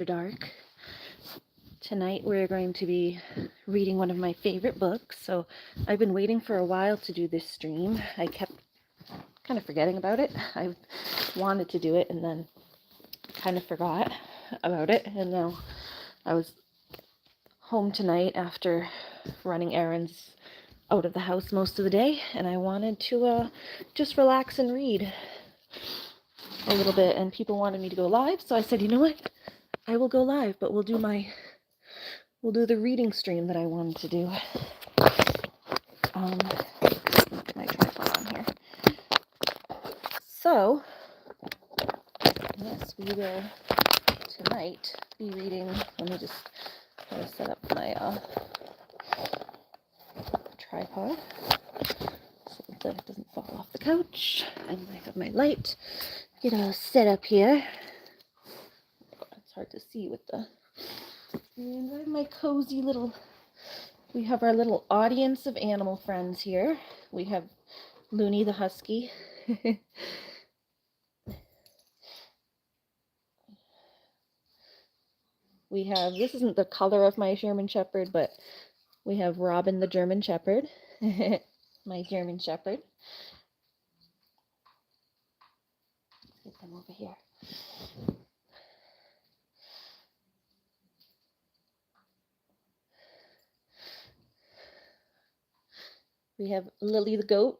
dark. Tonight we're going to be reading one of my favorite books. So I've been waiting for a while to do this stream. I kept kind of forgetting about it. I wanted to do it and then kind of forgot about it. And now I was home tonight after running errands out of the house most of the day, and I wanted to just relax and read a little bit, and people wanted me to go live, so I said, you know what, I will go live, but we'll do the reading stream that I wanted to do. Get my tripod on here. So yes, we will tonight be reading. Let me just set up my tripod so that it doesn't fall off the couch, and I have my light. Get all set up here. It's hard to see with the. And I have my cozy little. We have our little audience of animal friends here. We have Looney the husky. We have, this isn't the color of my German Shepherd, but we have Robin the German Shepherd. My German Shepherd. Let's get them over here. We have Lily the goat.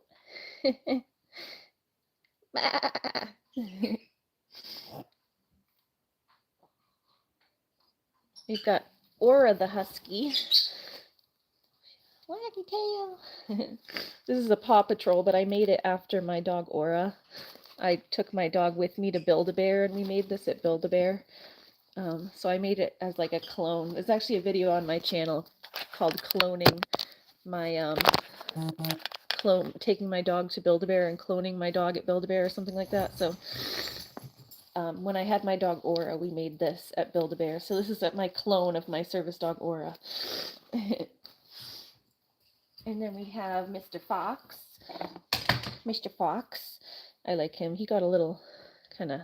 We've got Aura the husky. Waggy tail. This is a Paw Patrol, but I made it after my dog Aura. I took my dog with me to Build-A-Bear, and we made this at Build-A-Bear. So I made it as like a clone. There's actually a video on my channel called cloning my taking my dog to Build-A-Bear and cloning my dog at Build-A-Bear or something like that. So when I had my dog Aura, we made this at Build-A-Bear. So this is my clone of my service dog Aura. And then we have Mr. Fox. Mr. Fox. I like him. He got a little kind of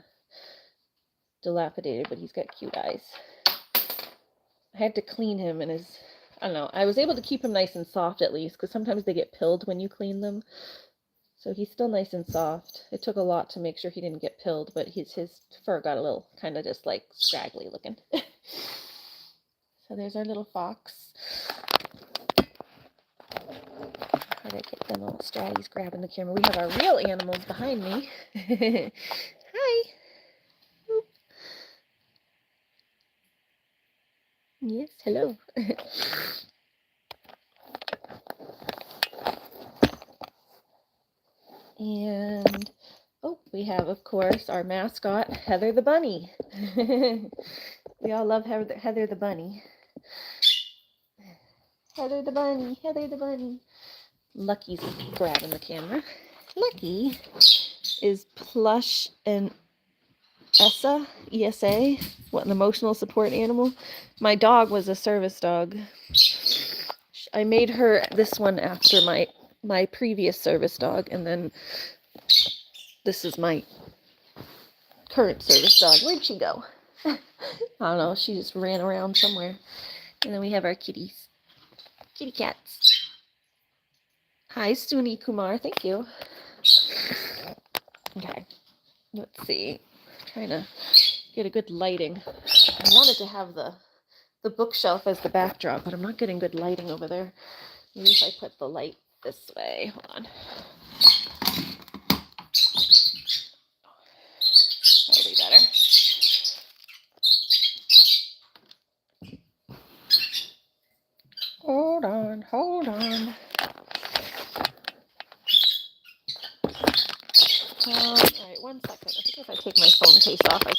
dilapidated, but he's got cute eyes. I had to clean him, and I don't know, I was able to keep him nice and soft at least, because sometimes they get pilled when you clean them. So he's still nice and soft. It took a lot to make sure he didn't get pilled, but his fur got a little kind of just like scraggly looking. So there's our little fox. Try to get them all Stratty's grabbing the camera. We have our real animals behind me. Hi. Oop. Yes, hello. And oh, we have, of course, our mascot, Heather the bunny. We all love Heather the bunny. Heather the bunny, Heather the bunny. Lucky's grabbing the camera. Lucky is Plush and ESA, what, an emotional support animal. My dog was a service dog. I made her this one after my previous service dog, and then this is my current service dog. Where'd she go? I don't know. She just ran around somewhere. And then we have our kitties. Kitty cats. Hi, Suni Kumar. Thank you. Okay. Let's see. Trying to get a good lighting. I wanted to have the bookshelf as the backdrop, but I'm not getting good lighting over there. Maybe if I put the light this way. Hold on. That'll be better. Hold on, hold on. All right, 1 second. I think if I take my phone case off, I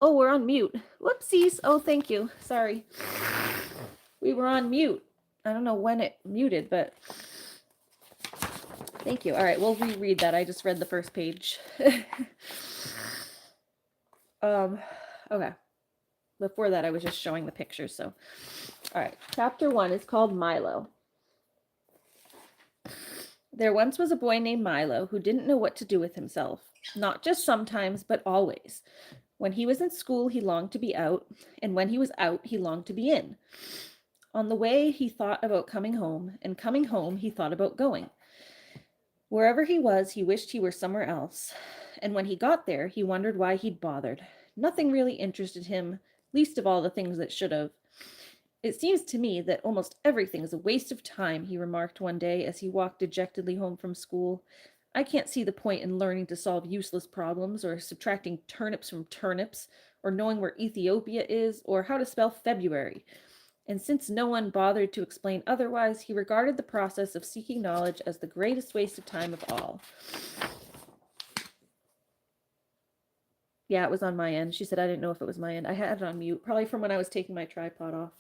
Oh, we're on mute. Whoopsies. Oh, thank you. Sorry. We were on mute. I don't know when it muted, but thank you. All right, we'll reread that. I just read the first page. Okay. Before that, I was just showing the pictures, so. All right, chapter 1 is called Milo. There once was a boy named Milo who didn't know what to do with himself. Not just sometimes, but always. When he was in school, he longed to be out, and when he was out, he longed to be in. On the way, he thought about coming home, and coming home, he thought about going. Wherever he was, he wished he were somewhere else. And when he got there, he wondered why he'd bothered. Nothing really interested him, least of all the things that should have. It seems to me that almost everything is a waste of time, he remarked one day as he walked dejectedly home from school. I can't see the point in learning to solve useless problems, or subtracting turnips from turnips, or knowing where Ethiopia is, or how to spell February. And since no one bothered to explain otherwise, he regarded the process of seeking knowledge as the greatest waste of time of all. Yeah, it was on my end. She said I didn't know if it was my end. I had it on mute, probably from when I was taking my tripod off.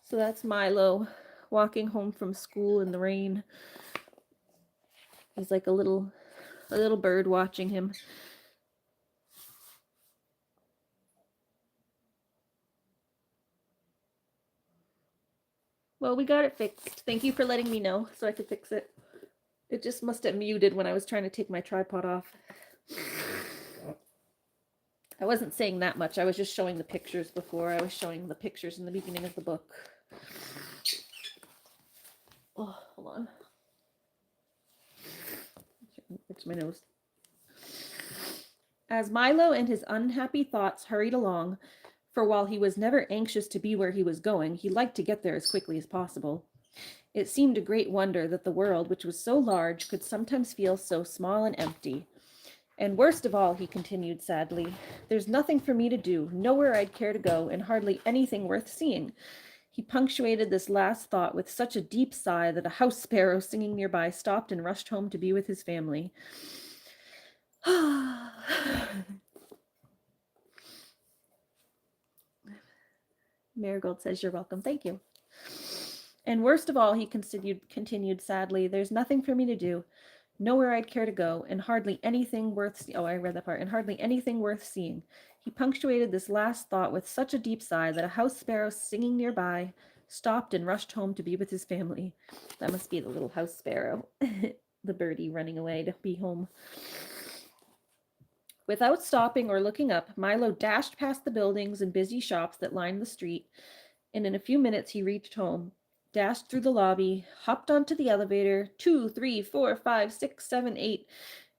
So that's Milo walking home from school in the rain. He's like a little bird watching him. Well, we got it fixed. Thank you for letting me know so I could fix it. It just must have muted when I was trying to take my tripod off. I wasn't saying that much. I was just showing the pictures before. I was showing the pictures in the beginning of the book. Oh, hold on. Fix my nose. As Milo and his unhappy thoughts hurried along, for while he was never anxious to be where he was going, he liked to get there as quickly as possible. It seemed a great wonder that the world, which was so large, could sometimes feel so small and empty. And worst of all, he continued sadly, there's nothing for me to do, nowhere I'd care to go, and hardly anything worth seeing. He punctuated this last thought with such a deep sigh that a house sparrow singing nearby stopped and rushed home to be with his family. Marigold says you're welcome. Thank you. And worst of all, he continued sadly, there's nothing for me to do, nowhere I'd care to go, and hardly anything worth I read that part. And hardly anything worth seeing. He punctuated this last thought with such a deep sigh that a house sparrow singing nearby stopped and rushed home to be with his family. That must be the little house sparrow, the birdie running away to be home. Without stopping or looking up, Milo dashed past the buildings and busy shops that lined the street, and in a few minutes he reached home. Dashed through the lobby, hopped onto the elevator, 2, 3, 4, 5, 6, 7, 8,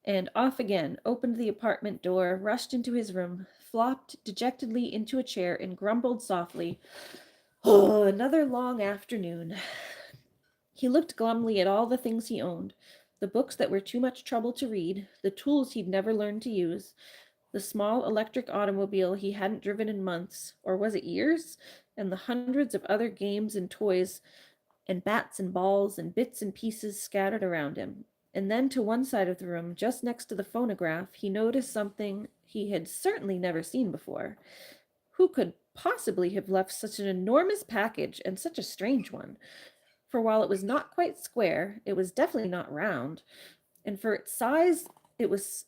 and off again, opened the apartment door, rushed into his room, flopped dejectedly into a chair, and grumbled softly, "Oh, another long afternoon." He looked glumly at all the things he owned, the books that were too much trouble to read, the tools he'd never learned to use, the small electric automobile he hadn't driven in months, or was it years, and the hundreds of other games and toys and bats and balls and bits and pieces scattered around him. And then to one side of the room, just next to the phonograph, he noticed something he had certainly never seen before. Who could possibly have left such an enormous package, and such a strange one? For while it was not quite square, it was definitely not round, and for its size it was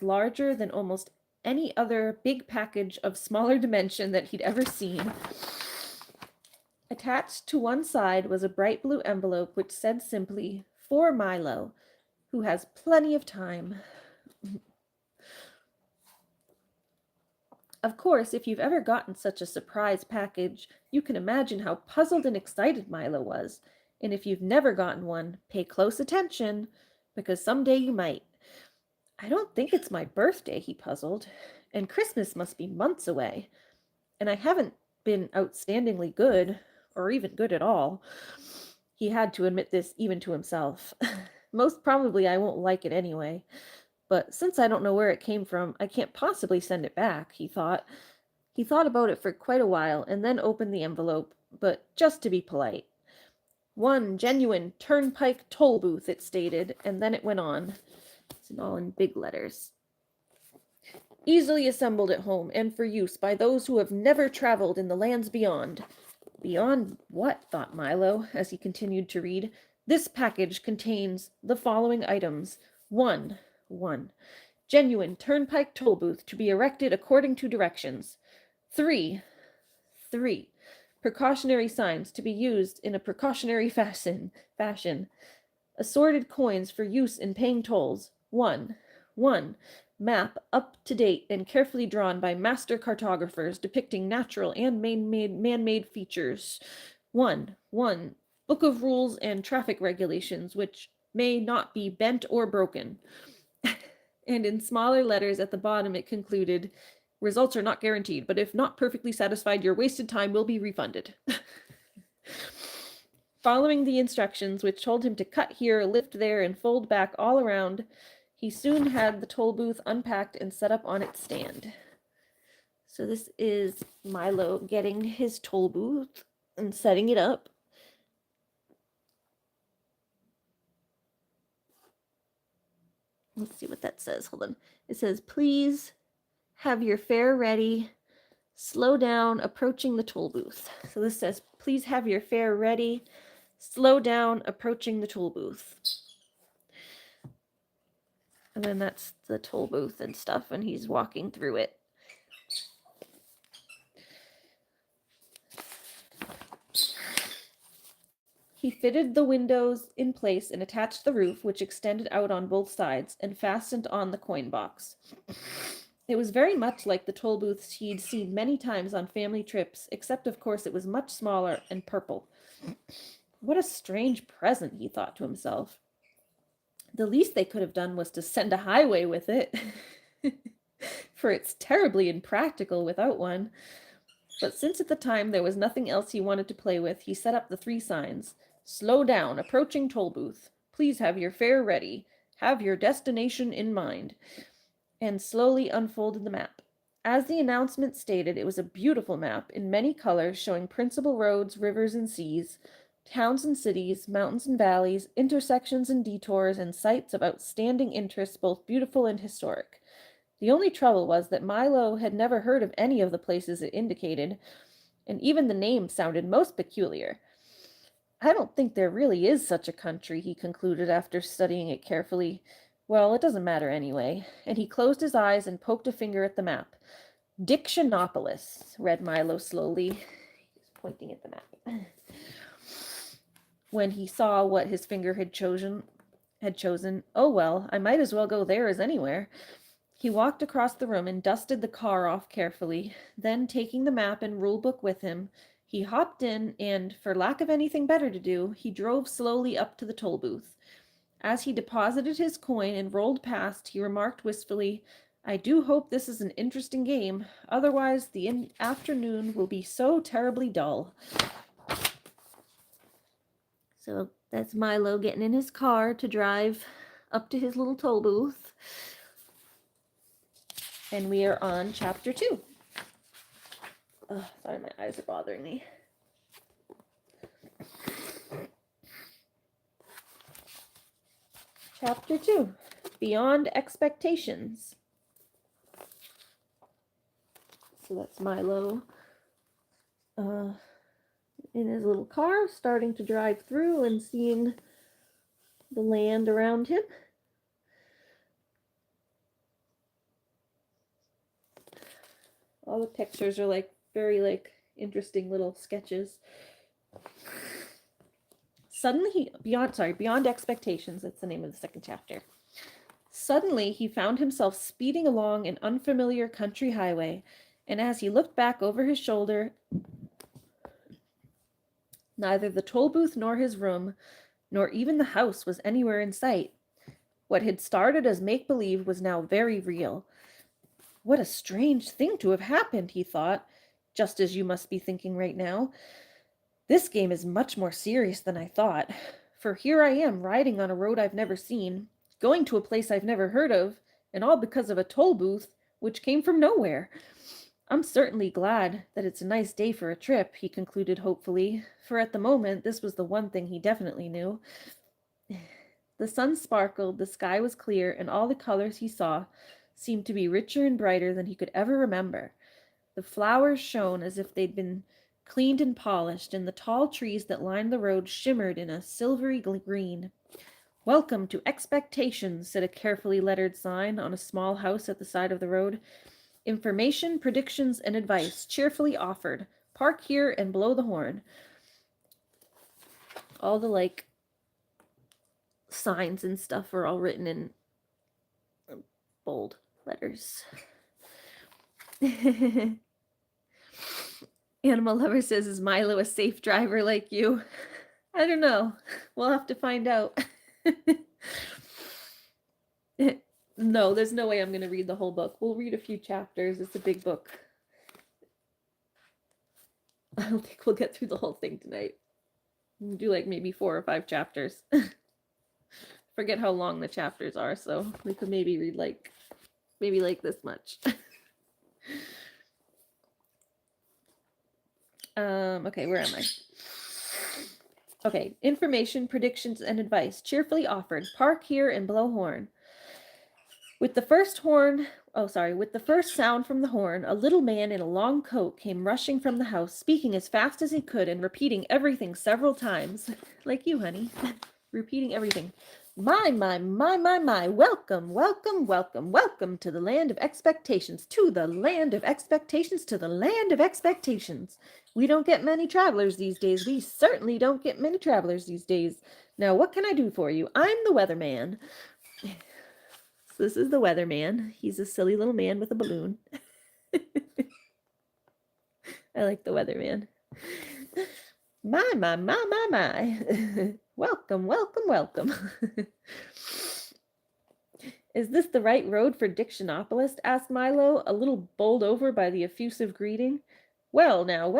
larger than almost any other big package of smaller dimension that he'd ever seen. Attached to one side was a bright blue envelope which said simply, "For Milo, who has plenty of time." Of course, if you've ever gotten such a surprise package, you can imagine how puzzled and excited Milo was. And if you've never gotten one, pay close attention, because someday you might. I don't think it's my birthday, he puzzled, and Christmas must be months away. And I haven't been outstandingly good, or even good at all. He had to admit this even to himself. Most probably I won't like it anyway. But since I don't know where it came from, I can't possibly send it back, he thought. He thought about it for quite a while, and then opened the envelope, but just to be polite. "One genuine turnpike toll booth," it stated, and then it went on. It's all in big letters. easily assembled at home and for use by those who have never traveled in the lands beyond. Beyond what? Thought Milo as he continued to read. This package contains the following items. 1. Genuine turnpike toll booth to be erected according to directions. 3. Precautionary signs to be used in a precautionary fashion. Assorted coins for use in paying tolls. 1. Map up to date and carefully drawn by master cartographers depicting natural and man-made features. 1. Book of rules and traffic regulations which may not be bent or broken. And in smaller letters at the bottom it concluded, results are not guaranteed, but if not perfectly satisfied, your wasted time will be refunded. Following the instructions, which told him to cut here, lift there, and fold back all around, he soon had the toll booth unpacked and set up on its stand. So this is Milo getting his toll booth and setting it up. Let's see what that says. Hold on. It says, please have your fare ready. Slow down, approaching the toll booth. So this says, please have your fare ready. Slow down, approaching the toll booth. And then that's the toll booth and stuff, and he's walking through it. He fitted the windows in place and attached the roof, which extended out on both sides, and fastened on the coin box. It was very much like the toll booths he'd seen many times on family trips, except of course it was much smaller and purple. What a strange present, he thought to himself. The least they could have done was to send a highway with it, for it's terribly impractical without one. But since at the time there was nothing else he wanted to play with, he set up the 3 signs. Slow down, approaching toll booth. Please have your fare ready. Have your destination in mind. And slowly unfolded the map. As the announcement stated, it was a beautiful map in many colors showing principal roads, rivers, and seas, towns and cities, mountains and valleys, intersections and detours, and sites of outstanding interest, both beautiful and historic. The only trouble was that Milo had never heard of any of the places it indicated, and even the names sounded most peculiar. I don't think there really is such a country, he concluded after studying it carefully. Well, it doesn't matter anyway. And he closed his eyes and poked a finger at the map. Dictionopolis, read Milo slowly. He's pointing at the map. When he saw what his finger had chosen, oh well, I might as well go there as anywhere. He walked across the room and dusted the car off carefully. Then, taking the map and rule book with him, he hopped in and, for lack of anything better to do, he drove slowly up to the toll booth. As he deposited his coin and rolled past, he remarked wistfully, I do hope this is an interesting game. Otherwise, the afternoon will be so terribly dull. So that's Milo getting in his car to drive up to his little toll booth. And we are on chapter 2. Oh, sorry, my eyes are bothering me. Chapter 2, Beyond Expectations. So that's Milo in his little car, starting to drive through and seeing the land around him. All the pictures are very interesting little sketches. Suddenly, Beyond Expectations, that's the name of the second chapter. Suddenly, he found himself speeding along an unfamiliar country highway, and as he looked back over his shoulder, neither the toll booth nor his room, nor even the house was anywhere in sight. What had started as make-believe was now very real. What a strange thing to have happened, he thought, just as you must be thinking right now. This game is much more serious than I thought, for here I am riding on a road I've never seen, going to a place I've never heard of, and all because of a toll booth, which came from nowhere. I'm certainly glad that it's a nice day for a trip, he concluded hopefully, for at the moment this was the one thing he definitely knew. The sun sparkled, the sky was clear, and all the colors he saw seemed to be richer and brighter than he could ever remember. The flowers shone as if they'd been cleaned and polished, and the tall trees that lined the road shimmered in a silvery green. "Welcome to Expectations," said a carefully lettered sign on a small house at the side of the road. "Information, predictions, and advice cheerfully offered. Park here and blow the horn." All the signs and stuff are all written in bold letters. Animal Lover says, "Is Milo a safe driver like you?" I don't know. We'll have to find out. No, there's no way I'm going to read the whole book. We'll read a few chapters. It's a big book. I don't think we'll get through the whole thing tonight. We'll do maybe 4 or 5 chapters. Forget how long the chapters are, so we could maybe read maybe this much. Okay, where am I? Okay, information, predictions, and advice cheerfully offered. Park here and blow horn. With the first sound from the horn, a little man in a long coat came rushing from the house, speaking as fast as he could and repeating everything several times. Like you, honey. Repeating everything. My, welcome, welcome, welcome, welcome to the land of expectations, to the land of expectations, to the land of expectations. We don't get many travelers these days. We certainly don't get many travelers these days. Now, what can I do for you? I'm the weatherman. So this is the weatherman. He's a silly little man with a balloon. I like the weatherman. My. Welcome, welcome, welcome. "Is this the right road for Dictionopolis?" asked Milo, a little bowled over by the effusive greeting. Well now,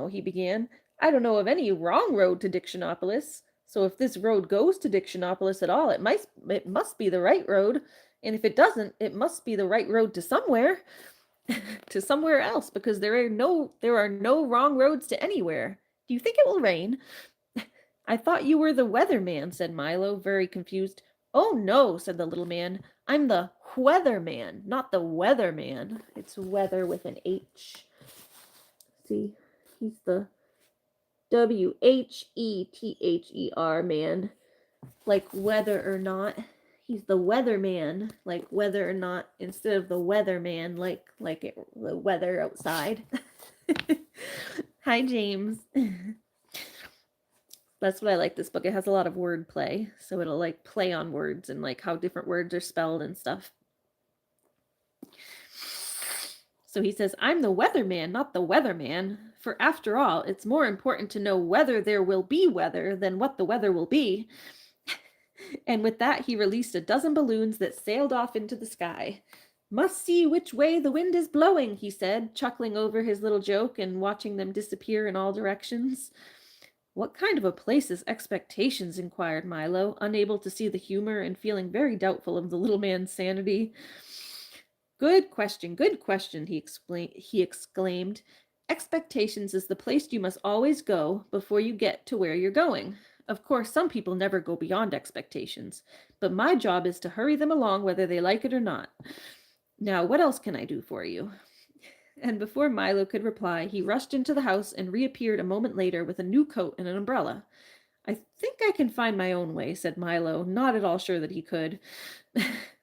he began. "I don't know of any wrong road to Dictionopolis. So if this road goes to Dictionopolis at all, it must be the right road. And if it doesn't, it must be the right road to somewhere." To somewhere else, because there are no wrong roads to anywhere. Do you think it will rain? "I thought you were the weatherman," said Milo, very confused. "Oh no," said the little man. "I'm the weatherman, not the weatherman." It's weather with an H. See, he's the WHETHER man, like whether or not. He's the weatherman, like whether or not, instead of the weatherman, the weather outside. Hi, James. That's what I like this book. It has a lot of word play, so it'll play on words and how different words are spelled and stuff. So he says, "I'm the weatherman, not the weatherman. For after all, it's more important to know whether there will be weather than what the weather will be." And with that, he released a dozen balloons that sailed off into the sky. "Must see which way the wind is blowing," he said, chuckling over his little joke and watching them disappear in all directions. "What kind of a place is Expectations?" inquired Milo, unable to see the humor and feeling very doubtful of the little man's sanity. Good question, he exclaimed. "Expectations is the place you must always go before you get to where you're going. Of course, some people never go beyond expectations, but my job is to hurry them along whether they like it or not. Now, what else can I do for you?" And before Milo could reply, he rushed into the house and reappeared a moment later with a new coat and an umbrella. "I think I can find my own way," said Milo, not at all sure that he could.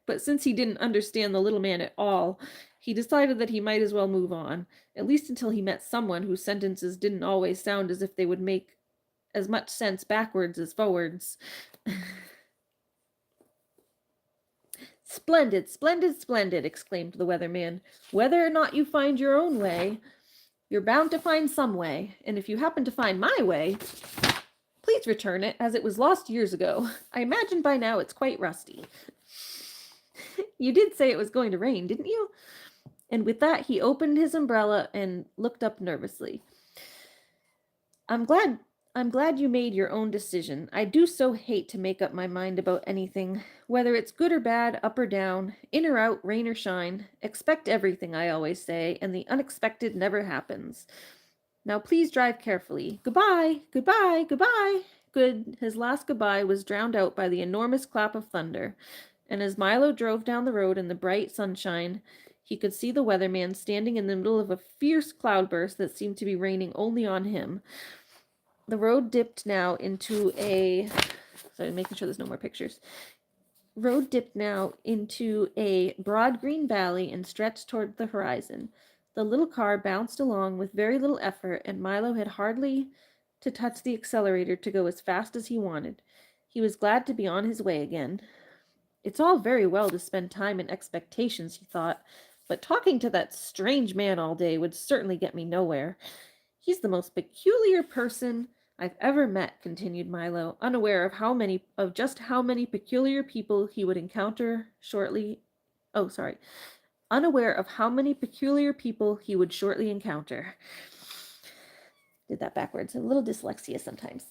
But since he didn't understand the little man at all, he decided that he might as well move on, at least until he met someone whose sentences didn't always sound as if they would make as much sense backwards as forwards. "Splendid, splendid, splendid," exclaimed the weatherman. "Whether or not you find your own way, you're bound to find some way, and if you happen to find my way, please return it, as it was lost years ago. I imagine by now it's quite rusty." "You did say it was going to rain, didn't you?" And with that, he opened his umbrella and looked up nervously. I'm glad you made your own decision. I do so hate to make up my mind about anything, whether it's good or bad, up or down, in or out, rain or shine. Expect everything, I always say, and the unexpected never happens. Now please drive carefully. Goodbye, goodbye, goodbye." His last goodbye was drowned out by the enormous clap of thunder. And as Milo drove down the road in the bright sunshine, he could see the weatherman standing in the middle of a fierce cloudburst that seemed to be raining only on him. The road dipped now into a... Sorry, making sure there's no more pictures. Road dipped now into a broad green valley and stretched toward the horizon. The little car bounced along with very little effort, and Milo had hardly to touch the accelerator to go as fast as he wanted. He was glad to be on his way again. It's all very well to spend time in expectations, he thought, but talking to that strange man all day would certainly get me nowhere. He's the most peculiar person I've ever met, continued Milo, unaware of just how many peculiar people he would encounter shortly. Oh, sorry. Unaware of how many peculiar people he would shortly encounter. Did that backwards. A little dyslexia sometimes.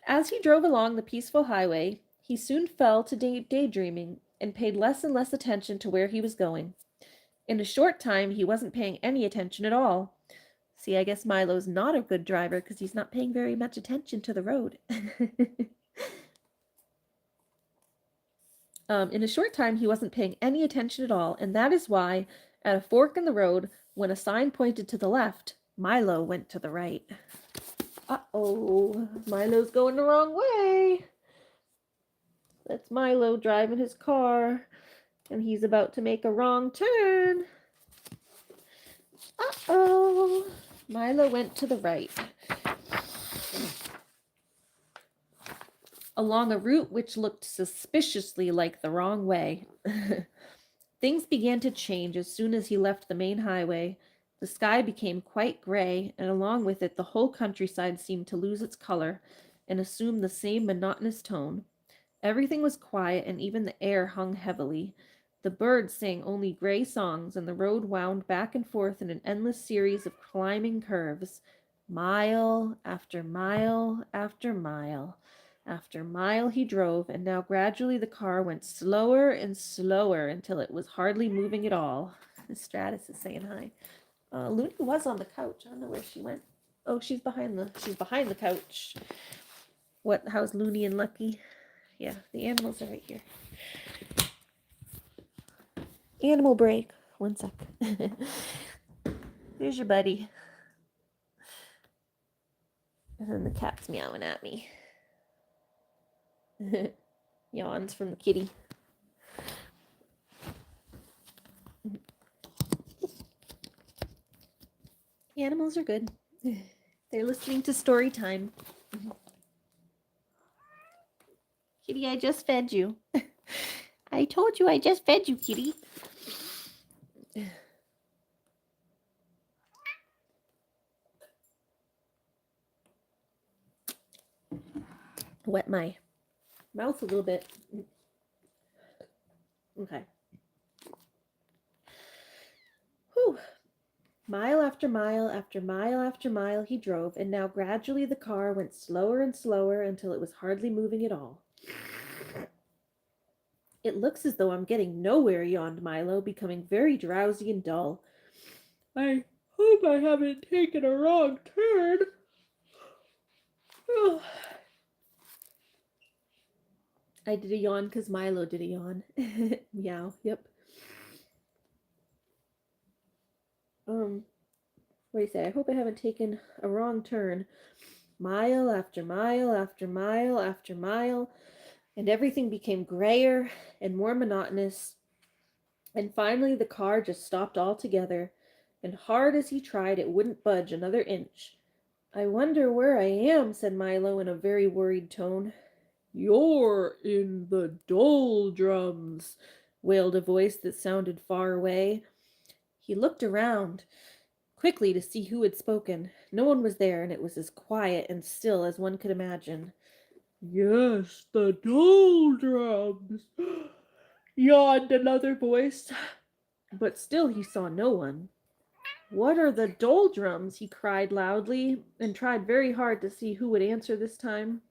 As he drove along the peaceful highway, he soon fell to daydreaming and paid less and less attention to where he was going. In a short time, he wasn't paying any attention at all. See, I guess Milo's not a good driver because he's not paying very much attention to the road. In a short time, he wasn't paying any attention at all, and that is why, at a fork in the road, when a sign pointed to the left, Milo went to the right. Uh-oh, Milo's going the wrong way. That's Milo driving his car, and he's about to make a wrong turn. Uh-oh, Milo went to the right, along a route which looked suspiciously like the wrong way. Things began to change as soon as he left the main highway. The sky became quite gray, and along with it the whole countryside seemed to lose its color and assume the same monotonous tone. Everything was quiet, and even the air hung heavily. The birds sang only gray songs, and the road wound back and forth in an endless series of climbing curves. Mile after mile after mile after mile he drove, and now gradually the car went slower and slower until it was hardly moving at all. Stratus is saying hi. Looney was on the couch. I don't know where she went. Oh, she's behind the couch. How's Looney and Lucky? Yeah, the animals are right here. Animal break. One sec. Here's your buddy. And then the cat's meowing at me. Yawns from the kitty. Animals are good. They're listening to story time. Kitty, I just fed you. I told you I just fed you, kitty. Wet my mouth a little bit. Okay. Whew. Mile after mile after mile after mile he drove, and now gradually the car went slower and slower until it was hardly moving at all. It looks as though I'm getting nowhere, yawned Milo, becoming very drowsy and dull. I hope I haven't taken a wrong turn. Oh. I did a yawn because Milo did a yawn. Meow, yep. What do you say? I hope I haven't taken a wrong turn. Mile after mile after mile after mile, and everything became grayer and more monotonous. And finally the car just stopped altogether, and hard as he tried, it wouldn't budge another inch. I wonder where I am, said Milo in a very worried tone. You're in the doldrums, wailed a voice that sounded far away. He looked around quickly to see who had spoken. No one was there, and it was as quiet and still as one could imagine. Yes, the doldrums, yawned another voice. But still he saw no one. What are the doldrums? He cried loudly, and tried very hard to see who would answer this time.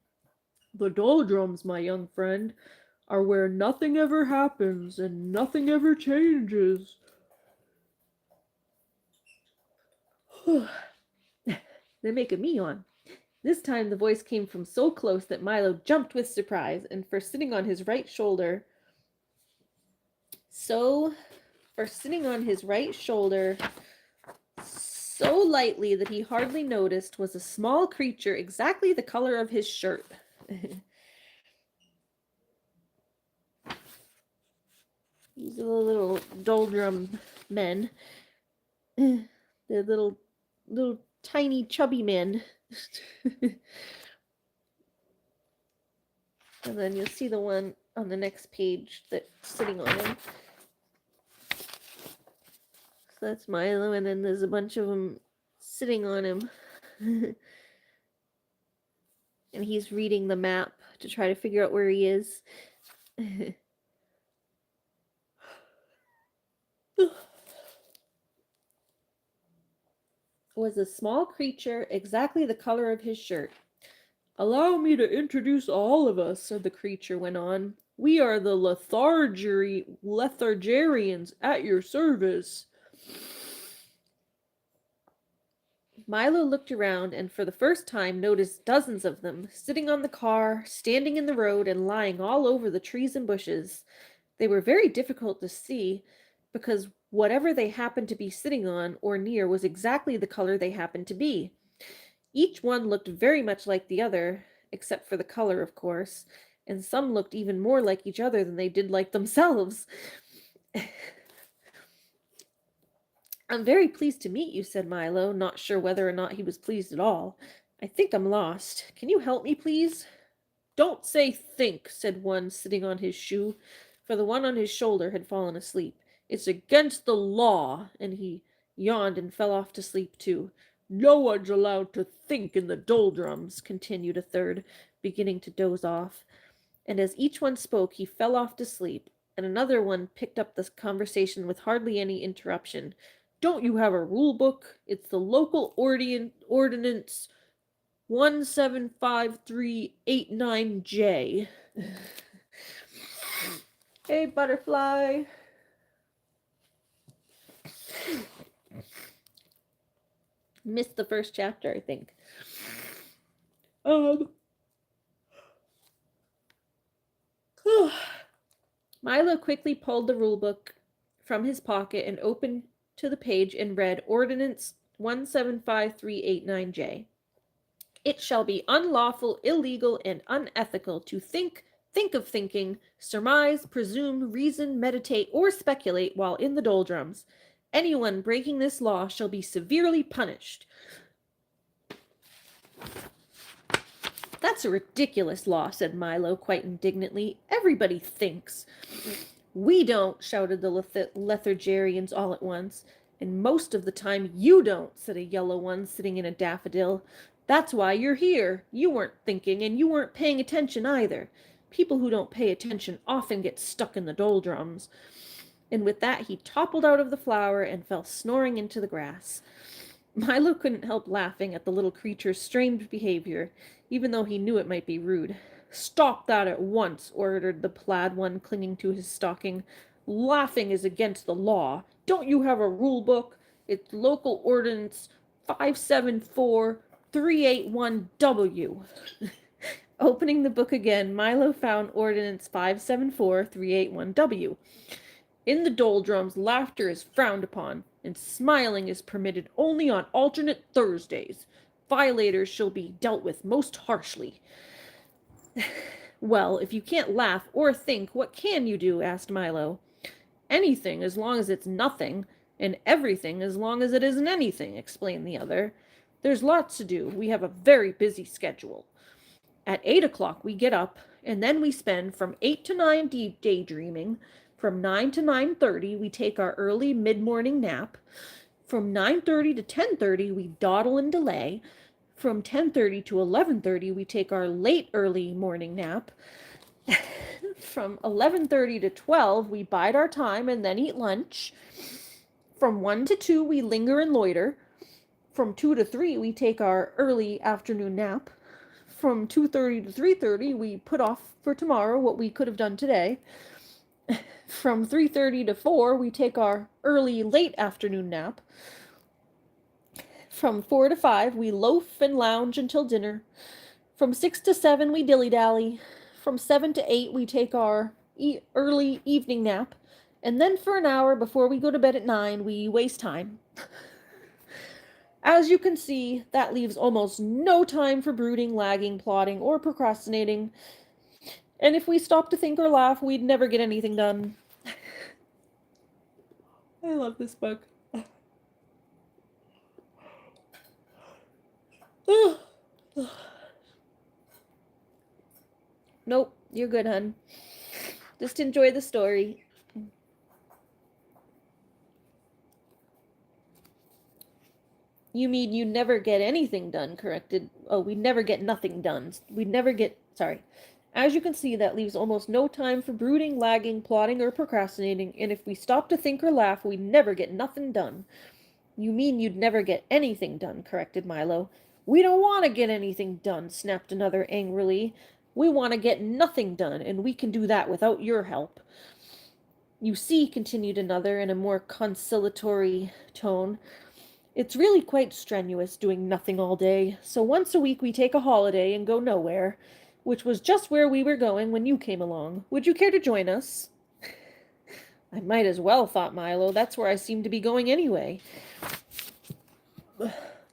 The doldrums, my young friend, are where nothing ever happens and nothing ever changes. They make a me yawn. This time the voice came from so close that Milo jumped with surprise, and for sitting on his right shoulder, so lightly that he hardly noticed, was a small creature exactly the color of his shirt. These are the little doldrum men. They're little tiny chubby men. And then you'll see the one on the next page that's sitting on him. So that's Milo, and then there's a bunch of them sitting on him. And he's reading the map to try to figure out where he is. Was a small creature exactly the color of his shirt. "Allow me to introduce all of us," said the creature went on. "We are the Lethargarians at your service." Milo looked around and for the first time noticed dozens of them, sitting on the car, standing in the road, and lying all over the trees and bushes. They were very difficult to see, because whatever they happened to be sitting on or near was exactly the color they happened to be. Each one looked very much like the other, except for the color, of course, and some looked even more like each other than they did like themselves. "I'm very pleased to meet you," said Milo, not sure whether or not he was pleased at all. "I think I'm lost. Can you help me, please?" "Don't say think," said one sitting on his shoe, for the one on his shoulder had fallen asleep. "It's against the law," and he yawned and fell off to sleep too. "No one's allowed to think in the doldrums," continued a third, beginning to doze off. And as each one spoke, he fell off to sleep, and another one picked up the conversation with hardly any interruption. "Don't you have a rule book? It's the local ordinance 175389J. Hey, butterfly. Missed the first chapter, I think. Milo quickly pulled the rule book from his pocket and opened to the page and read Ordinance 175389J. "It shall be unlawful, illegal, and unethical to think of thinking, surmise, presume, reason, meditate, or speculate while in the doldrums. Anyone breaking this law shall be severely punished." "That's a ridiculous law," said Milo quite indignantly. "Everybody thinks." "We don't," shouted the Lethargarians all at once. "And most of the time you don't," said a yellow one sitting in a daffodil. "That's why you're here. You weren't thinking, and you weren't paying attention either. People who don't pay attention often get stuck in the doldrums." And with that he toppled out of the flower and fell snoring into the grass. Milo couldn't help laughing at the little creature's strange behavior, even though he knew it might be rude. "Stop that at once," ordered the plaid one clinging to his stocking. "Laughing is against the law. Don't you have a rule book? It's local ordinance 574381W. Opening the book again, Milo found ordinance 574381W. "In the doldrums, laughter is frowned upon, and smiling is permitted only on alternate Thursdays. Violators shall be dealt with most harshly." "Well, if you can't laugh or think, what can you do?" asked Milo. "Anything, as long as it's nothing, and everything as long as it isn't anything," explained the other. "There's lots to do. We have a very busy schedule. At 8 o'clock we get up, and then we spend from 8 to 9 daydreaming. From 9 to 9:30 we take our early mid-morning nap. From 9:30 to 10:30 we dawdle and delay. From 10:30 to 11:30 we take our late early morning nap. From 11:30 to 12 we bide our time and then eat lunch. From 1 to 2 we linger and loiter. From 2 to 3 we take our early afternoon nap. From 2:30 to 3:30 we put off for tomorrow what we could have done today. From 3:30 to 4 we take our early late afternoon nap. From 4 to 5, we loaf and lounge until dinner. From 6 to 7, we dilly-dally. From 7 to 8, we take our early evening nap. And then for an hour before we go to bed at 9, we waste time. As you can see, that leaves almost no time for brooding, lagging, plotting, or procrastinating. And if we stop to think or laugh, we'd never get anything done. I love this book. Nope, you're good, hun. Just enjoy the story. You mean you never get anything done, corrected? Oh, we never get nothing done. We never get, sorry. As you can see, that leaves almost no time for brooding, lagging, plotting, or procrastinating, and if we stop to think or laugh, we never get nothing done. You mean you'd never get anything done, corrected Milo. We don't want to get anything done, snapped another angrily. We want to get nothing done, and we can do that without your help. You see, continued another in a more conciliatory tone, it's really quite strenuous doing nothing all day, so once a week we take a holiday and go nowhere, which was just where we were going when you came along. Would you care to join us? I might as well, thought Milo. That's where I seem to be going anyway.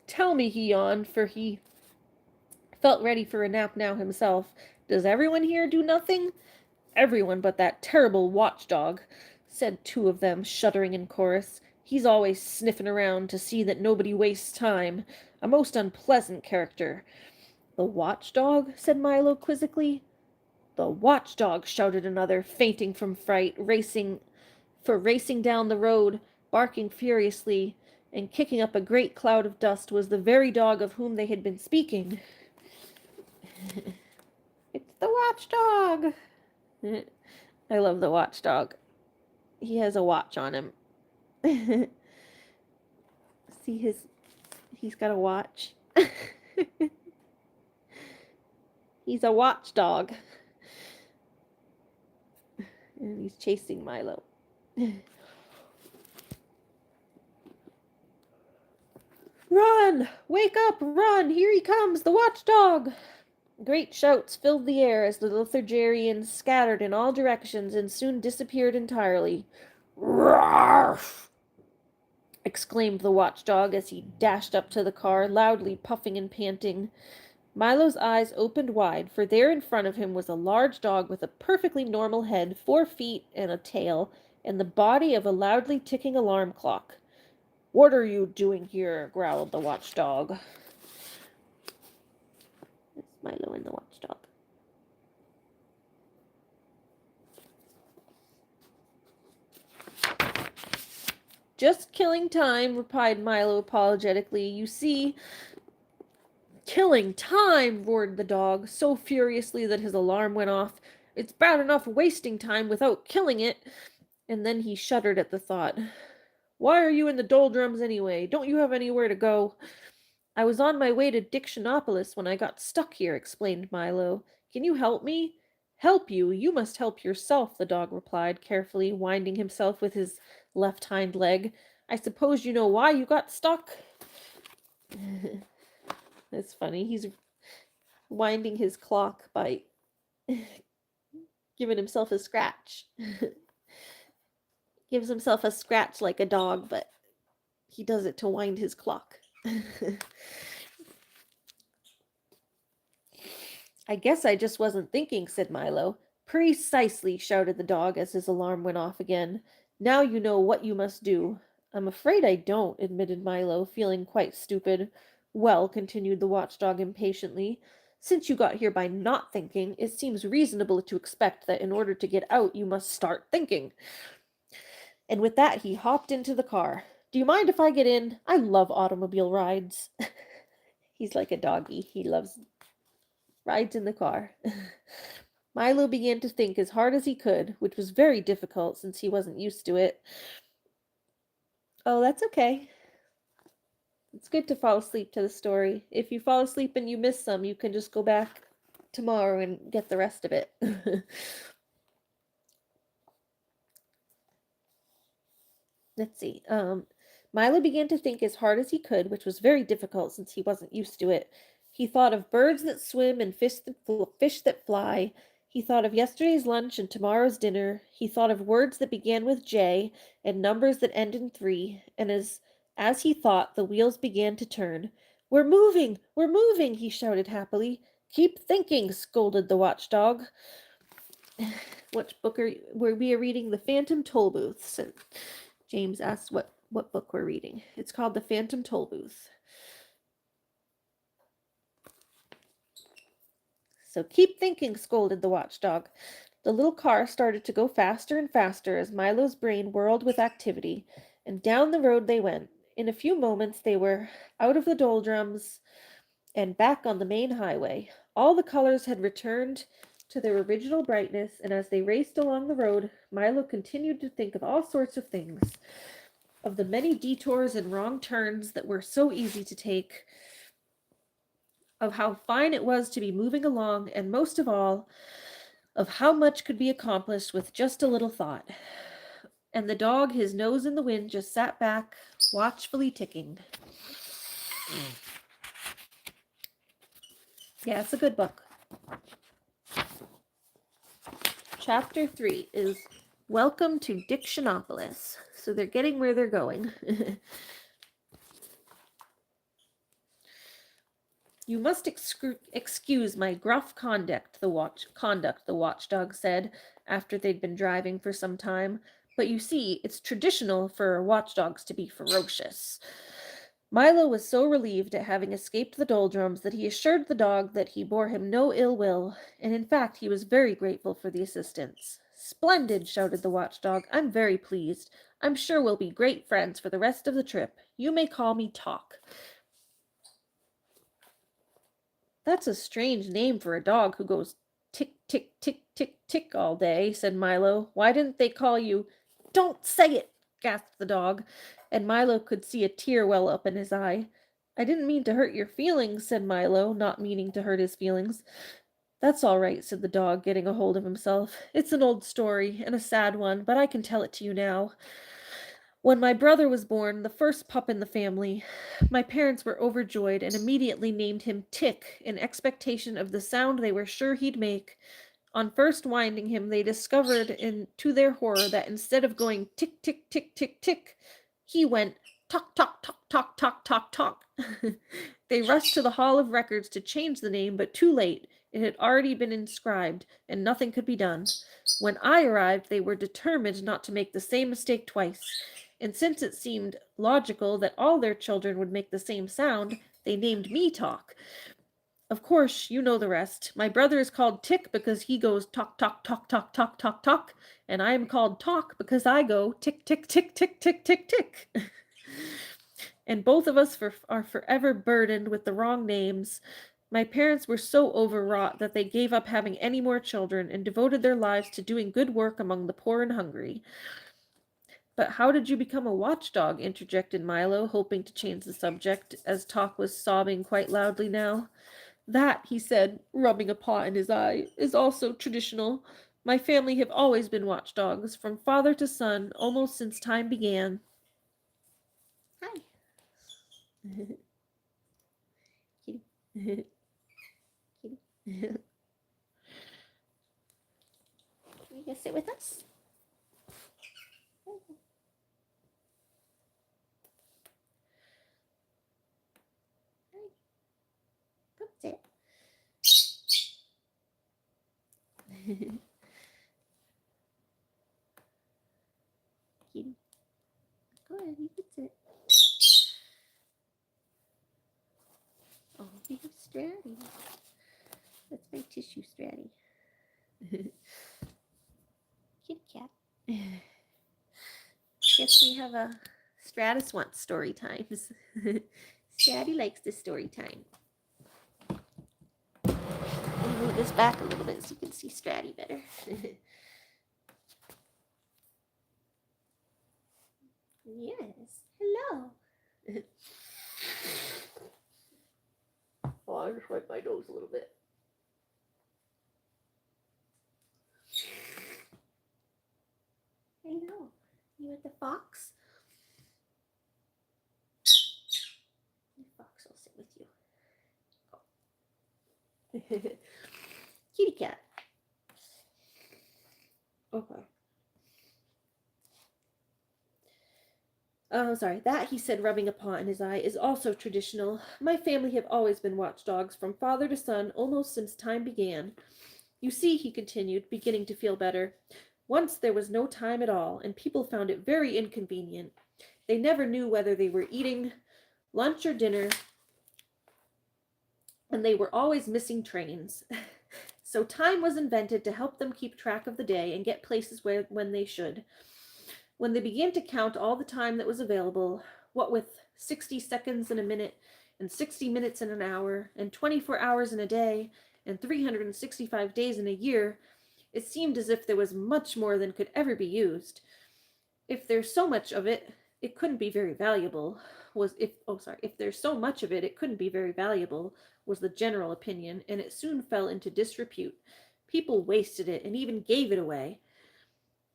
Tell me, he yawned, for he felt ready for a nap now himself. Does everyone here do nothing? Everyone but that terrible watchdog, said two of them, shuddering in chorus. He's always sniffing around to see that nobody wastes time. A most unpleasant character. The watchdog? Said Milo quizzically. The watchdog, shouted another, fainting from fright, racing down the road, barking furiously, and kicking up a great cloud of dust, was the very dog of whom they had been speaking. It's the watchdog. I love the watchdog. He has a watch on him. See he's got a watch. He's a watchdog. And he's chasing Milo. Run! Wake up! Run! Here he comes, the watchdog! Great shouts filled the air as the Lithargerians scattered in all directions and soon disappeared entirely. Roar! Exclaimed the watchdog as he dashed up to the car, loudly puffing and panting. Milo's eyes opened wide, for there in front of him was a large dog with a perfectly normal head, 4 feet, and a tail, and the body of a loudly ticking alarm clock. What are you doing here? Growled the watchdog. It's Milo and the watchdog. Just killing time, replied Milo apologetically. You see, killing time, roared the dog, so furiously that his alarm went off. It's bad enough wasting time without killing it. And then he shuddered at the thought. Why are you in the doldrums anyway? Don't you have anywhere to go? I was on my way to Dictionopolis when I got stuck here, explained Milo. Can you help me? Help you? You must help yourself, the dog replied, carefully winding himself with his left hind leg. I suppose you know why you got stuck? That's funny. He's winding his clock by giving himself a scratch. Gives himself a scratch like a dog, but he does it to wind his clock. I guess I just wasn't thinking, said Milo. Precisely, shouted the dog as his alarm went off again. Now you know what you must do. I'm afraid I don't, admitted Milo, feeling quite stupid. Well, continued the watchdog impatiently, since you got here by not thinking, it seems reasonable to expect that in order to get out you must start thinking. And with that he hopped into the car. Do you mind if I get in? I love automobile rides. He's like a doggy. He loves rides in the car. Milo began to think as hard as he could, which was very difficult since he wasn't used to it. Oh, that's okay. It's good to fall asleep to the story. If you fall asleep and you miss some, you can just go back tomorrow and get the rest of it. Let's see. Milo began to think as hard as he could, which was very difficult since he wasn't used to it. He thought of birds that swim and fish that fly. He thought of yesterday's lunch and tomorrow's dinner. He thought of words that began with J and numbers that end in 3, and as he thought, the wheels began to turn. "We're moving! We're moving!" he shouted happily. "Keep thinking," scolded the watchdog. Which book we are reading? The Phantom Tollbooth. So James asked what book we're reading. It's called The Phantom Tollbooth. "So keep thinking," scolded the watchdog. The little car started to go faster and faster as Milo's brain whirled with activity, and down the road they went. In a few moments they were out of the doldrums and back on the main highway. All the colors had returned to their original brightness, and as they raced along the road, Milo continued to think of all sorts of things, of the many detours and wrong turns that were so easy to take, of how fine it was to be moving along, and most of all, of how much could be accomplished with just a little thought. And the dog, his nose in the wind, just sat back, watchfully ticking. Yeah, it's a good book. Chapter 3 is Welcome to Dictionopolis. So they're getting where they're going. "You must excuse my gruff conduct," the watchdog said, after they'd been driving for some time. "But you see, it's traditional for watchdogs to be ferocious." Milo was so relieved at having escaped the doldrums that he assured the dog that he bore him no ill will, and in fact he was very grateful for the assistance. "Splendid!" shouted the watchdog. "I'm very pleased. I'm sure we'll be great friends for the rest of the trip. You may call me Talk." "That's a strange name for a dog who goes tick, tick, tick, tick, tick all day," said Milo. "Why didn't they call you—" "Don't say it!" gasped the dog, and Milo could see a tear well up in his eye. "I didn't mean to hurt your feelings," said Milo, not meaning to hurt his feelings. "That's all right," said the dog, getting a hold of himself. "It's an old story, and a sad one, but I can tell it to you now. When my brother was born, the first pup in the family, my parents were overjoyed and immediately named him Tick in expectation of the sound they were sure he'd make. On first winding him, they discovered, to their horror, that instead of going tick, tick, tick, tick, tick, he went tock, tock, tock, tock, tock, tock, tock. They rushed to the Hall of Records to change the name, but too late. It had already been inscribed, and nothing could be done. When I arrived, they were determined not to make the same mistake twice, and since it seemed logical that all their children would make the same sound, they named me Talk. Of course, you know the rest. My brother is called Tick because he goes tock, tock, tock, tock, tock, tock, tock, and I am called Talk because I go tick, tick, tick, tick, tick, tick, tick. And both of us are forever burdened with the wrong names. My parents were so overwrought that they gave up having any more children and devoted their lives to doing good work among the poor and hungry. "But how did you become a watchdog?" interjected Milo, hoping to change the subject, as Talk was sobbing quite loudly now. "That," he said, rubbing a paw in his eye, "is also traditional. My family have always been watchdogs, from father to son, almost since time began." Hi. Kitty. Kitty. Can you go sit with us? Come sit. Kitty. Go ahead, you can sit. Oh, we have Stratty. That's my tissue Stratty. Kitty cat. Guess we have a Stratus wants story times. Stratty likes the story time. Let me move this back a little bit so you can see Stratty better. Yes. Hello. Oh, I'll just wipe my nose a little bit. Hello. You with the fox? Kitty cat. Okay. Oh, sorry. That, he said, rubbing a paw in his eye, is also traditional. My family have always been watchdogs, from father to son, almost since time began. You see, he continued, beginning to feel better, once there was no time at all, and people found it very inconvenient. They never knew whether they were eating lunch or dinner, and they were always missing trains. So time was invented to help them keep track of the day and get places when they should. When they began to count all the time that was available, what with 60 seconds in a minute, and 60 minutes in an hour, and 24 hours in a day, and 365 days in a year, it seemed as if there was much more than could ever be used. If there's so much of it, it couldn't be very valuable. If there's so much of it, it couldn't be very valuable, was the general opinion, and it soon fell into disrepute. People wasted it and even gave it away.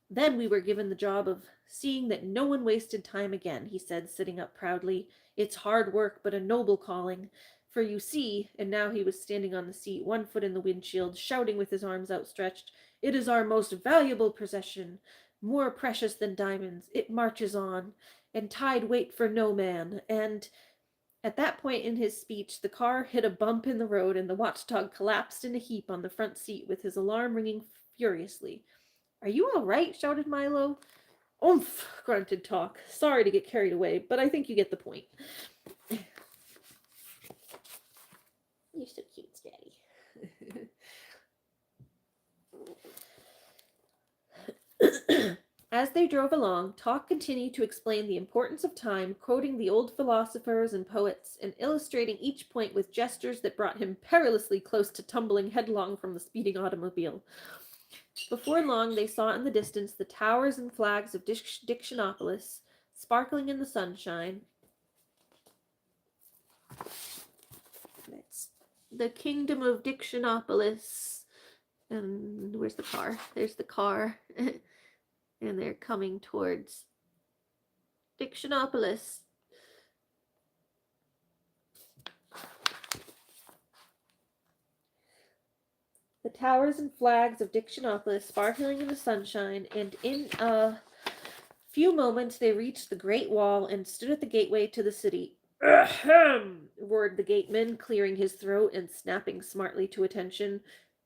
Then we were given the job of seeing that no one wasted time again, he said, sitting up proudly. It's hard work, but a noble calling. For you see, and now he was standing on the seat, one foot in the windshield, shouting with his arms outstretched, it is our most valuable possession, more precious than diamonds. It marches on, and tied wait for no man, and... At that point in his speech, the car hit a bump in the road, and the watchdog collapsed in a heap on the front seat with his alarm ringing furiously. Are you all right? Shouted Milo. Oomph, grunted Talk. Sorry to get carried away, but I think you get the point. You're so cute, Daddy. As they drove along, Talk continued to explain the importance of time, quoting the old philosophers and poets, and illustrating each point with gestures that brought him perilously close to tumbling headlong from the speeding automobile. Before long, they saw in the distance the towers and flags of Dictionopolis, sparkling in the sunshine. It's the kingdom of Dictionopolis. And where's the car? There's the car. And they're coming towards Dictionopolis. The towers and flags of Dictionopolis sparkling in the sunshine, and in a few moments they reached the Great Wall and stood at the gateway to the city. Ahem! Roared the gateman, clearing his throat and snapping smartly to attention.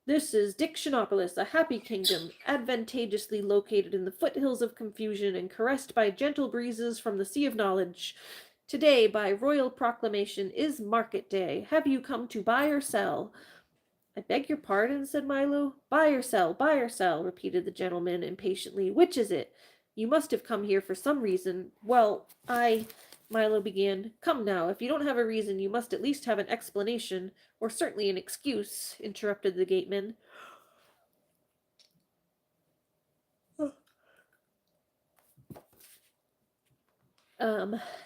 This is Dictionopolis, a happy kingdom, advantageously located in the foothills of confusion and caressed by gentle breezes from the sea of knowledge. Today, by royal proclamation, is market day. Have you come to buy or sell? I beg your pardon, said Milo. Buy or sell, repeated the gentleman impatiently. Which is it? You must have come here for some reason. Well, Milo began. Come now, if you don't have a reason, you must at least have an explanation, or certainly an excuse, interrupted the gateman.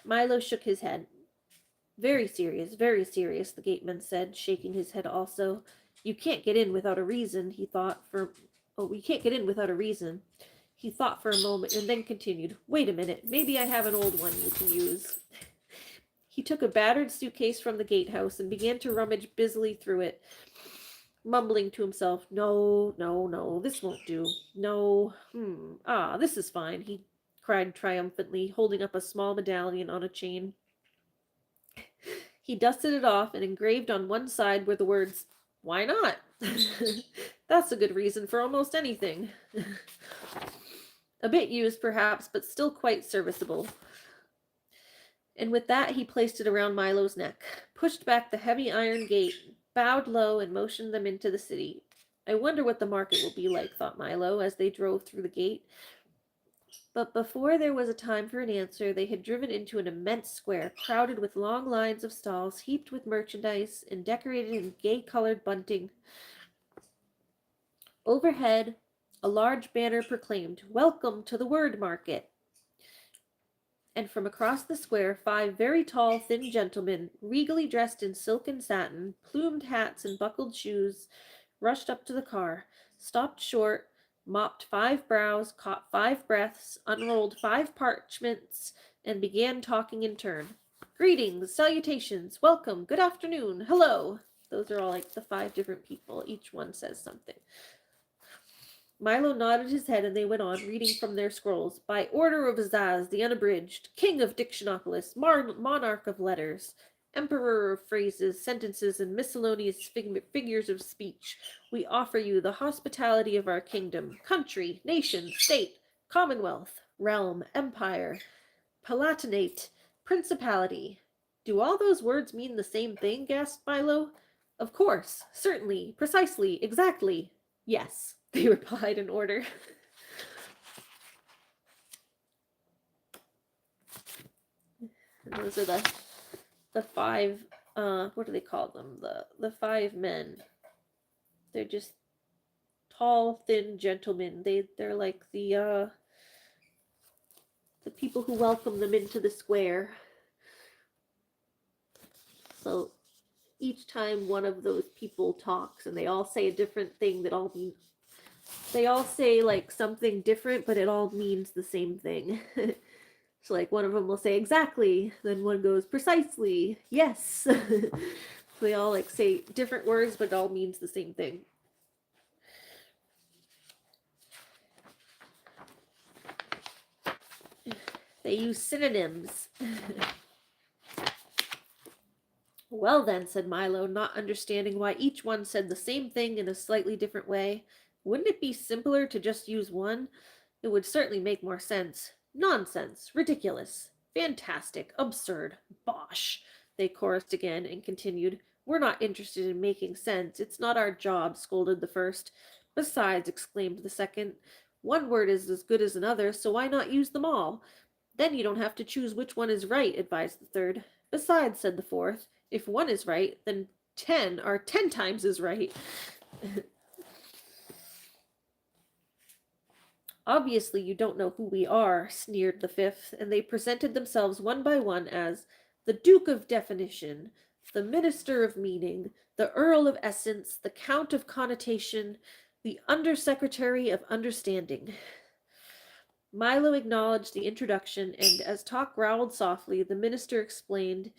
Milo shook his head. Very serious, the gateman said, shaking his head also. You can't get in without a reason, he thought we can't get in without a reason. He thought for a moment and then continued, Wait a minute, maybe I have an old one you can use. He took a battered suitcase from the gatehouse and began to rummage busily through it, mumbling to himself, No, this won't do. No, this is fine, he cried triumphantly, holding up a small medallion on a chain. He dusted it off and engraved on one side were the words, Why not? That's a good reason for almost anything. A bit used, perhaps, but still quite serviceable. And with that, he placed it around Milo's neck, pushed back the heavy iron gate, bowed low, and motioned them into the city. I wonder what the market will be like, thought Milo, as they drove through the gate. But before there was a time for an answer, they had driven into an immense square, crowded with long lines of stalls, heaped with merchandise, and decorated in gay-colored bunting. Overhead, a large banner proclaimed, Welcome to the Word Market. And from across the square, 5 very tall, thin gentlemen, regally dressed in silk and satin, plumed hats and buckled shoes, rushed up to the car, stopped short, mopped 5 brows, caught 5 breaths, unrolled 5 parchments, and began talking in turn. Greetings, salutations, welcome, good afternoon, hello. Those are all like the 5 different people. Each one says something. Milo nodded his head and they went on, reading from their scrolls. By order of Zaz, the Unabridged, King of Dictionopolis, Monarch of Letters, Emperor of Phrases, Sentences, and Miscellaneous Figures of Speech, we offer you the hospitality of our kingdom, country, nation, state, commonwealth, realm, empire, palatinate, principality. Do all those words mean the same thing? Gasped Milo. Of course, certainly, precisely, exactly. Yes, they replied in order. And those are the 5 what do they call them? The 5 men. They're just tall, thin gentlemen. They're like the people who welcome them into the square. So each time one of those people talks and they all say a different thing that all mean, they all say like something different, but it all means the same thing. So like one of them will say exactly, then one goes precisely, yes. They all like say different words, but it all means the same thing. They use synonyms. Well then, said Milo, not understanding why each one said the same thing in a slightly different way. Wouldn't it be simpler to just use one? It would certainly make more sense. Nonsense. Ridiculous. Fantastic. Absurd. Bosh. They chorused again and continued. We're not interested in making sense. It's not our job, scolded the first. Besides, exclaimed the second, one word is as good as another, so why not use them all? Then you don't have to choose which one is right, advised the third. Besides, said the fourth, if one is right, then 10 are 10 times as right. Obviously, you don't know who we are, sneered the fifth, and they presented themselves one by one as the Duke of Definition, the Minister of Meaning, the Earl of Essence, the Count of Connotation, the Undersecretary of Understanding. Milo acknowledged the introduction, and as talk growled softly, the minister explained,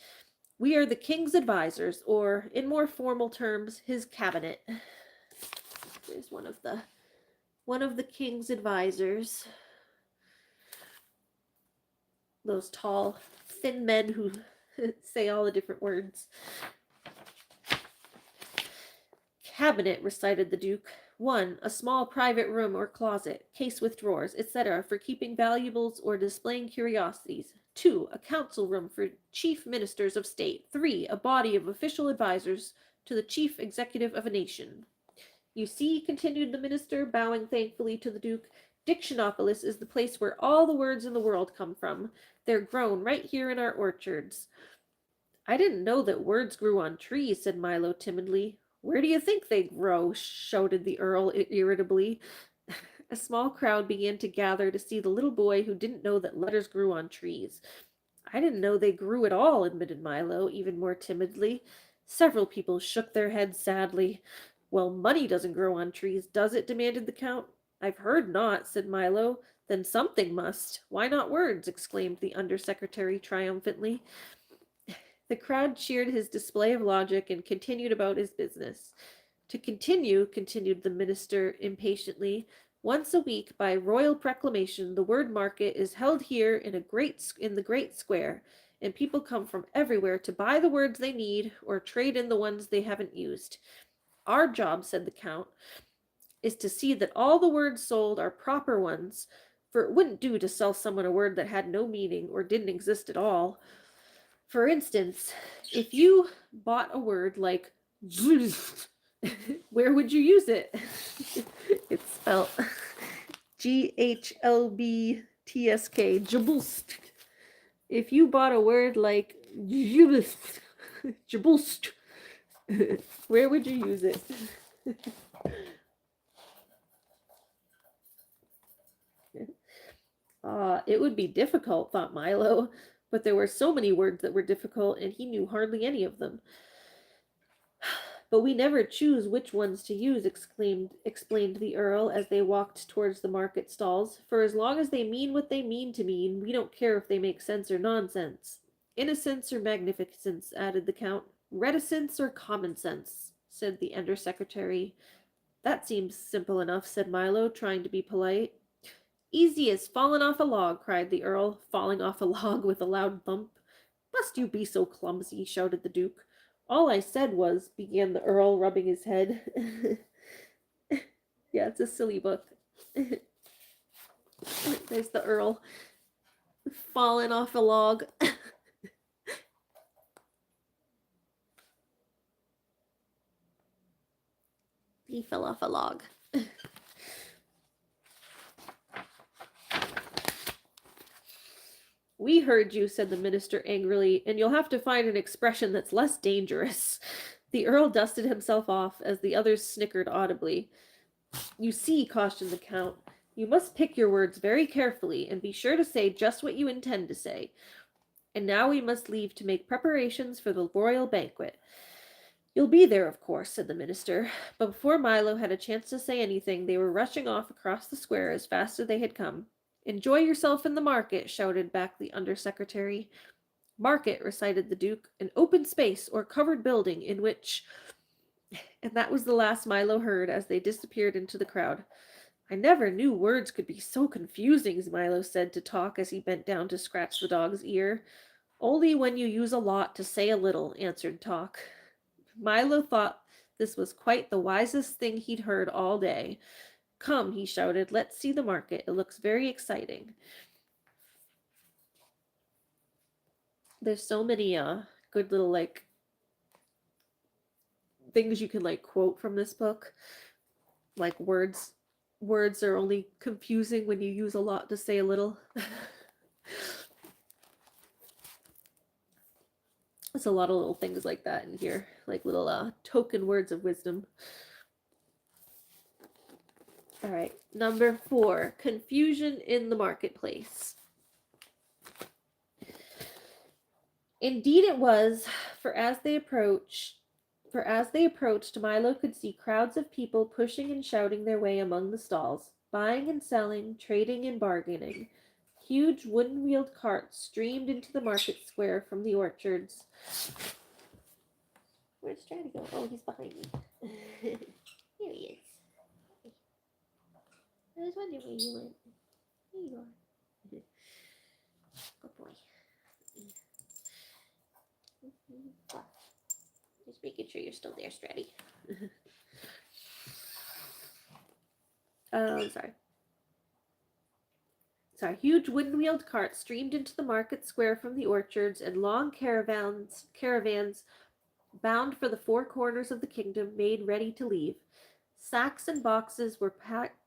we are the king's advisors, or, in more formal terms, his cabinet. There's one of the king's advisors. Those tall, thin men who say all the different words. Cabinet, recited the Duke. 1. A small private room or closet, case with drawers, etc., for keeping valuables or displaying curiosities. 2. A council room for chief ministers of state. 3. A body of official advisors to the chief executive of a nation. You see, continued the minister, bowing thankfully to the Duke, Dictionopolis is the place where all the words in the world come from. They're grown right here in our orchards. I didn't know that words grew on trees, said Milo timidly. Where do you think they grow? Shouted the Earl irritably. A small crowd began to gather to see the little boy who didn't know that letters grew on trees. I didn't know they grew at all, admitted Milo, even more timidly. Several people shook their heads sadly. Well, money doesn't grow on trees, does it? Demanded the Count. I've heard not, said Milo. Then something must. Why not words? Exclaimed the Undersecretary triumphantly. The crowd cheered his display of logic and continued about his business. To continue, continued the minister impatiently, once a week, by royal proclamation, the word market is held here in the great square, and people come from everywhere to buy the words they need or trade in the ones they haven't used. Our job, said the Count, is to see that all the words sold are proper ones, for it wouldn't do to sell someone a word that had no meaning or didn't exist at all. For instance, if you bought a word like where would you use it? It's spelled Ghlbtsk, jabulst. If you bought a word like jabulst, where would you use it? It would be difficult, thought Milo, but there were so many words that were difficult, and he knew hardly any of them. But we never choose which ones to use, explained the Earl as they walked towards the market stalls, for as long as they mean what they mean to mean, we don't care if they make sense or nonsense. Innocence or magnificence, added the Count. Reticence or common sense, said the undersecretary. That seems simple enough, said Milo, trying to be polite. Easy as falling off a log, cried the Earl, falling off a log with a loud thump. Must you be so clumsy? Shouted the Duke. All I said was, began the Earl, rubbing his head. Yeah, it's a silly book. There's the Earl falling off a log. He fell off a log. We heard you, said the minister angrily, and you'll have to find an expression that's less dangerous. The Earl dusted himself off as the others snickered audibly. You see, cautioned the Count, you must pick your words very carefully and be sure to say just what you intend to say. And now we must leave to make preparations for the royal banquet. You'll be there, of course, said the minister, but before Milo had a chance to say anything, they were rushing off across the square as fast as they had come. Enjoy yourself in the market, shouted back the undersecretary. Market, recited the Duke, an open space or covered building in which... And that was the last Milo heard as they disappeared into the crowd. I never knew words could be so confusing, Milo said to Talk as he bent down to scratch the dog's ear. Only when you use a lot to say a little, answered Talk. Milo thought this was quite the wisest thing he'd heard all day. Come, he shouted, let's see the market. It looks very exciting. There's so many good little things you can quote from this book. Like words are only confusing when you use a lot to say a little. There's a lot of little things like that in here, like little token words of wisdom. All right, number 4, confusion in the marketplace. Indeed it was, for as they approached, Milo could see crowds of people pushing and shouting their way among the stalls, buying and selling, trading and bargaining. Huge wooden-wheeled carts streamed into the market square from the orchards. Where's Stratty go? Oh, he's behind me. Here he is. I was wondering where you went. Here you are. Good boy. Just making sure you're still there, Stratty. Sorry. Huge wooden-wheeled carts streamed into the market square from the orchards, and long caravans bound for the 4 corners of the kingdom made ready to leave. Sacks and boxes were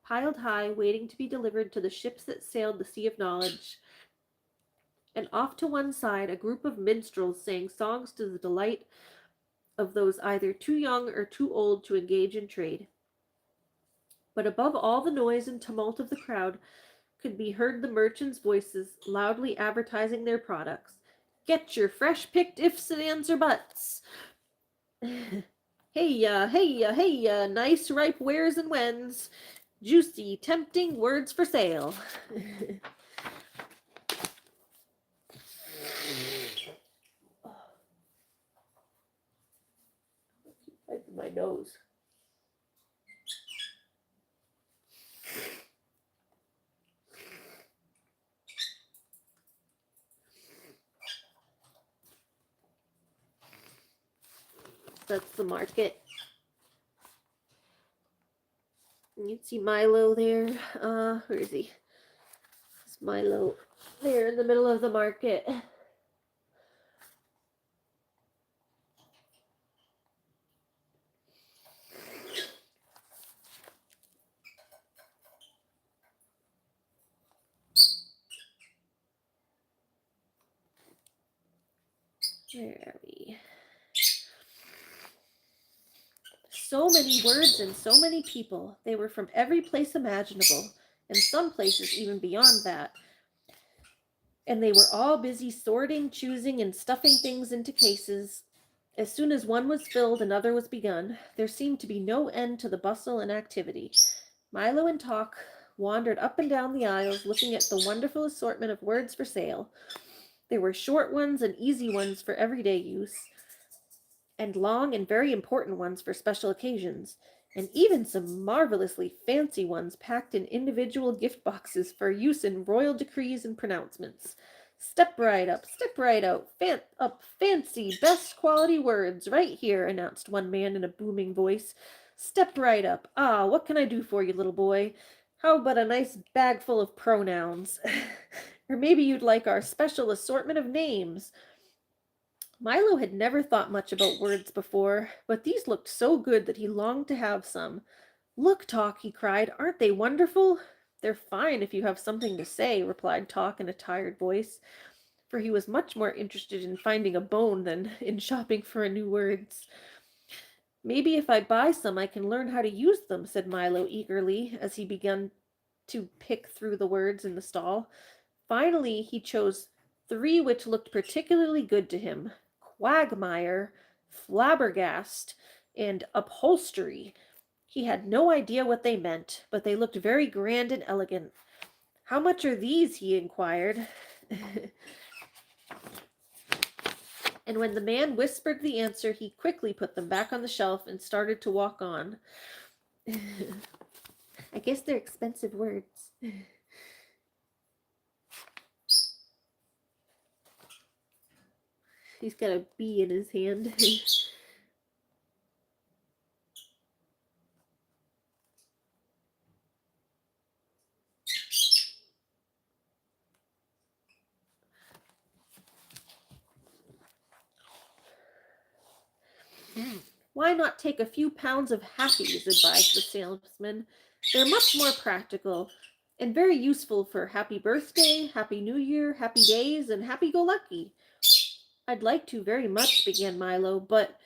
piled high, waiting to be delivered to the ships that sailed the Sea of Knowledge. And off to one side, a group of minstrels sang songs to the delight of those either too young or too old to engage in trade. But above all the noise and tumult of the crowd could be heard the merchants' voices loudly advertising their products. Get your fresh-picked ifs and ands or buts. Hey, nice ripe wares and whens. Juicy, tempting words for sale. My nose. That's the market. You can see Milo there. Where is he? It's Milo there in the middle of the market. Where are we? So many words and so many people. They were from every place imaginable, and some places even beyond that. And they were all busy sorting, choosing, and stuffing things into cases. As soon as one was filled, another was begun. There seemed to be no end to the bustle and activity. Milo and Talk wandered up and down the aisles, looking at the wonderful assortment of words for sale. There were short ones and easy ones for everyday use, and long and very important ones for special occasions, and even some marvelously fancy ones packed in individual gift boxes for use in royal decrees and pronouncements. Step right up, step right out, fancy, best quality words, right here, announced one man in a booming voice. Step right up. Ah, what can I do for you, little boy? How about a nice bag full of pronouns? Or maybe you'd like our special assortment of names. Milo had never thought much about words before, but these looked so good that he longed to have some. Look, Talk, he cried, aren't they wonderful? They're fine if you have something to say, replied Talk in a tired voice, for he was much more interested in finding a bone than in shopping for new words. Maybe if I buy some I can learn how to use them, said Milo eagerly, as he began to pick through the words in the stall. Finally, he chose 3 which looked particularly good to him: quagmire, flabbergast, and upholstery. He had no idea what they meant, but they looked very grand and elegant. How much are these? He inquired. And when the man whispered the answer, he quickly put them back on the shelf and started to walk on. I guess they're expensive words. He's got a bee in his hand. Why not take a few pounds of happies, advised the salesman. They're much more practical and very useful for happy birthday, happy new year, happy days, and happy-go-lucky. I'd like to very much, began Milo, but...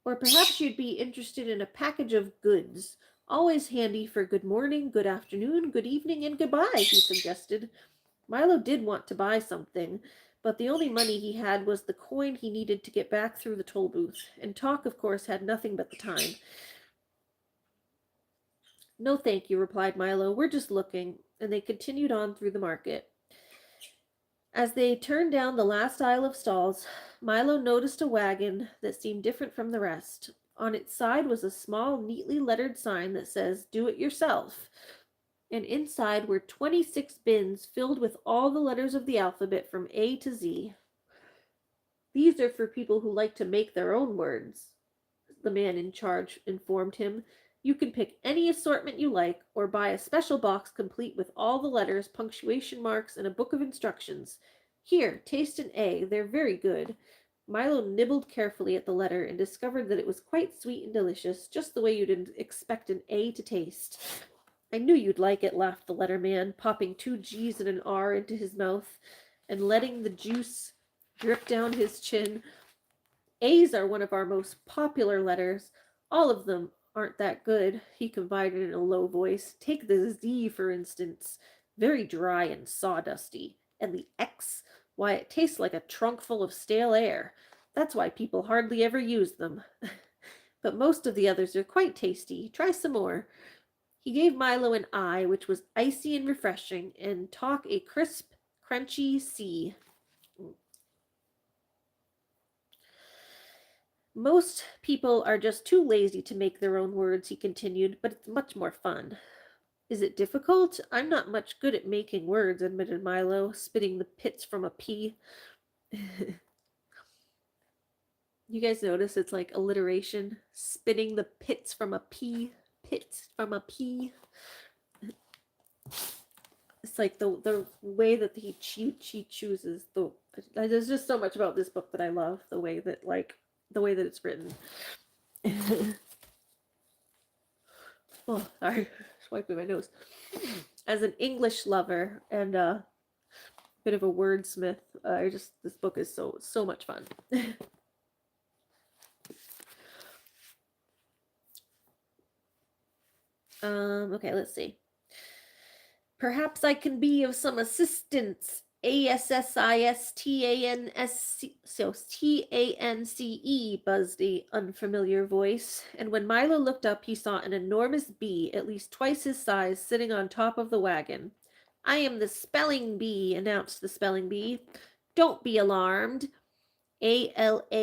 Or perhaps you'd be interested in a package of goods, always handy for good morning, good afternoon, good evening, and goodbye, he suggested. Milo did want to buy something, but the only money he had was the coin he needed to get back through the toll booth, and Talk, of course, had nothing but the time. No, thank you, replied Milo. We're just looking, and they continued on through the market. As they turned down the last aisle of stalls, Milo noticed a wagon that seemed different from the rest. On its side was a small, neatly lettered sign that says, "Do it yourself," and inside were 26 bins filled with all the letters of the alphabet from A to Z. These are for people who like to make their own words, the man in charge informed him. You can pick any assortment you like, or buy a special box complete with all the letters, punctuation marks, and a book of instructions. Here, taste an A. They're very good. Milo nibbled carefully at the letter and discovered that it was quite sweet and delicious, just the way you'd expect an A to taste. I knew you'd like it, laughed the letterman, popping 2 G's and an R into his mouth and letting the juice drip down his chin. A's are one of our most popular letters. All of them aren't that good, he confided in a low voice. Take the Z, for instance. Very dry and sawdusty. And the X, why, it tastes like a trunk full of stale air. That's why people hardly ever use them. But most of the others are quite tasty. Try some more. He gave Milo an I, which was icy and refreshing, and Talk a crisp, crunchy C. Most people are just too lazy to make their own words, he continued, but it's much more fun. Is it difficult? I'm not much good at making words, admitted Milo, spitting the pits from a pea. You guys notice it's like alliteration? Spitting the pits from a pea. Pits from a pea. It's like the way that he chooses the. There's just so much about this book that I love. The way that it's written. Oh, sorry, swiping my nose. As an English lover and a bit of a wordsmith, this book is so much fun. Okay, let's see. Perhaps I can be of some assistance. ASSISTANSC, so TANCE, buzzed the unfamiliar voice, and when Milo looked up, he saw an enormous bee, at least twice his size, sitting on top of the wagon. I am the spelling bee, announced the spelling bee. Don't be alarmed. ALARMED.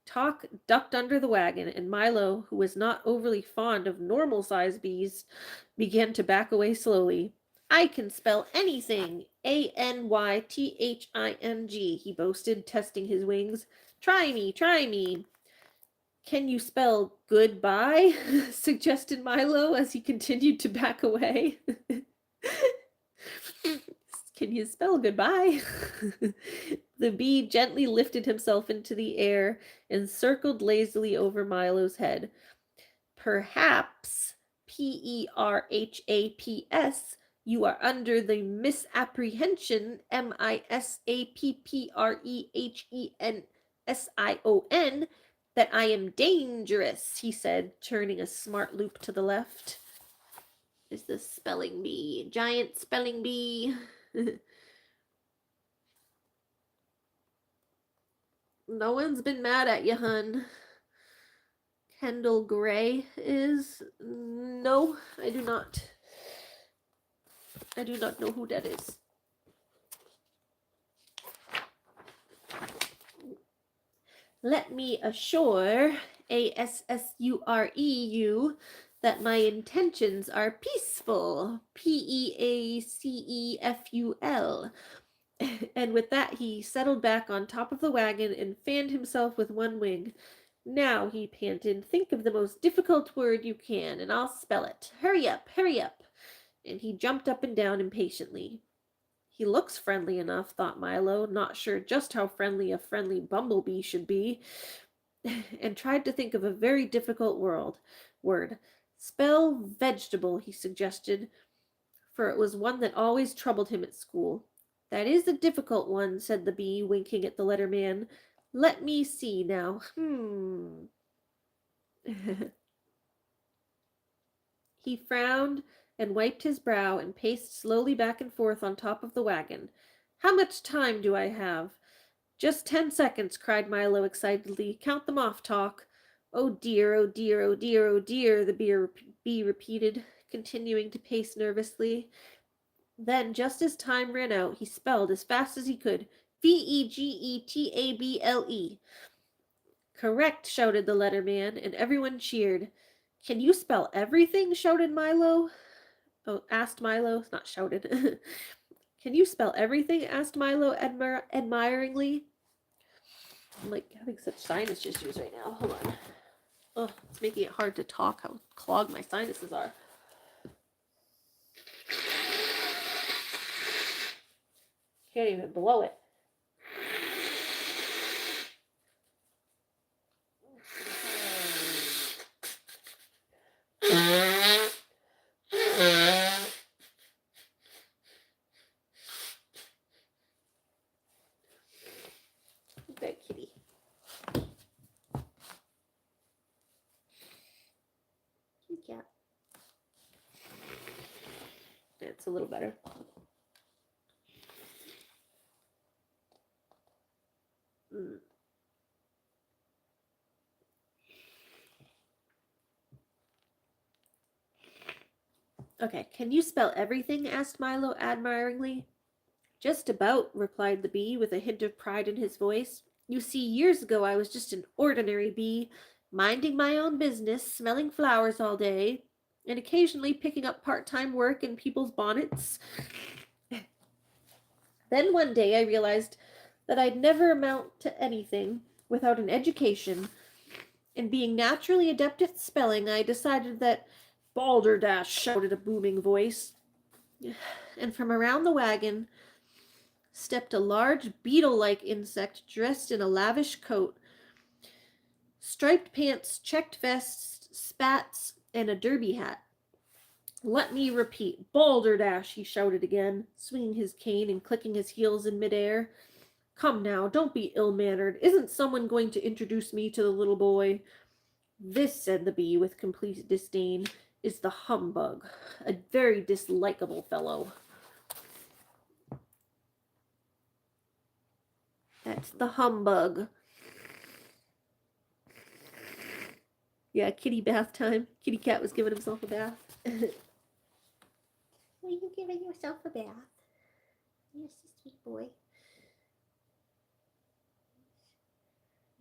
Talk ducked under the wagon, and Milo, who was not overly fond of normal-sized bees, began to back away slowly. I can spell anything. Anything, he boasted, testing his wings. Try me, try me. Can you spell goodbye? Suggested Milo as he continued to back away. Can you spell goodbye? The bee gently lifted himself into the air and circled lazily over Milo's head. Perhaps, Perhaps, you are under the misapprehension, Misapprension, that I am dangerous, he said, turning a smart loop to the left. Is the spelling bee, giant spelling bee. No one's been mad at you, hun. Kendall Gray is? No, I do not. I do not know who that is. Let me assure ASSUREU that my intentions are peaceful. PEACEFUL. And with that, he settled back on top of the wagon and fanned himself with one wing. Now, he panted, think of the most difficult word you can, and I'll spell it. Hurry up, hurry up. And he jumped up and down impatiently. He looks friendly enough, thought Milo, not sure just how friendly a friendly bumblebee should be, and tried to think of a very difficult word. Spell vegetable, he suggested, for it was one that always troubled him at school. That is a difficult one, said the bee, winking at the letter man. Let me see now. He frowned and wiped his brow and paced slowly back and forth on top of the wagon. How much time do I have? Just 10 seconds, cried Milo excitedly. Count them off, Talk. Oh dear, oh dear, oh dear, oh dear, the bee repeated, continuing to pace nervously. Then, just as time ran out, he spelled as fast as he could, VEGETABLE. Correct, shouted the letter man, and everyone cheered. Can you spell everything? Shouted Milo. Oh, asked Milo. Not shouted. Can you spell everything? Asked Milo admiringly. I'm like having such sinus issues right now. Hold on. Oh, it's making it hard to talk how clogged my sinuses are. Can't even blow it. Bad kitty. Yeah. It's a little better. Okay, can you spell everything? Asked Milo admiringly. Just about, replied the bee with a hint of pride in his voice. You see, years ago I was just an ordinary bee, minding my own business, smelling flowers all day, and occasionally picking up part-time work in people's bonnets. Then one day I realized that I'd never amount to anything without an education, and being naturally adept at spelling, I decided that Balderdash, shouted a booming voice, and from around the wagon stepped a large beetle-like insect dressed in a lavish coat, striped pants, checked vest, spats, and a derby hat. Let me repeat, Balderdash, he shouted again, swinging his cane and clicking his heels in midair. Come now, don't be ill-mannered. Isn't someone going to introduce me to the little boy? This, said the bee with complete disdain, is the humbug, a very dislikable fellow. That's the humbug. Yeah, kitty bath time. Kitty cat was giving himself a bath. Were you giving yourself a bath? You're a sweet boy.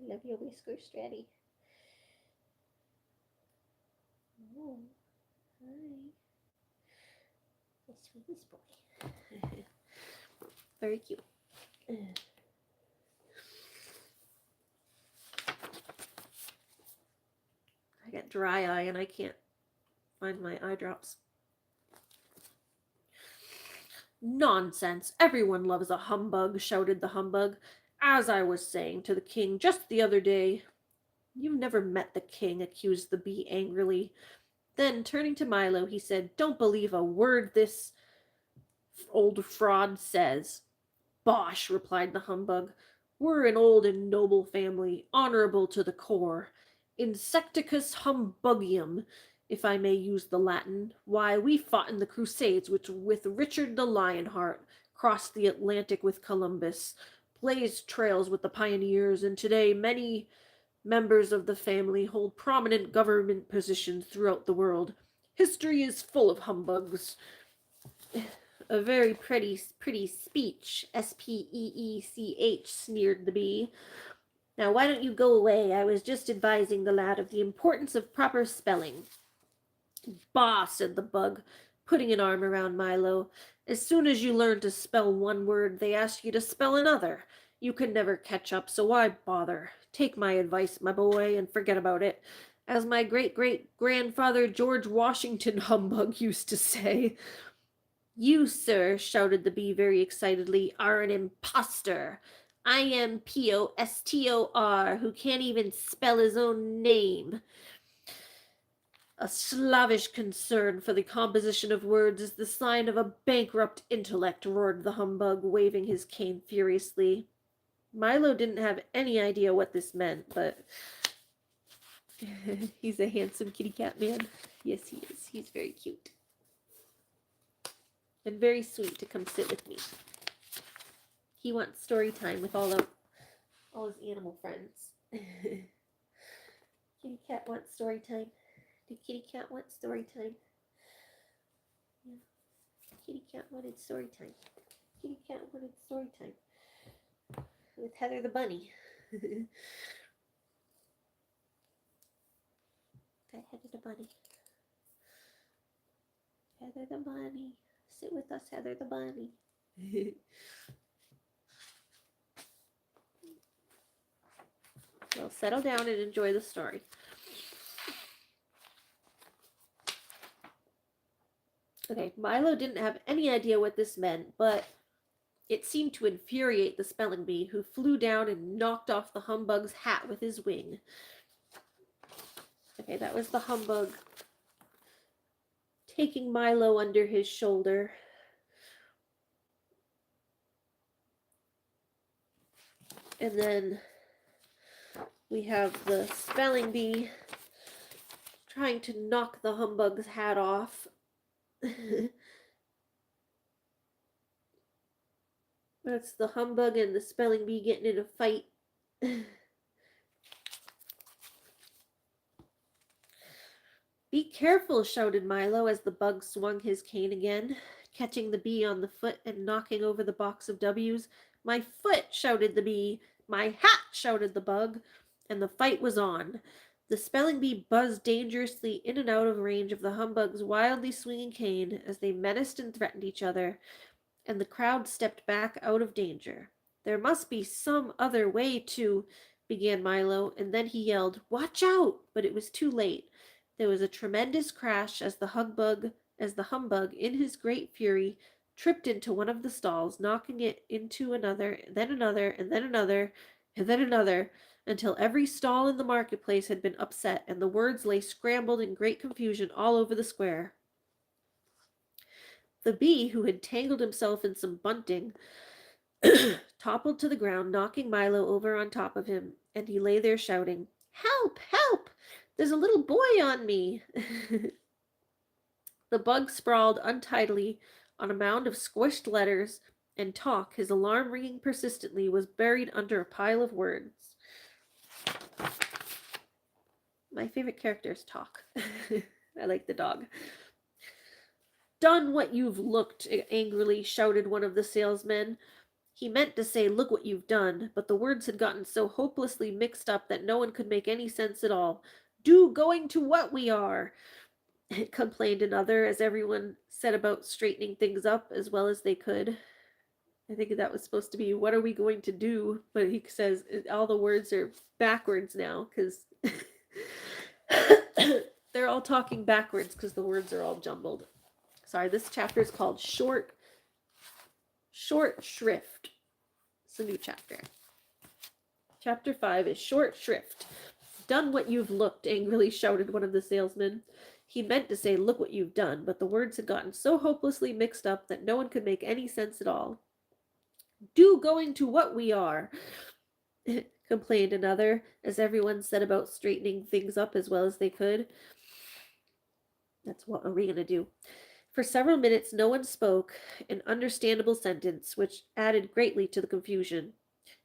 Love your whiskers, Stratty. Oh, hi. The sweetest boy. Very cute. I got dry eye and I can't find my eye drops. Nonsense! Everyone loves a humbug, shouted the humbug. As I was saying to the king just the other day. You've never met the king, accused the bee angrily. Then, turning to Milo, he said, Don't believe a word this old fraud says. Bosh, replied the humbug. We're an old and noble family, honorable to the core. Insecticus humbugium, if I may use the Latin. Why, we fought in the Crusades with Richard the Lionheart, crossed the Atlantic with Columbus, blazed trails with the pioneers, and today many members of the family hold prominent government positions throughout the world. History is full of humbugs. A very pretty speech, Speech, sneered the bee. Now, why don't you go away? I was just advising the lad of the importance of proper spelling. Bah, said the bug, putting an arm around Milo. As soon as you learn to spell one word, they ask you to spell another. You can never catch up, so why bother? Take my advice, my boy, and forget about it. As my great-great-grandfather George Washington humbug used to say. You, sir, shouted the bee very excitedly, are an impostor. Impostor, who can't even spell his own name. A slavish concern for the composition of words is the sign of a bankrupt intellect, roared the humbug, waving his cane furiously. Milo didn't have any idea what this meant, but he's a handsome kitty cat man. Yes, he is. He's very cute. And very sweet to come sit with me. He wants story time with all his animal friends. Kitty cat wants story time. Did kitty cat want story time? Yeah. Kitty cat wanted story time. Kitty cat wanted story time. With Heather the bunny. Got Heather the bunny. Heather the bunny. Sit with us, Heather the bunny. Well, settle down and enjoy the story. Okay, Milo didn't have any idea what this meant, but it seemed to infuriate the spelling bee, who flew down and knocked off the humbug's hat with his wing. Okay, that was the humbug taking Milo under his shoulder. And then we have the spelling bee trying to knock the humbug's hat off. That's the humbug and the spelling bee getting in a fight. Be careful, shouted Milo as the bug swung his cane again, catching the bee on the foot and knocking over the box of W's. My foot, shouted the bee. My hat, shouted the bug, and the fight was on. The spelling bee buzzed dangerously in and out of range of the humbug's wildly swinging cane as they menaced and threatened each other, and the crowd stepped back out of danger. There must be some other way to, began Milo, and then he yelled, Watch out! But it was too late. There was a tremendous crash as the humbug, in his great fury, tripped into one of the stalls, knocking it into another, then another, and then another, and then another, until every stall in the marketplace had been upset, and the words lay scrambled in great confusion all over the square. The bee, who had tangled himself in some bunting, toppled to the ground, knocking Milo over on top of him, and he lay there shouting, Help! Help! There's a little boy on me! The bug sprawled untidily on a mound of squished letters, and Talk, his alarm ringing persistently, was buried under a pile of words. My favorite character is Talk. I like the dog. Done what you've looked, angrily shouted one of the salesmen. He meant to say, "Look what you've done," but the words had gotten so hopelessly mixed up that no one could make any sense at all. "Do going to what we are," complained another, as everyone set about straightening things up as well as they could. I think that was supposed to be, "What are we going to do?" But he says all the words are backwards now because they're all talking backwards because the words are all jumbled. Sorry, this chapter is called Short Shrift. It's a new chapter. Chapter 5 is Short Shrift. "Done what you've looked," angrily shouted one of the salesmen. He meant to say, "Look what you've done," but the words had gotten so hopelessly mixed up that no one could make any sense at all. "Do going to what we are," complained another, as everyone set about straightening things up as well as they could. That's what are we going to do? For several minutes no one spoke an understandable sentence, which added greatly to the confusion.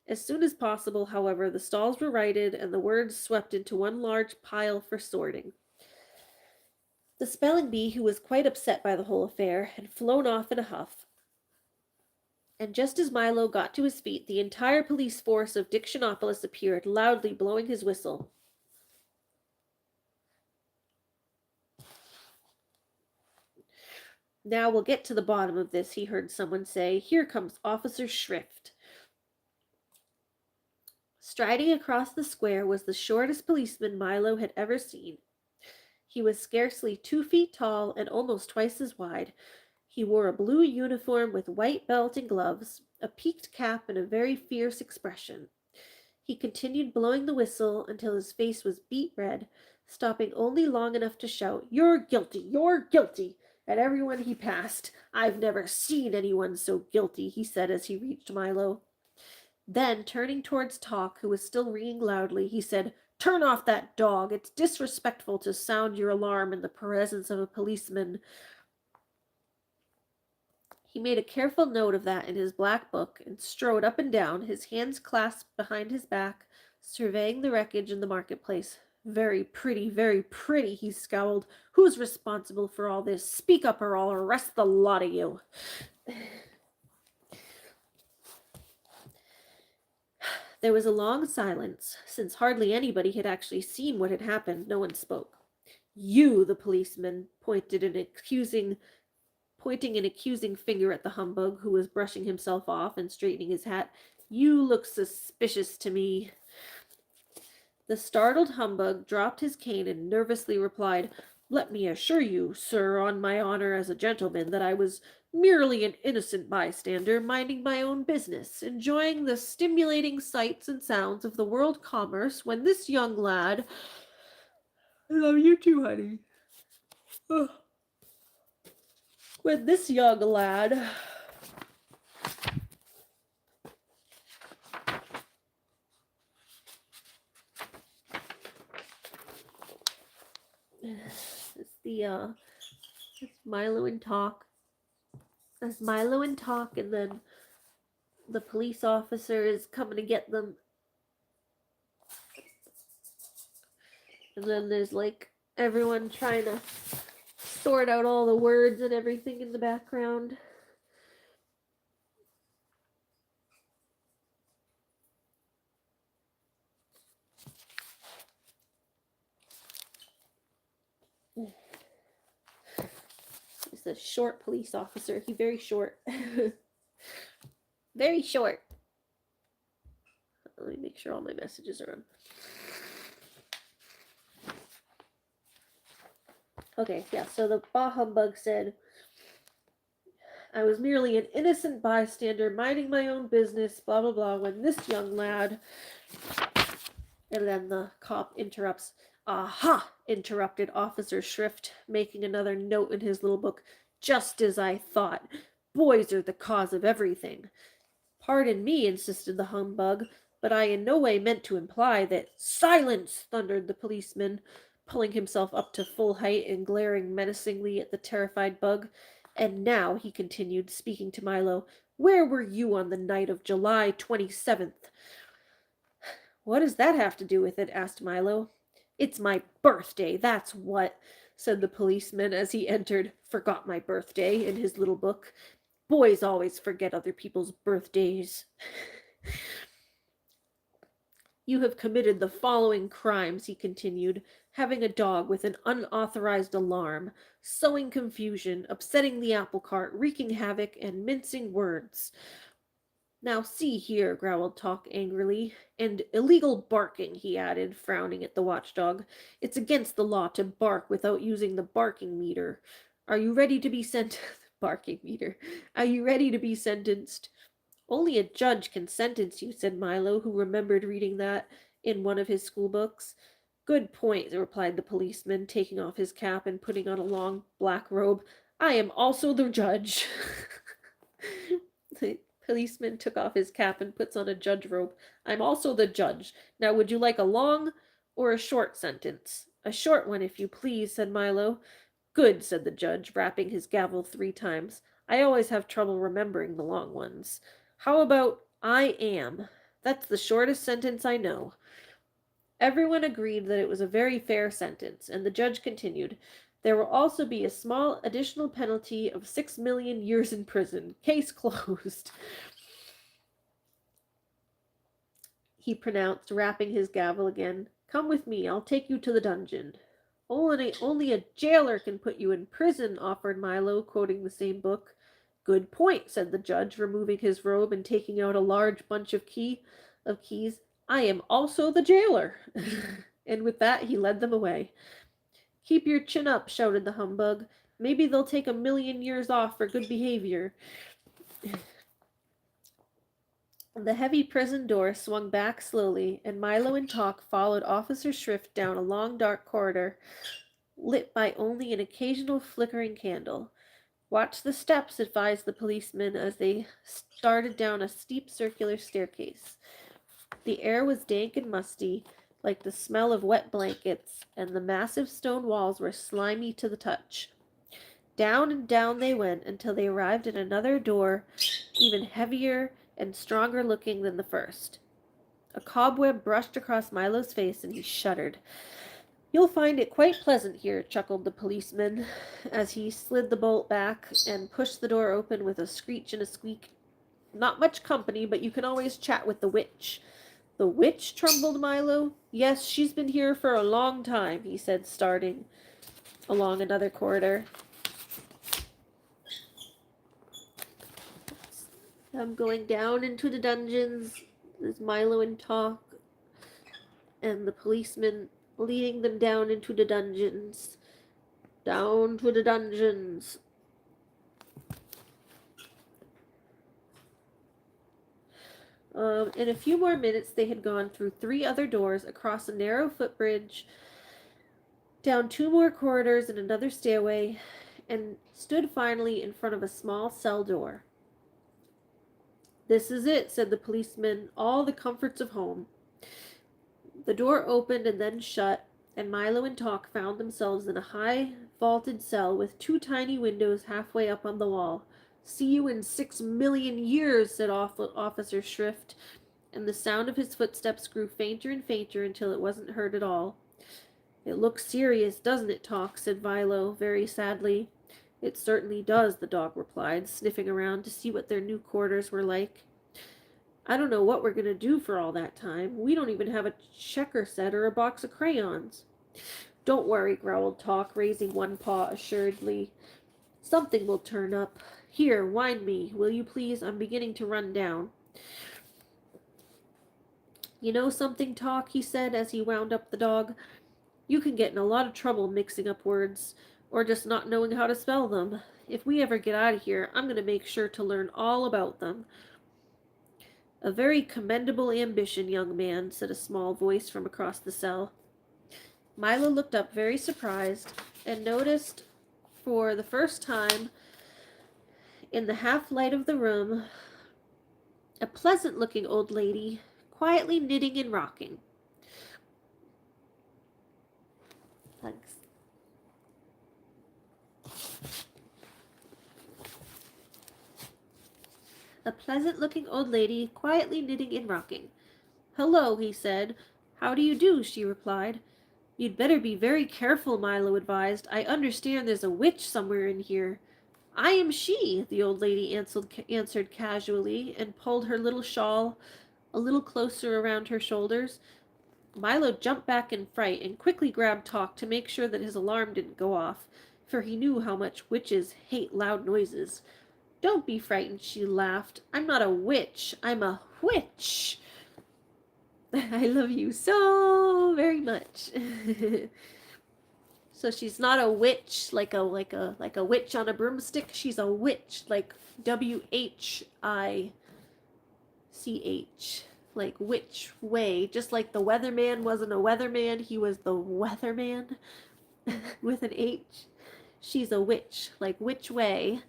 As soon as possible, however, the stalls were righted and the words swept into one large pile for sorting. The spelling bee, who was quite upset by the whole affair, had flown off in a huff. And just as Milo got to his feet, the entire police force of Dictionopolis appeared, loudly blowing his whistle. "Now we'll get to the bottom of this," he heard someone say. "Here comes Officer Shrift." Striding across the square was the shortest policeman Milo had ever seen. He was scarcely 2 feet tall and almost twice as wide. He wore a blue uniform with white belt and gloves, a peaked cap, and a very fierce expression. He continued blowing the whistle until his face was beet red, stopping only long enough to shout, "You're guilty! You're guilty!" at everyone he passed. "I've never seen anyone so guilty," he said as he reached Milo. Then, turning towards Talk, who was still ringing loudly, he said, "Turn off that dog. It's disrespectful to sound your alarm in the presence of a policeman." He made a careful note of that in his black book and strode up and down, his hands clasped behind his back, surveying the wreckage in the marketplace. Very pretty," he scowled. "Who's responsible for all this? Speak up or I'll arrest the lot of you." There was a long silence. Since hardly anybody had actually seen what had happened, no one spoke. "You," the policeman pointing an accusing finger at the humbug, who was brushing himself off and straightening his hat. "You look suspicious to me." The startled humbug dropped his cane and nervously replied, "Let me assure you, sir, on my honor as a gentleman, that I was merely an innocent bystander, minding my own business, enjoying the stimulating sights and sounds of the world commerce, when this young lad—" "I love you too, honey." "Oh. When this young lad—" It's Milo and Talk. That's Milo and Talk, and then the police officer is coming to get them. And then there's like everyone trying to sort out all the words and everything in the background. It's a short police officer. He's very short. Very short. Let me make sure all my messages are on. Okay, yeah, so the bah humbug said, "I was merely an innocent bystander, minding my own business, blah, blah, blah, when this young lad—" And then the cop interrupts. "Aha!" interrupted Officer Shrift, making another note in his little book. "Just as I thought. Boys are the cause of everything." "Pardon me," insisted the humbug, "but I in no way meant to imply that—" "Silence!" thundered the policeman, pulling himself up to full height and glaring menacingly at the terrified bug. "And now," he continued, speaking to Milo, "where were you on the night of July 27th? "What does that have to do with it?" asked Milo. "It's my birthday, that's what," said the policeman as he entered "Forgot my birthday" in his little book. Boys always forget other people's birthdays. You have committed the following crimes, he continued, having a dog with an unauthorized alarm, sowing confusion, upsetting the apple cart, wreaking havoc, and mincing words. Now see here, growled Talk angrily, and illegal barking, he added, frowning at the watchdog. It's against the law to bark without using the barking meter. Are you ready to be sent barking meter? Are you ready to be sentenced? Only a judge can sentence you, said Milo, who remembered reading that in one of his school books. Good point, replied the policeman, taking off his cap and putting on a long black robe. I am also the judge. The policeman took off his cap and puts on a judge robe. I'm also the judge. Now, would you like a long or a short sentence? A short one, if you please, said Milo. Good, said the judge, rapping his gavel 3 times. I always have trouble remembering the long ones. How about I am? That's the shortest sentence I know. Everyone agreed that it was a very fair sentence, and the judge continued, there will also be a small additional penalty of 6 million years in prison. Case closed. He pronounced, rapping his gavel again. Come with me, I'll take you to the dungeon. Only a jailer can put you in prison, offered Milo, quoting the same book. Good point, said the judge, removing his robe and taking out a large bunch of keys. I am also the jailer. And with that he led them away. Keep your chin up, shouted the humbug. Maybe they'll take 1,000,000 years off for good behavior. The heavy prison door swung back slowly, and Milo and Talk followed Officer Shrift down a long dark corridor, lit by only an occasional flickering candle. Watch the steps, advised the policeman as they started down a steep circular staircase. The air was dank and musty, like the smell of wet blankets, and the massive stone walls were slimy to the touch. Down and down they went until they arrived at another door, even heavier and stronger looking than the first. A cobweb brushed across Milo's face, and he shuddered. You'll find it quite pleasant here, chuckled the policeman, as he slid the bolt back and pushed the door open with a screech and a squeak. Not much company, but you can always chat with the witch. The witch? Trembled Milo. Yes, she's been here for a long time, he said, starting along another corridor. I'm going down into the dungeons. There's Milo and Talk, and the policeman leading them down into the dungeons. Down to the dungeons. In a few more minutes, they had gone through 3 other doors, across a narrow footbridge, down 2 more corridors and another stairway, and stood finally in front of a small cell door. This is it, said the policeman, all the comforts of home. The door opened and then shut, and Milo and Talk found themselves in a high, vaulted cell with 2 tiny windows halfway up on the wall. See you in 6 million years, said Officer Shrift, and the sound of his footsteps grew fainter and fainter until it wasn't heard at all. It looks serious, doesn't it, Talk, said Milo, very sadly. It certainly does, the dog replied, sniffing around to see what their new quarters were like. I don't know what we're going to do for all that time. We don't even have a checker set or a box of crayons. Don't worry, growled Talk, raising one paw assuredly. Something will turn up. Here, wind me, will you please? I'm beginning to run down. You know something, Talk, he said as he wound up the dog. You can get in a lot of trouble mixing up words, or just not knowing how to spell them. If we ever get out of here, I'm going to make sure to learn all about them. A very commendable ambition, young man, said a small voice from across the cell. Milo looked up very surprised and noticed for the first time in the half-light of the room a pleasant-looking old lady quietly knitting and rocking. Thanks. A pleasant-looking old lady quietly knitting and rocking. Hello, he said. How do you do, she replied. You'd better be very careful, Milo advised. I understand there's a witch somewhere in here. I am she, the old lady answered casually, and pulled her little shawl a little closer around her shoulders. Milo jumped back in fright and quickly grabbed Talk to make sure that his alarm didn't go off, for he knew how much witches hate loud noises. Don't be frightened, she laughed. I'm not a witch. I'm a witch. I love you so very much. So she's not a witch like a witch on a broomstick. She's a witch like WHICH, like which way. Just like the weatherman wasn't a weatherman, he was the weatherman with an H. She's a witch, like which way.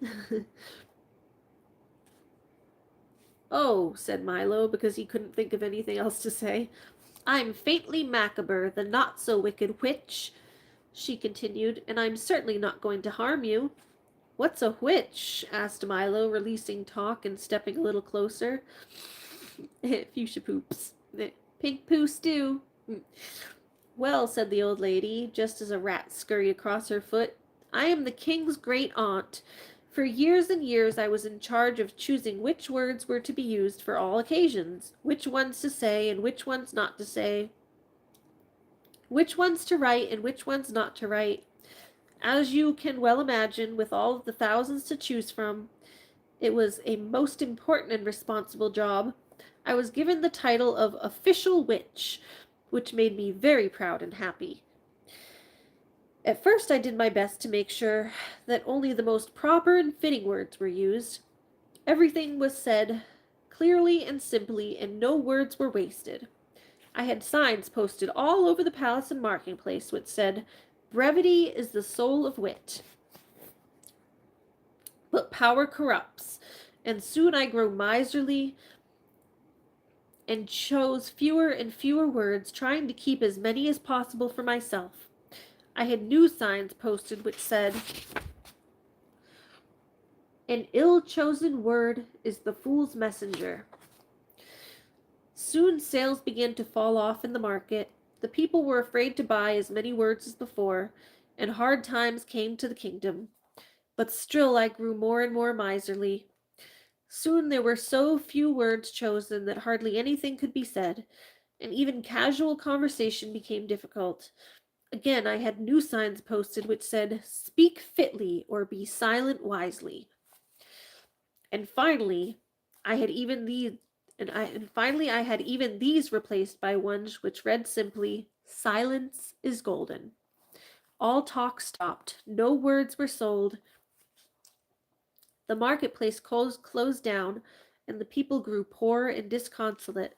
Oh, said Milo, because he couldn't think of anything else to say. I'm faintly Macabre, the not-so-wicked witch, she continued, and I'm certainly not going to harm you. What's a witch? Asked Milo, releasing Talk and stepping a little closer. Fuchsia poops. Pink poo stew. Well, said the old lady, just as a rat scurried across her foot, I am the king's great aunt. For years and years I was in charge of choosing which words were to be used for all occasions, which ones to say and which ones not to say, which ones to write and which ones not to write. As you can well imagine, with all of the thousands to choose from, it was a most important and responsible job. I was given the title of Official Witch, which made me very proud and happy. At first I did my best to make sure that only the most proper and fitting words were used. Everything was said clearly and simply, and no words were wasted. I had signs posted all over the palace and marketplace which said, Brevity is the soul of wit. But power corrupts, and soon I grew miserly and chose fewer and fewer words, trying to keep as many as possible for myself. I had new signs posted which said, An ill-chosen word is the fool's messenger. Soon sales began to fall off in the market. The people were afraid to buy as many words as before, and hard times came to the kingdom. But still I grew more and more miserly. Soon there were so few words chosen that hardly anything could be said, and even casual conversation became difficult. Again, I had new signs posted which said, Speak fitly or be silent wisely. And finally, I had even these replaced by ones which read simply, Silence is golden. All talk stopped. No words were sold. The marketplace closed down, and the people grew poor and disconsolate.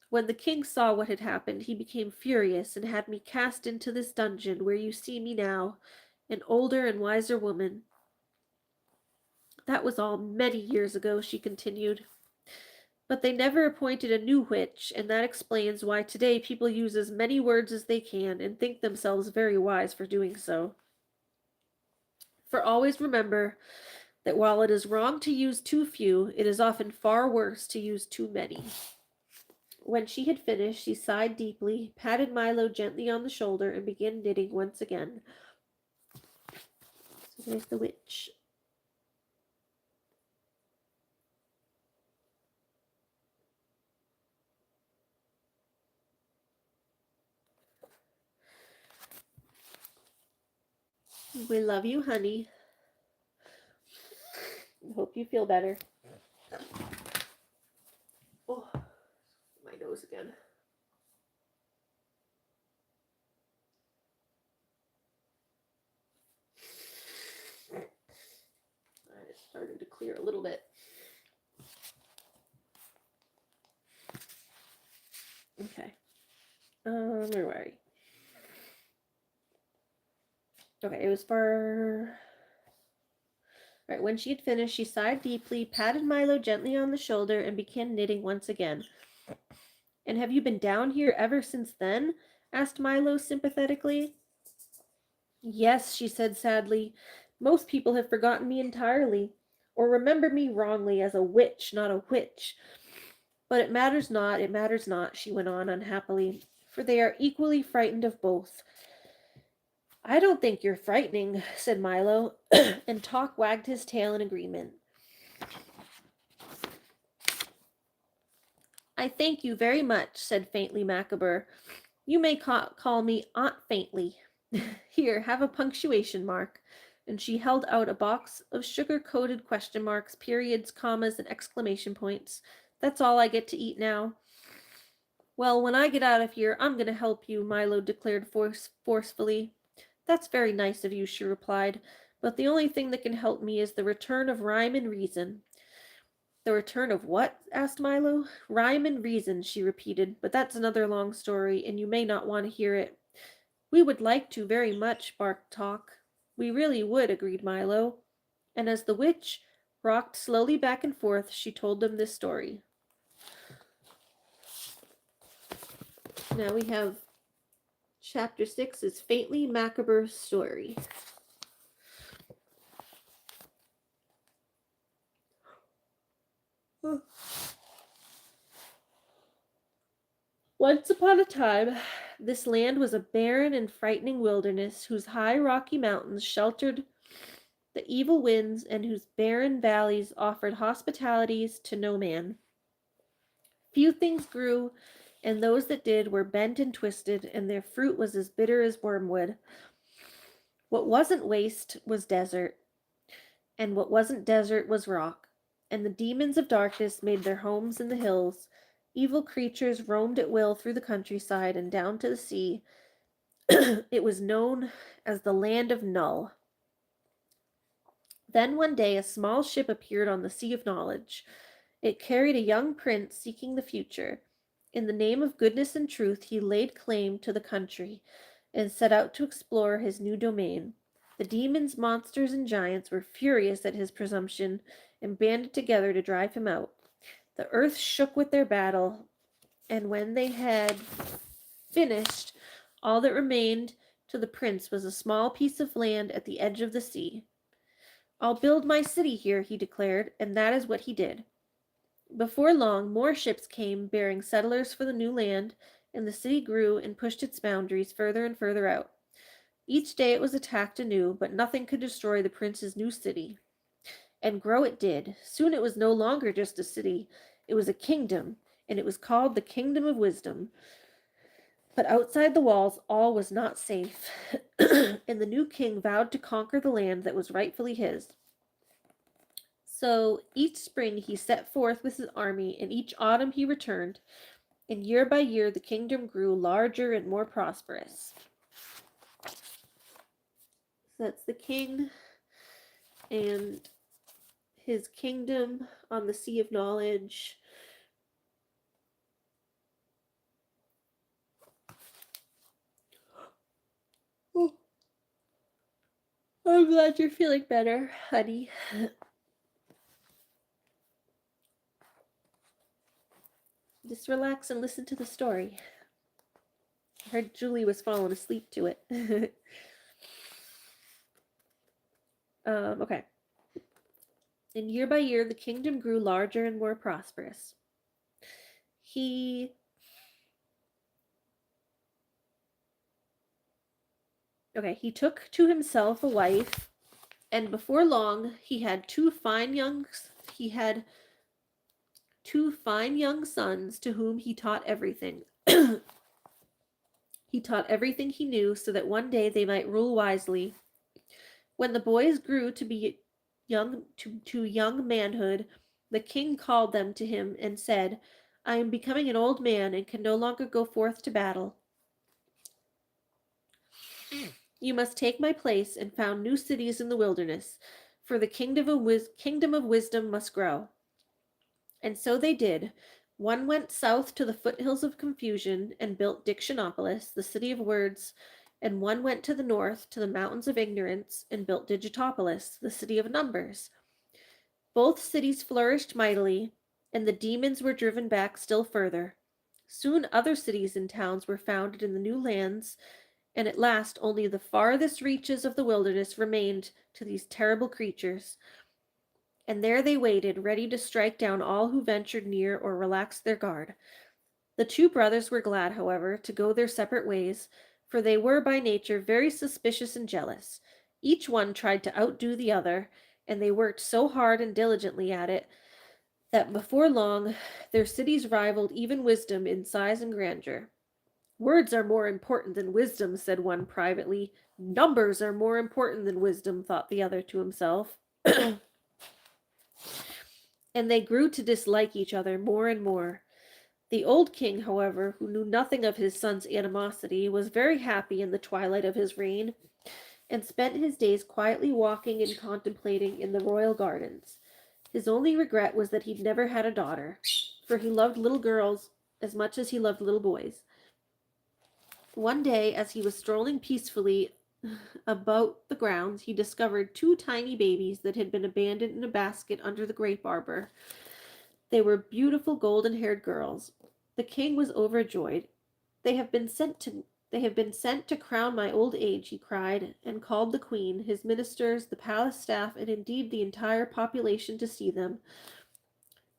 When the king saw what had happened, he became furious and had me cast into this dungeon where you see me now, an older and wiser woman. That was all many years ago, she continued. But they never appointed a new witch, and that explains why today people use as many words as they can and think themselves very wise for doing so. For always remember that while it is wrong to use too few, it is often far worse to use too many. When she had finished, she sighed deeply, patted Milo gently on the shoulder, and began knitting once again. So there's the witch. We love you, honey. Hope you feel better. Oh, my nose again. It's starting to clear a little bit. Okay. Where were we? Okay, it was for... Right, when she had finished, she sighed deeply, patted Milo gently on the shoulder, and began knitting once again. And have you been down here ever since then? Asked Milo sympathetically. Yes, she said sadly. Most people have forgotten me entirely, or remember me wrongly as a witch, not a witch. But it matters not, she went on unhappily, for they are equally frightened of both. I don't think you're frightening, said Milo, and Talk wagged his tail in agreement. I thank you very much, said Faintly Macabre. You may call me Aunt Faintly. Here, have a punctuation mark. And she held out a box of sugar-coated question marks, periods, commas, and exclamation points. That's all I get to eat now. Well, when I get out of here, I'm going to help you, Milo declared forcefully. That's very nice of you, she replied, but the only thing that can help me is the return of rhyme and reason. The return of what? Asked Milo. Rhyme and reason, she repeated, but that's another long story, and you may not want to hear it. We would like to very much, barked Talk. We really would, agreed Milo. And as the witch rocked slowly back and forth, she told them this story. Now we have Chapter 6 is Faintly Macabre's Story. Once upon a time, this land was a barren and frightening wilderness whose high rocky mountains sheltered the evil winds and whose barren valleys offered hospitalities to no man. Few things grew, and those that did were bent and twisted, and their fruit was as bitter as wormwood. What wasn't waste was desert, and what wasn't desert was rock, and the demons of darkness made their homes in the hills. Evil creatures roamed at will through the countryside and down to the sea. It was known as the Land of Null. Then one day a small ship appeared on the Sea of Knowledge. It carried a young prince seeking the future. In the name of goodness and truth, he laid claim to the country and set out to explore his new domain. The demons, monsters, and giants were furious at his presumption and banded together to drive him out. The earth shook with their battle, and when they had finished, all that remained to the prince was a small piece of land at the edge of the sea. I'll build my city here, he declared, and that is what he did. Before long, more ships came bearing settlers for the new land, and the city grew and pushed its boundaries further and further out. Each day it was attacked anew, but nothing could destroy the prince's new city. And grow it did. Soon it was no longer just a city. It was a kingdom, and it was called the Kingdom of Wisdom. But outside the walls, all was not safe, and the new king vowed to conquer the land that was rightfully his. So each spring he set forth with his army, and each autumn he returned, and year by year the kingdom grew larger and more prosperous. So that's the king and his kingdom on the Sea of Knowledge. Oh, I'm glad you're feeling better, honey. Just relax and listen to the story. I heard Julie was falling asleep to it. Okay. And year by year, the kingdom grew larger and more prosperous. He took to himself a wife, and before long, he had two fine young sons to whom he taught everything. He taught everything he knew so that one day they might rule wisely. When the boys grew to be young manhood, the king called them to him and said, I am becoming an old man and can no longer go forth to battle. You must take my place and found new cities in the wilderness, for the kingdom of wisdom must grow. And so they did. One went south to the foothills of confusion and built Dictionopolis, the city of words, and one went to the north to the mountains of ignorance and built Digitopolis, the city of numbers. Both cities flourished mightily, and the demons were driven back still further. Soon other cities and towns were founded in the new lands, and at last only the farthest reaches of the wilderness remained to these terrible creatures. And there they waited, ready to strike down all who ventured near or relaxed their guard. The two brothers were glad, however, to go their separate ways, for they were by nature very suspicious and jealous. Each one tried to outdo the other, and they worked so hard and diligently at it that before long their cities rivaled even wisdom in size and grandeur. Words are more important than wisdom, said one privately. Numbers are more important than wisdom, thought the other to himself. And they grew to dislike each other more and more. The old king, however, who knew nothing of his son's animosity, was very happy in the twilight of his reign, and spent his days quietly walking and contemplating in the royal gardens. His only regret was that he'd never had a daughter, for he loved little girls as much as he loved little boys. One day, as he was strolling peacefully about the grounds, he discovered two tiny babies that had been abandoned in a basket under the grape arbor. They were beautiful golden-haired girls. The king was overjoyed. They have been sent to crown my old age, he cried, and called the queen, his ministers, the palace staff, and indeed the entire population to see them.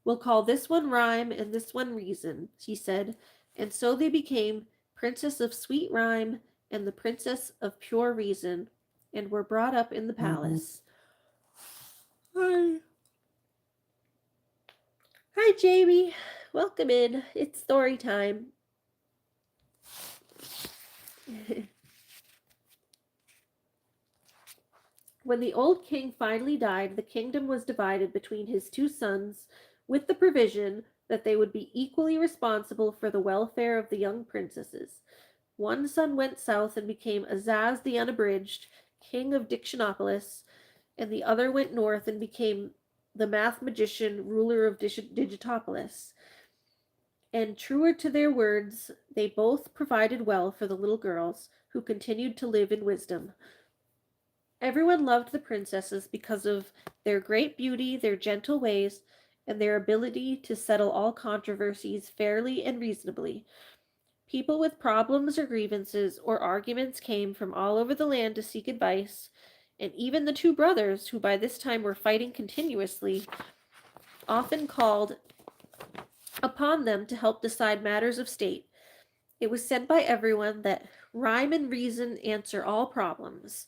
We'll call this one Rhyme and this one Reason, he said, and so they became Princess of Sweet Rhyme and the Princess of Pure Reason, and were brought up in the palace. Hi, Jamie. Welcome in. It's story time. When the old king finally died, the kingdom was divided between his two sons, with the provision that they would be equally responsible for the welfare of the young princesses. One son went south and became Azaz the Unabridged, king of Dictionopolis, and the other went north and became the math magician, ruler of Digitopolis. And truer to their words, they both provided well for the little girls, who continued to live in wisdom. Everyone loved the princesses because of their great beauty, their gentle ways, and their ability to settle all controversies fairly and reasonably. People with problems or grievances or arguments came from all over the land to seek advice, and even the two brothers, who by this time were fighting continuously, often called upon them to help decide matters of state. It was said by everyone that rhyme and reason answer all problems.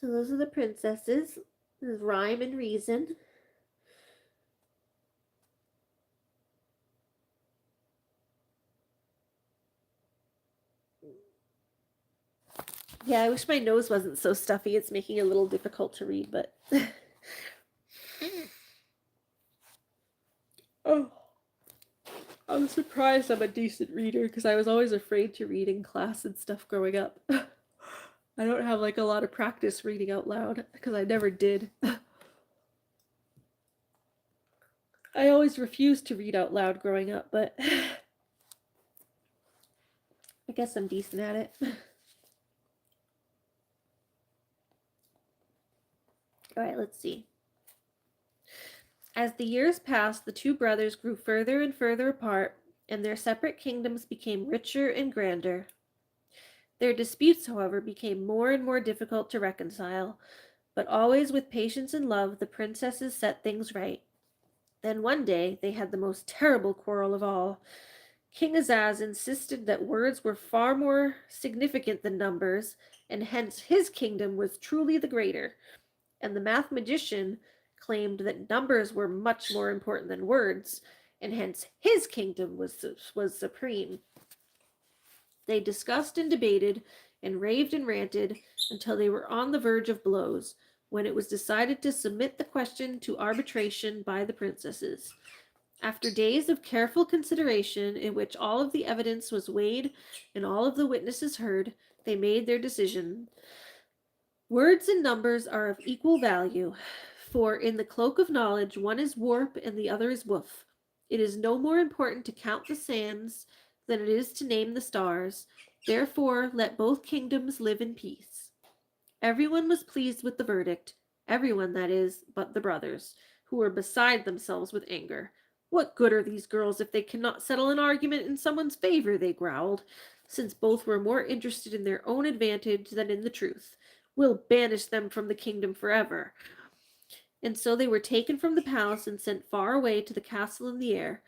So those are the princesses. This is Rhyme and Reason. Yeah, I wish my nose wasn't so stuffy. It's making it a little difficult to read, but... Oh. I'm surprised I'm a decent reader, because I was always afraid to read in class and stuff growing up. I don't have like a lot of practice reading out loud, because I never did. I always refused to read out loud growing up, but I guess I'm decent at it. Alright, let's see. As the years passed, the two brothers grew further and further apart, and their separate kingdoms became richer and grander. Their disputes, however, became more and more difficult to reconcile, but always with patience and love the princesses set things right. Then one day they had the most terrible quarrel of all. King Azaz insisted that words were far more significant than numbers, and hence his kingdom was truly the greater, and the math magician claimed that numbers were much more important than words, and hence his kingdom was supreme. They discussed and debated and raved and ranted until they were on the verge of blows, when it was decided to submit the question to arbitration by the princesses. After days of careful consideration, in which all of the evidence was weighed and all of the witnesses heard, they made their decision. Words and numbers are of equal value, for in the cloak of knowledge one is warp and the other is woof. It is no more important to count the sands than it is to name the stars. Therefore, let both kingdoms live in peace. Everyone was pleased with the verdict, everyone, that is, but the brothers, who were beside themselves with anger. What good are these girls if they cannot settle an argument in someone's favor, they growled, since both were more interested in their own advantage than in the truth. We'll banish them from the kingdom forever. And so they were taken from the palace and sent far away to the castle in the air,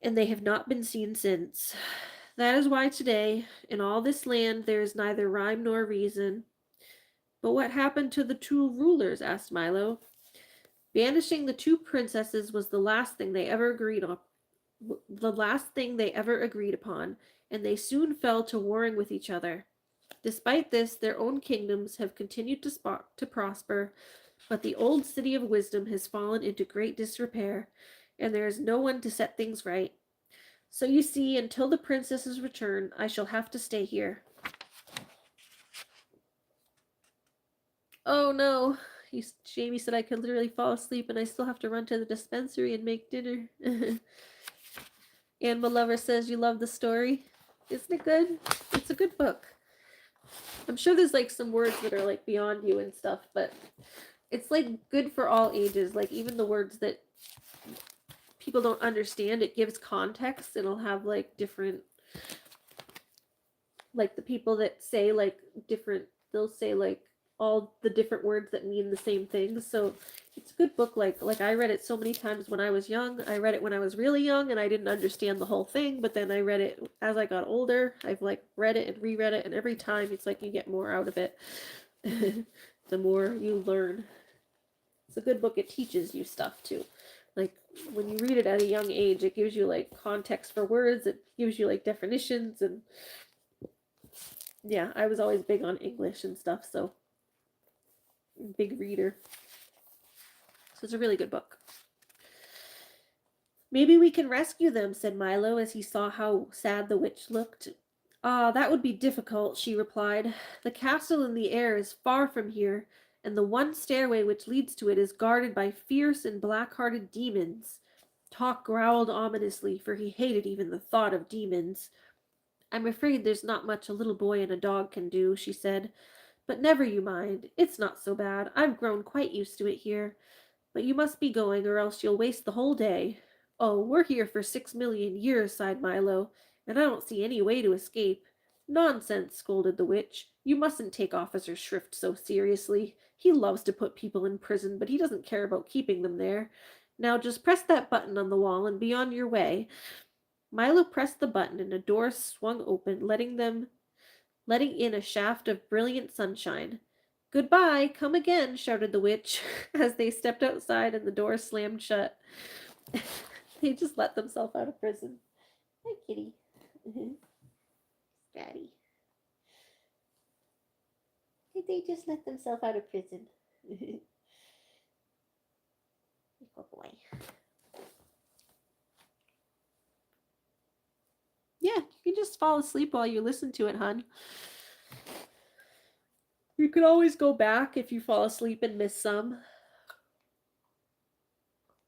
and they have not been seen since. That is why today, in all this land, there is neither rhyme nor reason. But what happened to the two rulers? Asked Milo. Banishing the two princesses was the last thing they ever agreed on. The last thing they ever agreed upon, and they soon fell to warring with each other. Despite this, their own kingdoms have continued to prosper, but the old city of wisdom has fallen into great disrepair, and there is no one to set things right. So you see, until the princesses return, I shall have to stay here. Oh no, Jamie said I could literally fall asleep and I still have to run to the dispensary and make dinner. And my lover says you love the story. Isn't it good? It's a good book. I'm sure there's like some words that are like beyond you and stuff, but it's like good for all ages. Like even the words that people don't understand, it gives context. It'll have like different, like the people that say like different, they'll say like all the different words that mean the same thing. So it's a good book. Like I read it so many times when I was young. I read it when I was really young and I didn't understand the whole thing, but then I read it as I got older. I've like read it and reread it, and every time it's like you get more out of it. The more you learn. It's a good book. It teaches you stuff too. Like when you read it at a young age, it gives you like context for words. It gives you like definitions, and yeah, I was always big on English and stuff, so big reader. So it's a really good book. Maybe we can rescue them, said Milo as he saw how sad the witch looked. Ah, that would be difficult, she replied. The castle in the air is far from here, and the one stairway which leads to it is guarded by fierce and black-hearted demons. Talk growled ominously, for he hated even the thought of demons. I'm afraid there's not much a little boy and a dog can do, she said. But never you mind. It's not so bad. I've grown quite used to it here. But you must be going, or else you'll waste the whole day. Oh, we're here for 6 million years, sighed Milo, and I don't see any way to escape. Nonsense, scolded the witch. You mustn't take Officer Shrift so seriously. He loves to put people in prison, but he doesn't care about keeping them there. Now just press that button on the wall and be on your way. Milo pressed the button and a door swung open, letting in a shaft of brilliant sunshine. Goodbye, come again, shouted the witch as they stepped outside and the door slammed shut. They just let themselves out of prison. Hi, kitty. Daddy. Did they just let themselves out of prison? Good boy. Yeah, you can just fall asleep while you listen to it, hon. You can always go back if you fall asleep and miss some.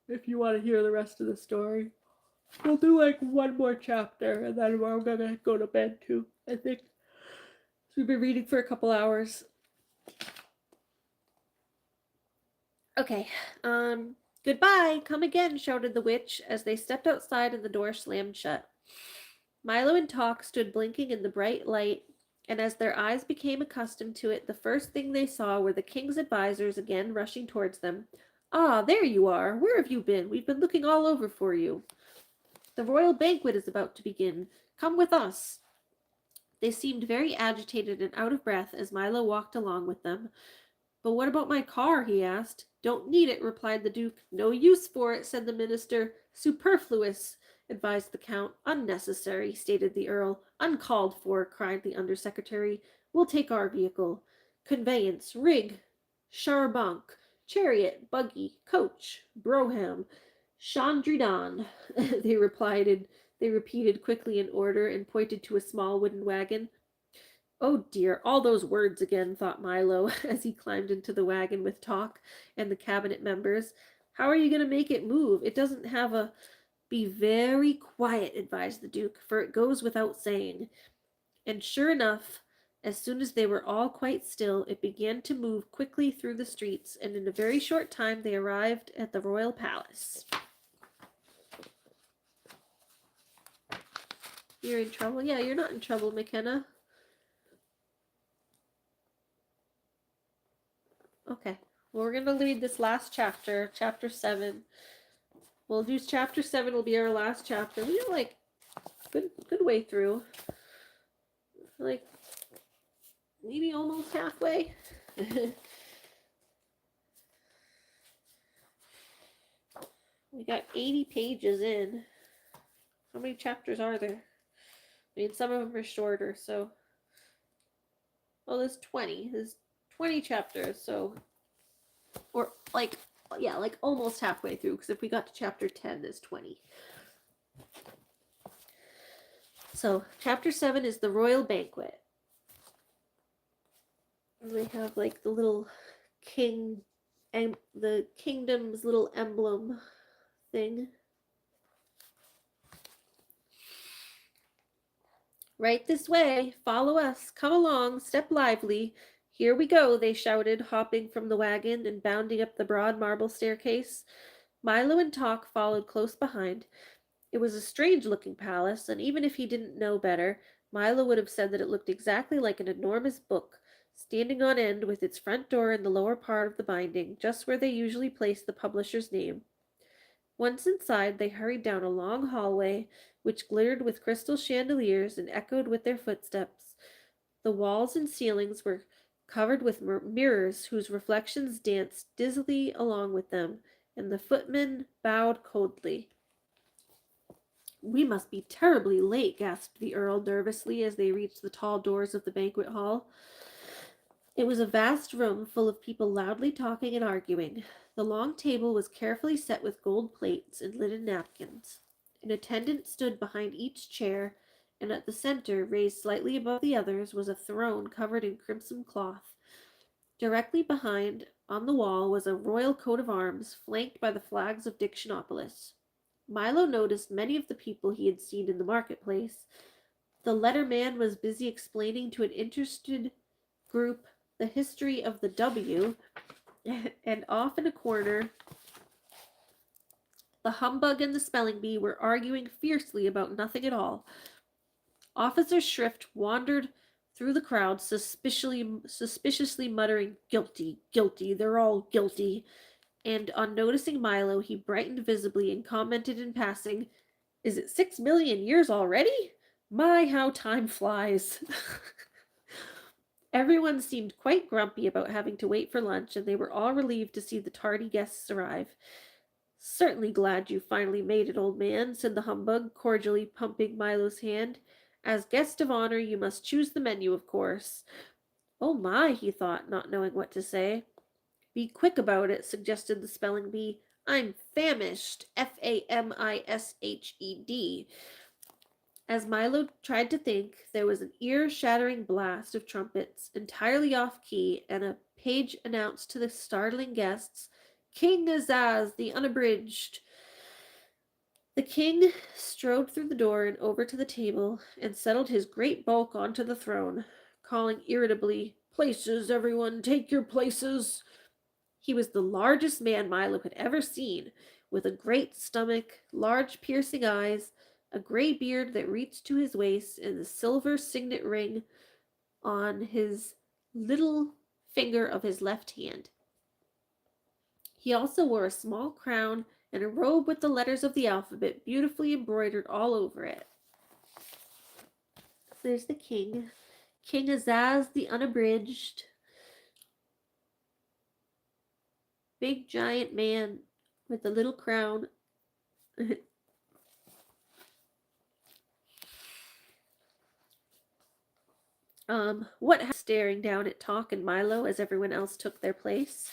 If you want to hear the rest of the story. We'll do like one more chapter and then we're gonna go to bed too, I think. So we've been reading for a couple hours. Okay, goodbye, come again, shouted the witch as they stepped outside and the door slammed shut. Milo and Talk stood blinking in the bright light, and as their eyes became accustomed to it, the first thing they saw were the king's advisors again rushing towards them. Ah, there you are. Where have you been? We've been looking all over for you. The royal banquet is about to begin. Come with us. They seemed very agitated and out of breath as Milo walked along with them. But what about my car? He asked. Don't need it, replied the Duke. No use for it, said the minister. Superfluous, advised the Count. Unnecessary, stated the Earl. Uncalled for, cried the Undersecretary. We'll take our vehicle. Conveyance, rig, charbonc, chariot, buggy, coach, brougham, chandridan, they repeated quickly in order and pointed to a small wooden wagon. Oh dear, all those words again, thought Milo as he climbed into the wagon with Talk and the cabinet members. How are you going to make it move? It doesn't have a... Be very quiet, advised the Duke, for it goes without saying. And sure enough, as soon as they were all quite still, it began to move quickly through the streets, and in a very short time they arrived at the royal palace. You're in trouble? Yeah, you're not in trouble, McKenna. Okay, well, we're going to read this last chapter, chapter 7. We'll do chapter 7 will be our last chapter. We have like good way through. Like, maybe almost halfway. We got 80 pages in. How many chapters are there? I mean, some of them are shorter, so. Oh, there's 20. There's 20 chapters, so. Or, like, yeah, like almost halfway through, because if we got to chapter 10, there's 20. So, chapter 7 is the royal banquet. And they have, like, the little king, and the kingdom's little emblem thing. Right this way, follow us, come along, step lively. Here we go, they shouted, hopping from the wagon and bounding up the broad marble staircase. Milo and Talk followed close behind. It was a strange-looking palace, and even if he didn't know better, Milo would have said that it looked exactly like an enormous book, standing on end with its front door in the lower part of the binding, just where they usually placed the publisher's name. Once inside, they hurried down a long hallway, which glittered with crystal chandeliers and echoed with their footsteps. The walls and ceilings were covered with mirrors whose reflections danced dizzily along with them, and the footmen bowed coldly. "We must be terribly late," gasped the Earl nervously as they reached the tall doors of the banquet hall. It was a vast room full of people loudly talking and arguing. The long table was carefully set with gold plates and linen napkins. An attendant stood behind each chair, and at the center, raised slightly above the others, was a throne covered in crimson cloth. Directly behind, on the wall, was a royal coat of arms, flanked by the flags of Dictionopolis. Milo noticed many of the people he had seen in the marketplace. The letterman was busy explaining to an interested group the history of the W, and off in a corner, the humbug and the spelling bee were arguing fiercely about nothing at all. Officer Shrift wandered through the crowd, suspiciously muttering, "Guilty, guilty, they're all guilty." And on noticing Milo, he brightened visibly and commented in passing, "Is it 6 million years already? My, how time flies." Everyone seemed quite grumpy about having to wait for lunch, and they were all relieved to see the tardy guests arrive. "Certainly glad you finally made it, old man," said the humbug, cordially pumping Milo's hand. "As guest of honor, you must choose the menu, of course." "Oh my," he thought, not knowing what to say. "Be quick about it," suggested the spelling bee. "I'm famished. Famished. As Milo tried to think, there was an ear-shattering blast of trumpets, entirely off-key, and a page announced to the startling guests, "King Azaz, the Unabridged." The king strode through the door and over to the table, and settled his great bulk onto the throne, calling irritably, "Places, everyone, take your places." He was the largest man Milo had ever seen, with a great stomach, large piercing eyes, a gray beard that reached to his waist, and the silver signet ring on his little finger of his left hand. He also wore a small crown and a robe with the letters of the alphabet beautifully embroidered all over it. So there's the king. King Azaz the Unabridged. Big giant man with a little crown. What staring down at Talk and Milo as everyone else took their place.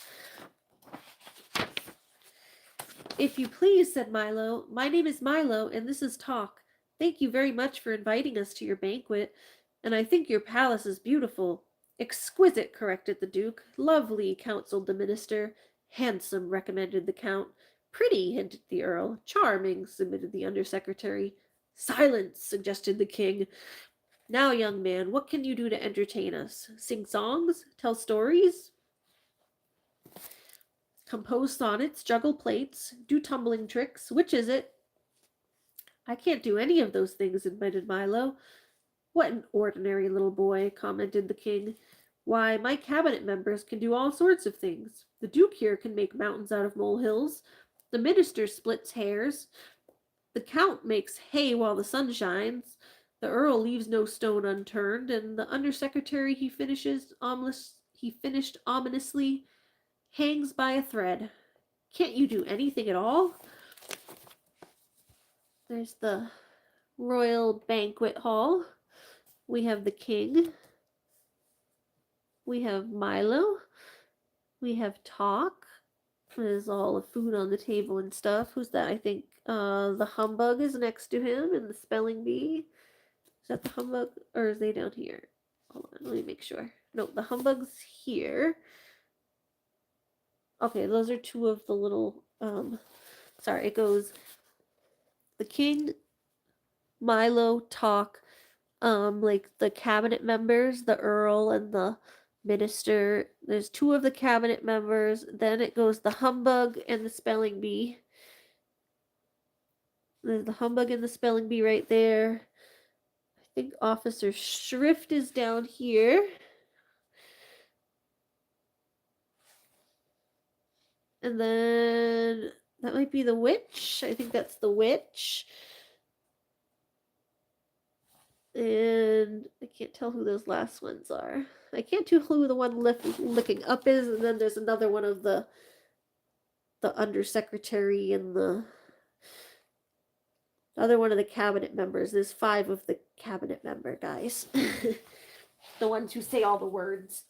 "If you please," said Milo, "my name is Milo, and this is Talk. Thank you very much for inviting us to your banquet, and I think your palace is beautiful." "Exquisite," corrected the Duke. "Lovely," counseled the minister. "Handsome," recommended the Count. "Pretty," hinted the Earl. "Charming," submitted the Undersecretary. "Silence," suggested the King. "Now, young man, what can you do to entertain us? Sing songs? Tell stories? Compose sonnets? Juggle plates? Do tumbling tricks? Which is it?" "I can't do any of those things," admitted Milo. "What an ordinary little boy," commented the King. "Why, my cabinet members can do all sorts of things. The Duke here can make mountains out of molehills. The minister splits hairs. The Count makes hay while the sun shines. The Earl leaves no stone unturned, and the Undersecretary he finished ominously hangs by a thread. Can't you do anything at all? There's the Royal Banquet Hall. We have the King. We have Milo. We have Talk. There's all the food on the table and stuff. Who's that? I think the Humbug is next to him and the Spelling Bee. Is that the Humbug? Or is they down here? Hold on, let me make sure. No, the Humbug's here. Okay, those are two of the little, sorry, it goes the King, Milo, Talk, like the cabinet members, the Earl and the Minister. There's two of the cabinet members. Then it goes the Humbug and the Spelling Bee. There's the Humbug and the Spelling Bee right there. I think Officer Shrift is down here. And then that might be the Witch. I think that's the Witch. And I can't tell who those last ones are. I can't tell who the one looking up is, and then there's another one of the Undersecretary and the other one of the cabinet members. There's 5 of the cabinet member guys. The ones who say all the words.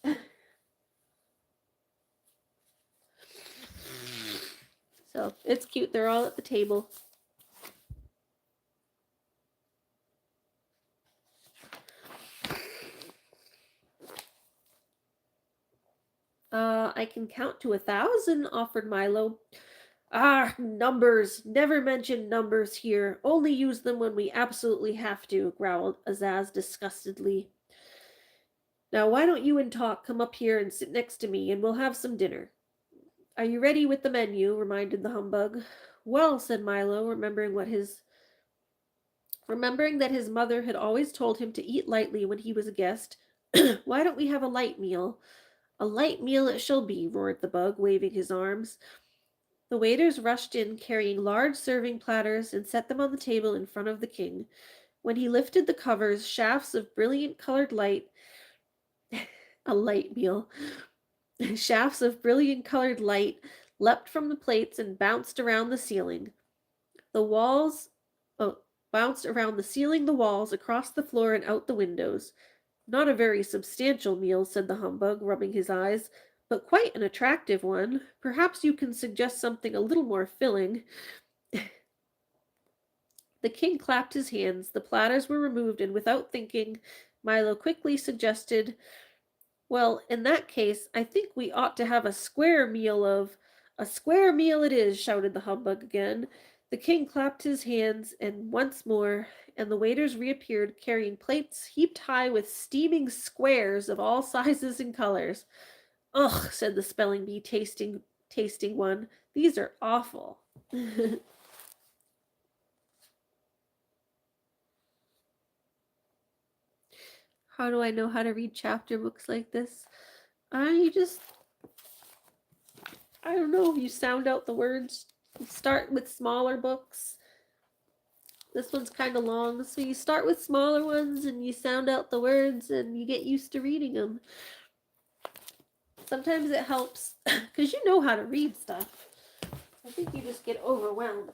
So it's cute. They're all at the table. I can count to 1,000, offered Milo. Ah, numbers. Never mention numbers here. Only use them when we absolutely have to, growled Azaz disgustedly. Now, why don't you and Talk come up here and sit next to me, and we'll have some dinner. Are you ready with the menu? Reminded the Humbug. Well, said Milo, remembering that his mother had always told him to eat lightly when he was a guest. Why don't we have a light meal? A light meal it shall be, roared the Bug, waving his arms. The waiters rushed in, carrying large serving platters, and set them on the table in front of the King. When he lifted the covers, shafts of brilliant colored light... a light meal. Shafts of brilliant colored light leapt from the plates and bounced around the ceiling. Bounced around the ceiling, the walls, across the floor, and out the windows. Not a very substantial meal, said the Humbug, rubbing his eyes, but quite an attractive one. Perhaps you can suggest something a little more filling. The King clapped his hands. The platters were removed, and without thinking, Milo quickly suggested, well, in that case, I think we ought to have a square meal of... A square meal it is, shouted the Humbug again. The King clapped his hands, and once more, and the waiters reappeared, carrying plates heaped high with steaming squares of all sizes and colors. Ugh, said the Spelling Bee, tasting one. These are awful. How do I know how to read chapter books like this? I don't know, you sound out the words. You start with smaller books. This one's kind of long, so you start with smaller ones and you sound out the words and you get used to reading them. Sometimes it helps because you know how to read stuff. I think you just get overwhelmed.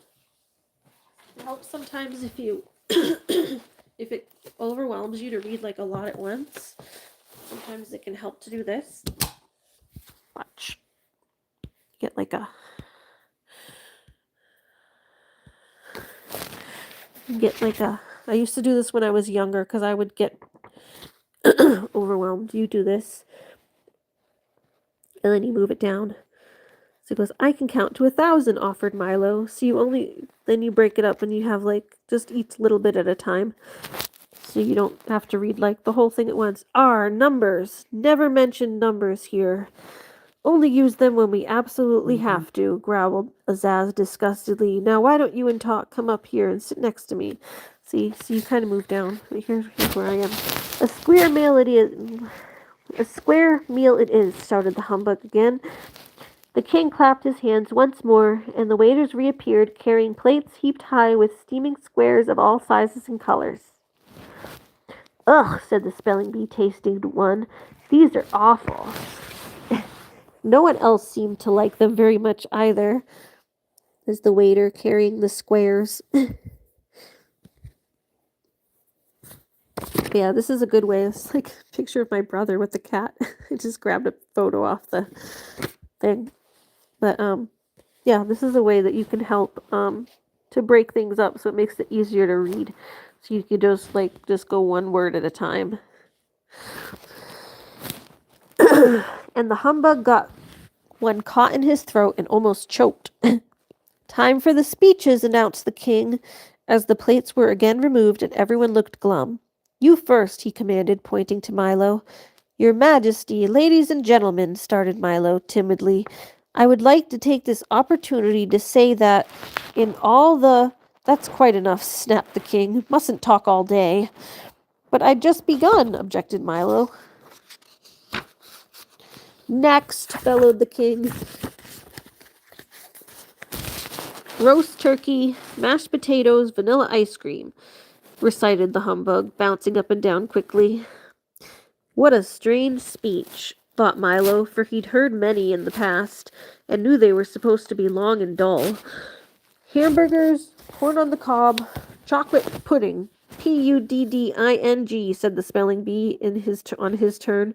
It helps sometimes if you if it overwhelms you to read like a lot at once. Sometimes it can help to do this. Watch. Get like a I used to do this when I was younger because I would get overwhelmed. You do this. And then you move it down. So it goes, I can count to 1,000, offered Milo. So then you break it up and you have like, just each little bit at a time. So you don't have to read like the whole thing at once. Numbers. Never mention numbers here. Only use them when we absolutely have to, growled Azaz disgustedly. Now why don't you and Talk come up here and sit next to me? See, so you kind of move down. Here's where I am. A square meal it is. A square meal it is, shouted the Humbug again. The king clapped his hands once more, and the waiters reappeared, carrying plates heaped high with steaming squares of all sizes and colors. Ugh, said the spelling bee, tasting one. These are awful. No one else seemed to like them very much either, as the waiter carrying the squares. Yeah, this is a good way. It's like a picture of my brother with the cat. I just grabbed a photo off the thing. But, yeah, this is a way that you can help, to break things up so it makes it easier to read. So you can just go one word at a time. And the humbug got one caught in his throat and almost choked. Time for the speeches, announced the king, as the plates were again removed and everyone looked glum. You first, he commanded, pointing to Milo. Your Majesty, ladies and gentlemen, started Milo timidly, I would like to take this opportunity to say that in all the... That's quite enough, snapped the king. Mustn't talk all day. But I'd just begun, objected Milo. Next, bellowed the king. Roast turkey, mashed potatoes, vanilla ice cream, recited the humbug, bouncing up and down quickly. What a strange speech, thought Milo, for he'd heard many in the past, and knew they were supposed to be long and dull. Hamburgers, corn on the cob, chocolate pudding, Pudding, said the spelling bee on his turn.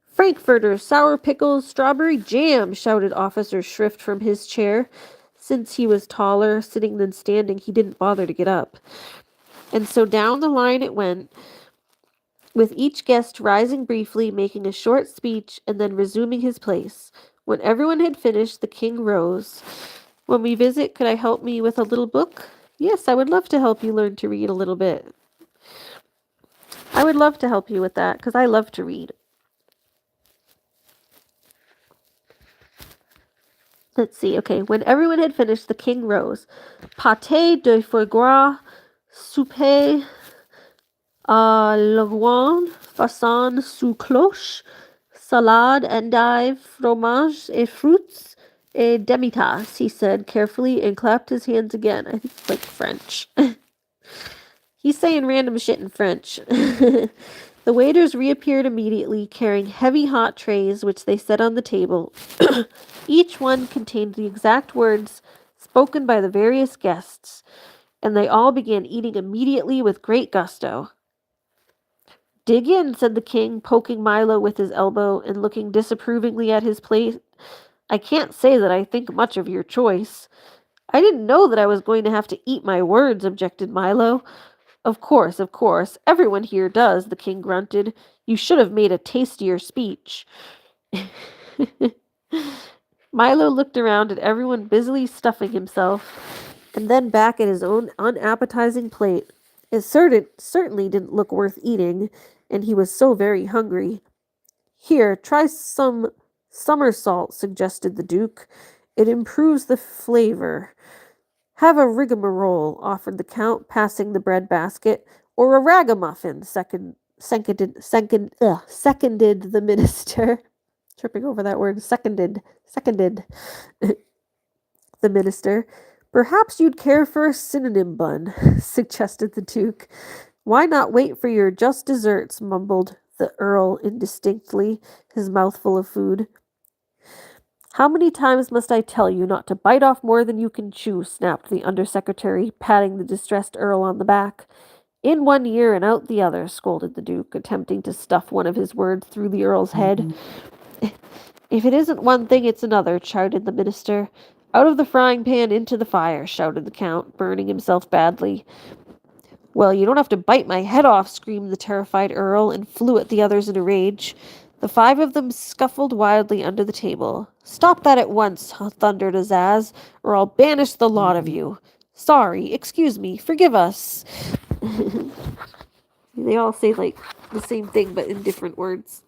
Frankfurters, sour pickles, strawberry jam, shouted Officer Shrift from his chair. Since he was taller, sitting than standing, he didn't bother to get up. And so down the line it went, with each guest rising briefly, making a short speech, and then resuming his place. When everyone had finished, the king rose. When we visit, could I help me with a little book? Yes, I would love to help you learn to read a little bit. I would love to help you with that, because I love to read. Let's see. Okay, when everyone had finished, the king rose. Pâté de foie gras, soupe l'avoine, façon sous cloche, salade, endive, fromage, et fruits, et demi-tasse, he said carefully, and clapped his hands again. I think it's like French. He's saying random shit in French. The waiters reappeared immediately, carrying heavy hot trays, which they set on the table. Each one contained the exact words spoken by the various guests, and they all began eating immediately with great gusto. Dig in, said the king, poking Milo with his elbow and looking disapprovingly at his plate. I can't say that I think much of your choice. I didn't know that I was going to have to eat my words, objected Milo. Of course, everyone here does, the king grunted. You should have made a tastier speech. Milo looked around at everyone busily stuffing himself, and then back at his own unappetizing plate. It certainly didn't look worth eating, and he was so very hungry. Here, try some somersault, suggested the Duke. It improves the flavor. Have a rigmarole, offered the Count, passing the bread basket, or a ragamuffin, seconded the minister. Tripping over that word, seconded the minister. Perhaps you'd care for a synonym bun, suggested the Duke. Why not wait for your just desserts, mumbled the Earl indistinctly, his mouth full of food. How many times must I tell you not to bite off more than you can chew, snapped the undersecretary, patting the distressed Earl on the back. In one ear and out the other, scolded the Duke, attempting to stuff one of his words through the Earl's head. If it isn't one thing, it's another, chided the minister. Out of the frying pan into the fire, shouted the Count, burning himself badly. Well, you don't have to bite my head off, screamed the terrified Earl, and flew at the others in a rage. The five of them scuffled wildly under the table. Stop that at once, thundered Azaz, or I'll banish the lot of you. Sorry, excuse me, forgive us. They all say, like, the same thing, but in different words.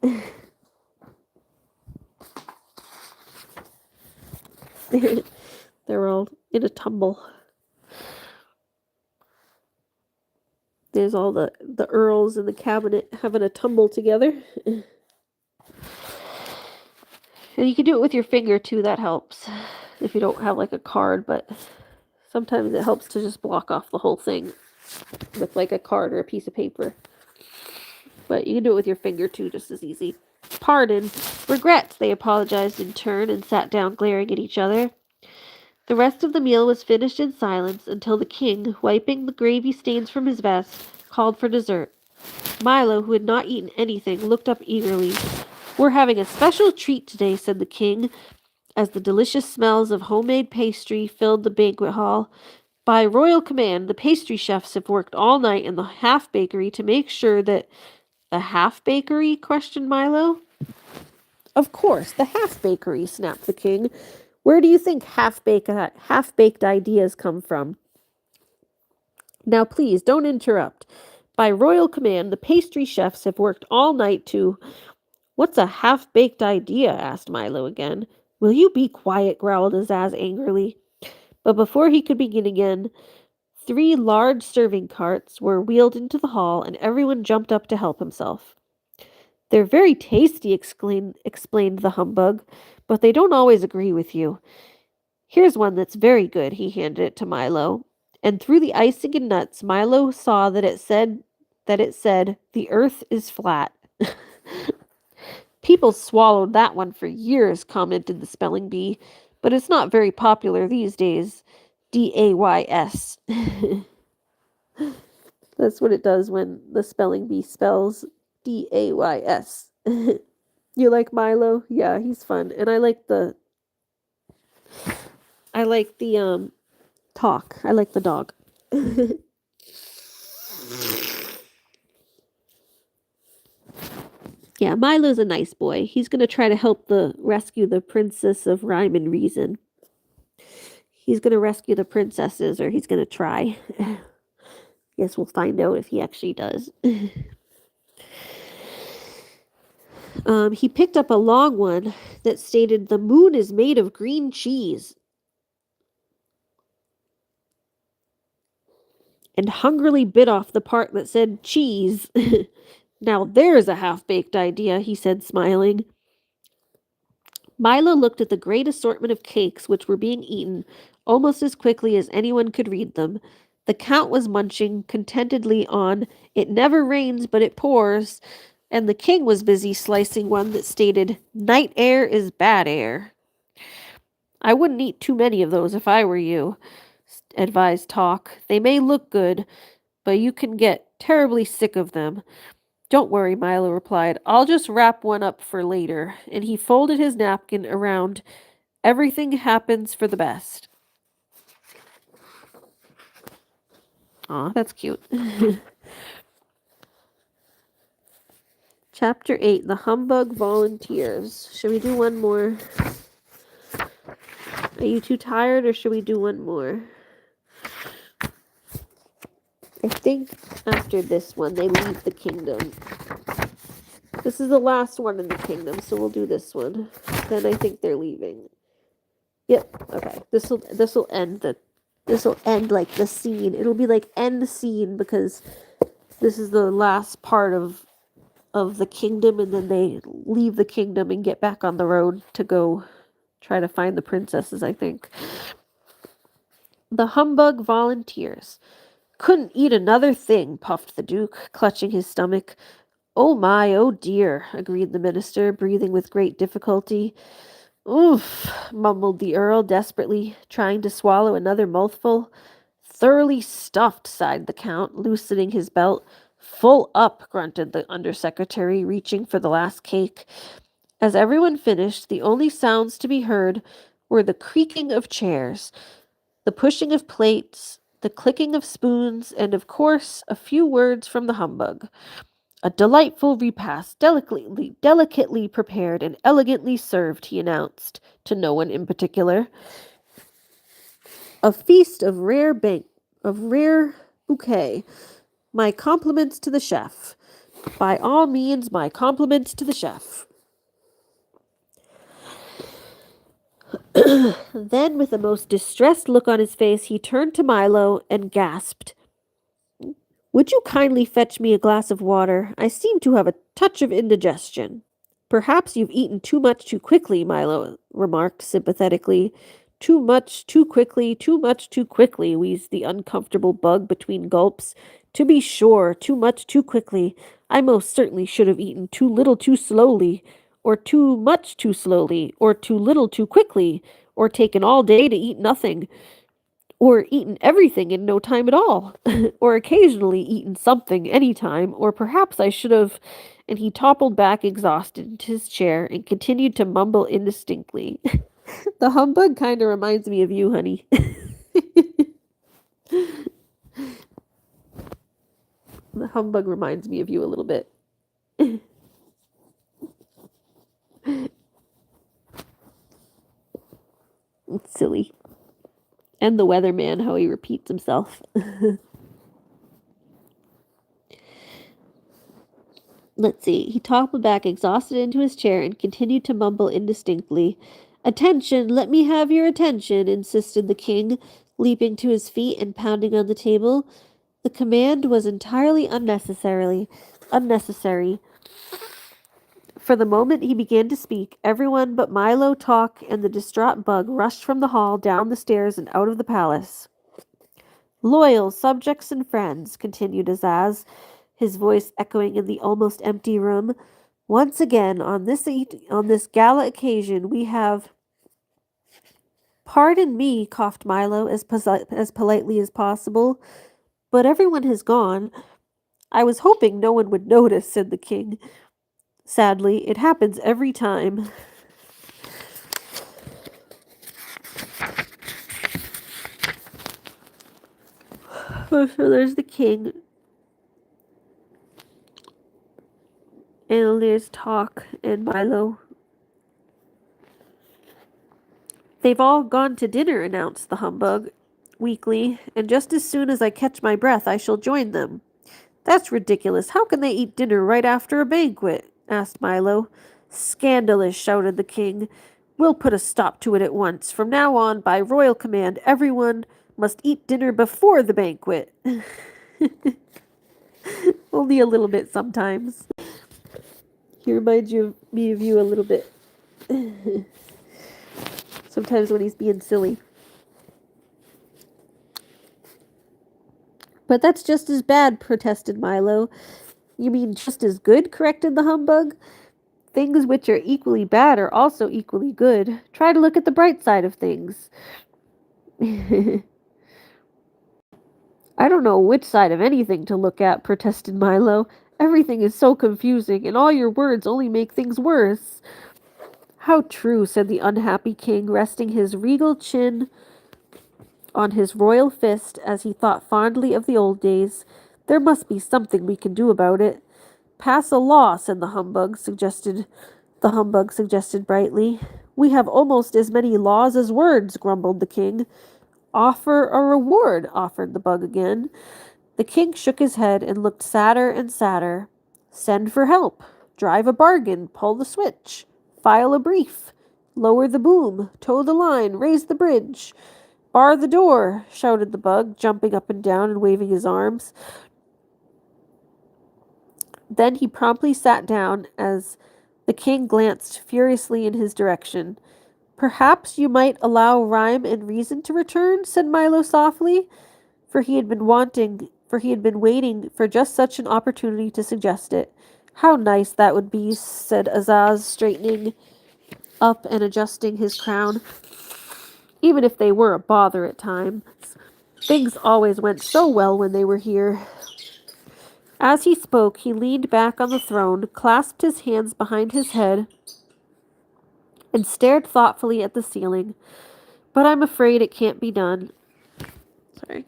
They're all in a tumble. There's all the earls in the cabinet having a tumble together. And you can do it with your finger too, that helps. If you don't have like a card, but sometimes it helps to just block off the whole thing with like a card or a piece of paper. But you can do it with your finger too, just as easy. Pardon. Regrets, they apologized in turn and sat down glaring at each other. The rest of the meal was finished in silence until the king, wiping the gravy stains from his vest, called for dessert. Milo, who had not eaten anything, looked up eagerly. We're having a special treat today, said the king, as the delicious smells of homemade pastry filled the banquet hall. By royal command, the pastry chefs have worked all night in the half-bakery to make sure that... The half-bakery? Questioned Milo. Of course, the half-bakery, snapped the king. Where do you think half-baked ideas come from? Now please, don't interrupt. By royal command, the pastry chefs have worked all night to... What's a half-baked idea? Asked Milo again. Will you be quiet? Growled Azaz angrily. But before he could begin again, 3 large serving carts were wheeled into the hall, and everyone jumped up to help himself. They're very tasty, explained the humbug, but they don't always agree with you. Here's one that's very good, he handed it to Milo. And through the icing and nuts, Milo saw that it said, the earth is flat. People swallowed that one for years, commented the spelling bee, but it's not very popular these days. D-A-Y-S. That's what it does when the spelling bee spells D-A-Y-S. You like Milo? Yeah, he's fun. And I like the talk. I like the dog. Yeah, Milo's a nice boy. He's going to try to help rescue the princess of rhyme and reason. He's going to rescue the princesses, or he's going to try. Guess we'll find out if he actually does. He picked up a long one that stated, the moon is made of green cheese. And hungrily bit off the part that said cheese. Now there's a half-baked idea, he said, smiling. Milo looked at the great assortment of cakes which were being eaten almost as quickly as anyone could read them. The count was munching contentedly on It Never Rains But It Pours, and the king was busy slicing one that stated, Night air is bad air. I wouldn't eat too many of those if I were you, advised Talk. They may look good, but you can get terribly sick of them. Don't worry, Milo replied. I'll just wrap one up for later. And he folded his napkin around. Everything happens for the best. Aw, that's cute. Chapter 8, The Humbug Volunteers. Should we do one more? Are you too tired, or should we do one more? I think after this one, they leave the kingdom. This is the last one in the kingdom, so we'll do this one. Then I think they're leaving. Yep. Okay. This will end like the scene. It'll be like end scene because this is the last part of the kingdom, and then they leave the kingdom and get back on the road to go try to find the princesses, I think. The Humbug Volunteers. Couldn't eat another thing, puffed the Duke, clutching his stomach. Oh my, oh dear, agreed the minister, breathing with great difficulty. Oof, mumbled the Earl, desperately trying to swallow another mouthful. Thoroughly stuffed, sighed the Count, loosening his belt. Full up, grunted the undersecretary, reaching for the last cake. As everyone finished, the only sounds to be heard were the creaking of chairs, the pushing of plates, the clicking of spoons, and, of course, a few words from the humbug. A delightful repast, delicately prepared and elegantly served, he announced, to no one in particular. A feast of rare bouquet. My compliments to the chef. By all means, my compliments to the chef. Then, with a most distressed look on his face, he turned to Milo and gasped. Would you kindly fetch me a glass of water? I seem to have a touch of indigestion. Perhaps you've eaten too much too quickly, Milo remarked sympathetically. Too much too quickly, wheezed the uncomfortable bug between gulps. To be sure, too much too quickly. I most certainly should have eaten too little too slowly, or too much too slowly, or too little too quickly, or taken all day to eat nothing, or eaten everything in no time at all, or occasionally eaten something any time, or perhaps I should have. And he toppled back exhausted into his chair and continued to mumble indistinctly. The humbug kind of reminds me of you, honey. The humbug reminds me of you a little bit. It's silly. And the weatherman, how he repeats himself. Let's see. He toppled back exhausted into his chair and continued to mumble indistinctly. Attention, let me have your attention, insisted the king, leaping to his feet and pounding on the table. The command was entirely unnecessary. For the moment he began to speak, everyone but Milo, Talk, and the distraught bug rushed from the hall, down the stairs, and out of the palace. Loyal subjects and friends, continued Azaz, his voice echoing in the almost empty room. Once again, on this gala occasion, we have... Pardon me, coughed Milo as politely as possible, but everyone has gone. I was hoping no one would notice, said the king. Sadly, it happens every time. So there's the king. And there's Talk and Milo. They've all gone to dinner, announced the humbug weakly, and just as soon as I catch my breath I shall join them. That's ridiculous. How can they eat dinner right after a banquet? Asked Milo. Scandalous, shouted the king. We'll put a stop to it at once. From now on, by royal command, everyone must eat dinner before the banquet. Only a little bit sometimes. He reminds me of you a little bit. Sometimes when he's being silly. But that's just as bad, protested Milo. You mean just as good, corrected the humbug. Things which are equally bad are also equally good. Try to look at the bright side of things. I don't know which side of anything to look at, protested Milo. Everything is so confusing, and all your words only make things worse. How true, said the unhappy king, resting his regal chin on his royal fist as he thought fondly of the old days. There must be something we can do about it. Pass a law, said the humbug suggested brightly. We have almost as many laws as words, grumbled the king. Offer a reward, offered the bug again. The king shook his head and looked sadder and sadder. Send for help. Drive a bargain. Pull the switch. File a brief. Lower the boom. Tow the line. Raise the bridge. Bar the door, shouted the bug, jumping up and down and waving his arms. Then he promptly sat down as the king glanced furiously in his direction. Perhaps you might allow rhyme and reason to return, said Milo softly, for he had been waiting for just such an opportunity to suggest it. How nice that would be, said Azaz, straightening up and adjusting his crown. Even if they were a bother at times, things always went so well when they were here. As he spoke, he leaned back on the throne, clasped his hands behind his head, and stared thoughtfully at the ceiling. But I'm afraid it can't be done. Sorry,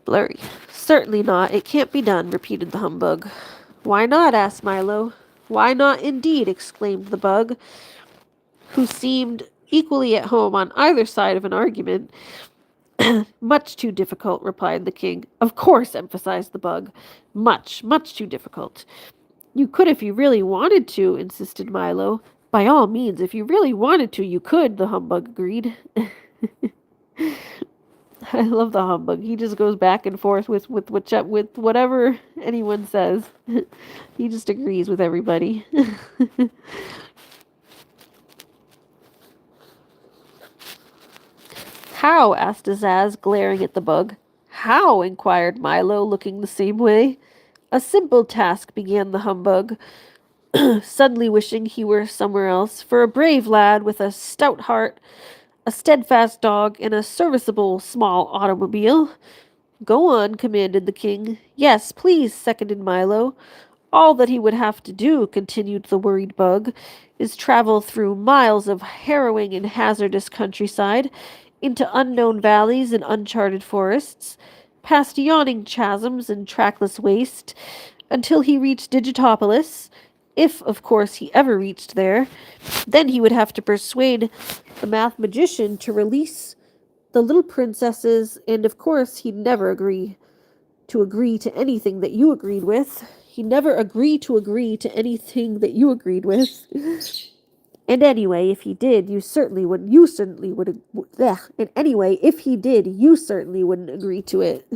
blurry. Certainly not. It can't be done, repeated the humbug. Why not? Asked Milo. Why not indeed? Exclaimed the bug, who seemed equally at home on either side of an argument. Much too difficult, replied the king. Of course, emphasized the bug. Much too difficult. You could if you really wanted to, insisted Milo. By all means, if you really wanted to, you could, the humbug agreed. I love the humbug. He just goes back and forth with whatever anyone says. He just agrees with everybody. How? Asked Azaz, glaring at the bug. How? Inquired Milo, looking the same way. A simple task, began the humbug, suddenly wishing he were somewhere else, for a brave lad with a stout heart, a steadfast dog, and a serviceable small automobile. Go on, commanded the king. Yes, please, seconded Milo. All that he would have to do, continued the worried bug, is travel through miles of harrowing and hazardous countryside, into unknown valleys and uncharted forests, past yawning chasms and trackless waste, until he reached Digitopolis. If, of course, he ever reached there, then he would have to persuade the math magician to release the little princesses, and of course he'd never agree to anything that you agreed with. He'd never agree to anything that you agreed with. And anyway, if he did, you certainly would. And anyway, if he did, you certainly wouldn't agree to it.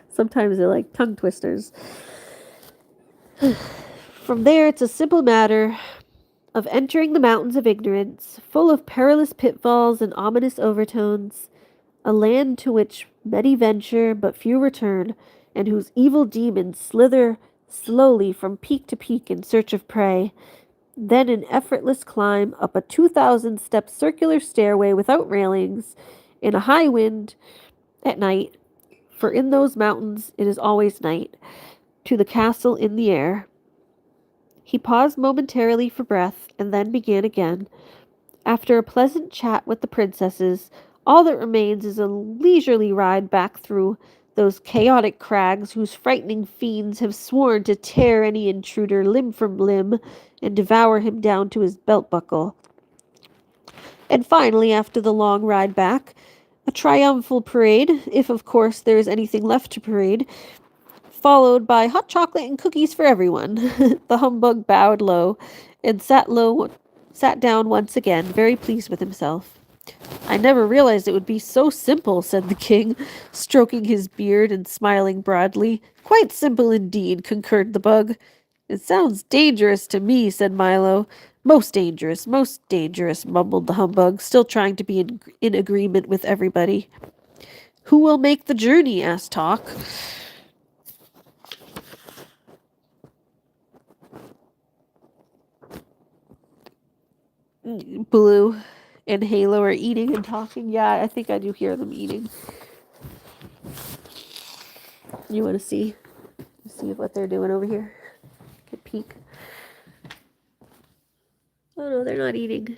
Sometimes they're like tongue twisters. From there, it's a simple matter of entering the mountains of ignorance, full of perilous pitfalls and ominous overtones, a land to which many venture but few return, and whose evil demons slither slowly from peak to peak in search of prey. Then an effortless climb up a 2,000-step circular stairway without railings, in a high wind, at night, for in those mountains it is always night, to the castle in the air. He paused momentarily for breath, and then began again. After a pleasant chat with the princesses, all that remains is a leisurely ride back through those chaotic crags whose frightening fiends have sworn to tear any intruder limb from limb and devour him down to his belt buckle. And finally, after the long ride back, a triumphal parade, if of course there is anything left to parade, followed by hot chocolate and cookies for everyone. The humbug bowed low and sat down once again, very pleased with himself. I never realized it would be so simple, said the king, stroking his beard and smiling broadly. Quite simple indeed, concurred the bug. It sounds dangerous to me, said Milo. Most dangerous, mumbled the humbug, still trying to be in agreement with everybody. Who will make the journey? Asked Talk. Blue and Halo are eating and talking. Yeah, I think I do hear them eating. You want to see what they're doing over here? Get a peek. Oh no, they're not eating.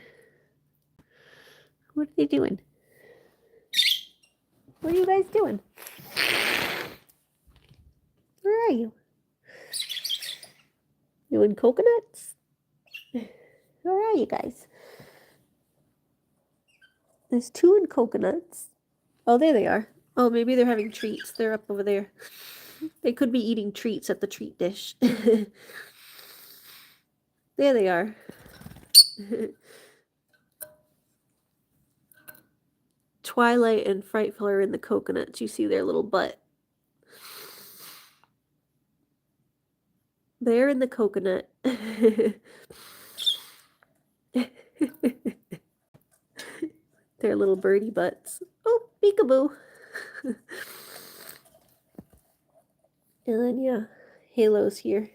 What are they doing? What are you guys doing? Where are you? Doing coconuts? Where are you guys? There's 2 in coconuts. Oh, there they are. Oh, maybe they're having treats. They're up over there. They could be eating treats at the treat dish. There they are. Twilight and Frightful are in the coconuts. You see their little butt. They're in the coconut. Their little birdie butts. Oh, peekaboo. And then, yeah, Halo's here.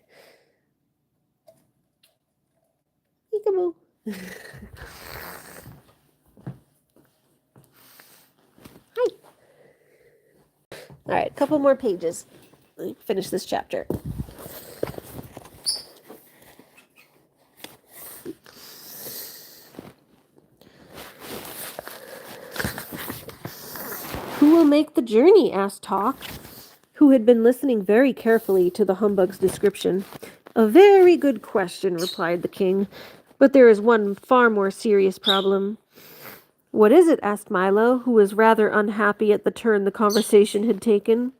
Peekaboo. Hi. All right, a couple more pages. Let me finish this chapter. Who will make the journey? Asked Talk, who had been listening very carefully to the humbug's description. A very good question, replied the king, but there is one far more serious problem. What is it? Asked Milo, who was rather unhappy at the turn the conversation had taken.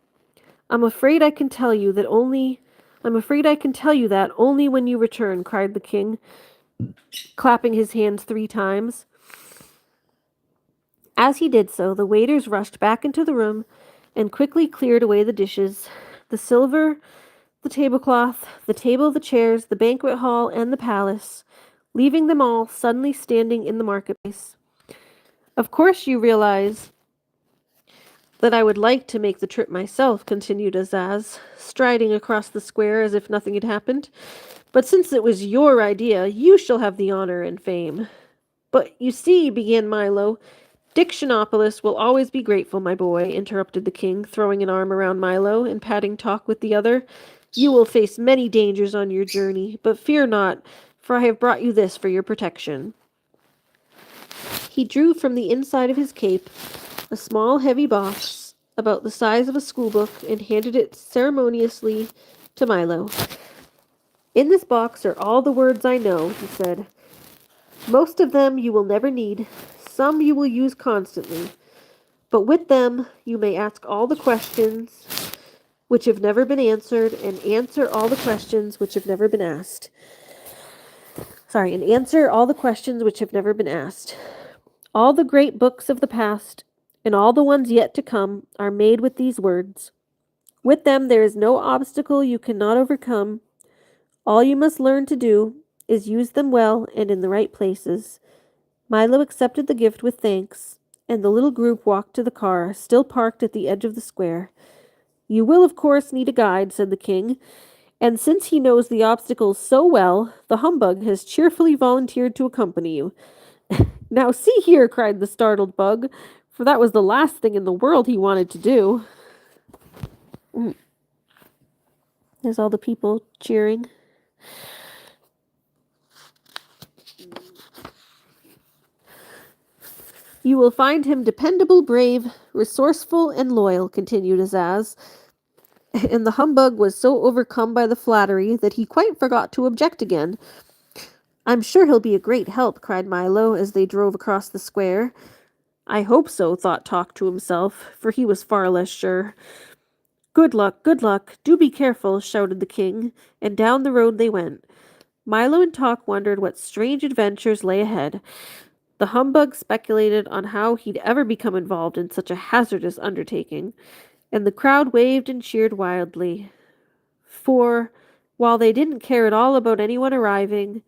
I'm afraid I can tell you that only when you return, cried the king, clapping his hands 3 times. As he did so, the waiters rushed back into the room and quickly cleared away the dishes, the silver, the tablecloth, the table, the chairs, the banquet hall, and the palace, leaving them all suddenly standing in the marketplace. Of course you realize that I would like to make the trip myself, continued Azaz, striding across the square as if nothing had happened. But since it was your idea, you shall have the honor and fame. But you see, began Milo. Dictionopolis will always be grateful, my boy, interrupted the king, throwing an arm around Milo and patting talk with the other. You will face many dangers on your journey, but fear not, for I have brought you this for your protection. He drew from the inside of his cape a small, heavy box about the size of a schoolbook and handed it ceremoniously to Milo. In this box are all the words I know, he said. Most of them you will never need. Some you will use constantly. But with them you may ask all the questions which have never been answered, and answer all the questions which have never been asked. And answer all the questions which have never been asked. All the great books of the past, and all the ones yet to come, are made with these words. With them there is no obstacle you cannot overcome. All you must learn to do is use them well and in the right places. Milo accepted the gift with thanks, and the little group walked to the car, still parked at the edge of the square. You will, of course, need a guide, said the king, and since he knows the obstacles so well, the humbug has cheerfully volunteered to accompany you. Now see here, cried the startled bug, for that was the last thing in the world he wanted to do. There's all the people cheering. You will find him dependable, brave, resourceful, and loyal, continued Azaz. And the humbug was so overcome by the flattery that he quite forgot to object again. I'm sure he'll be a great help, cried Milo as they drove across the square. I hope so, thought Talk to himself, for he was far less sure. Good luck, do be careful, shouted the king, and down the road they went. Milo and Talk wondered what strange adventures lay ahead. The humbug speculated on how he'd ever become involved in such a hazardous undertaking, and the crowd waved and cheered wildly. For, while they didn't care at all about anyone arriving,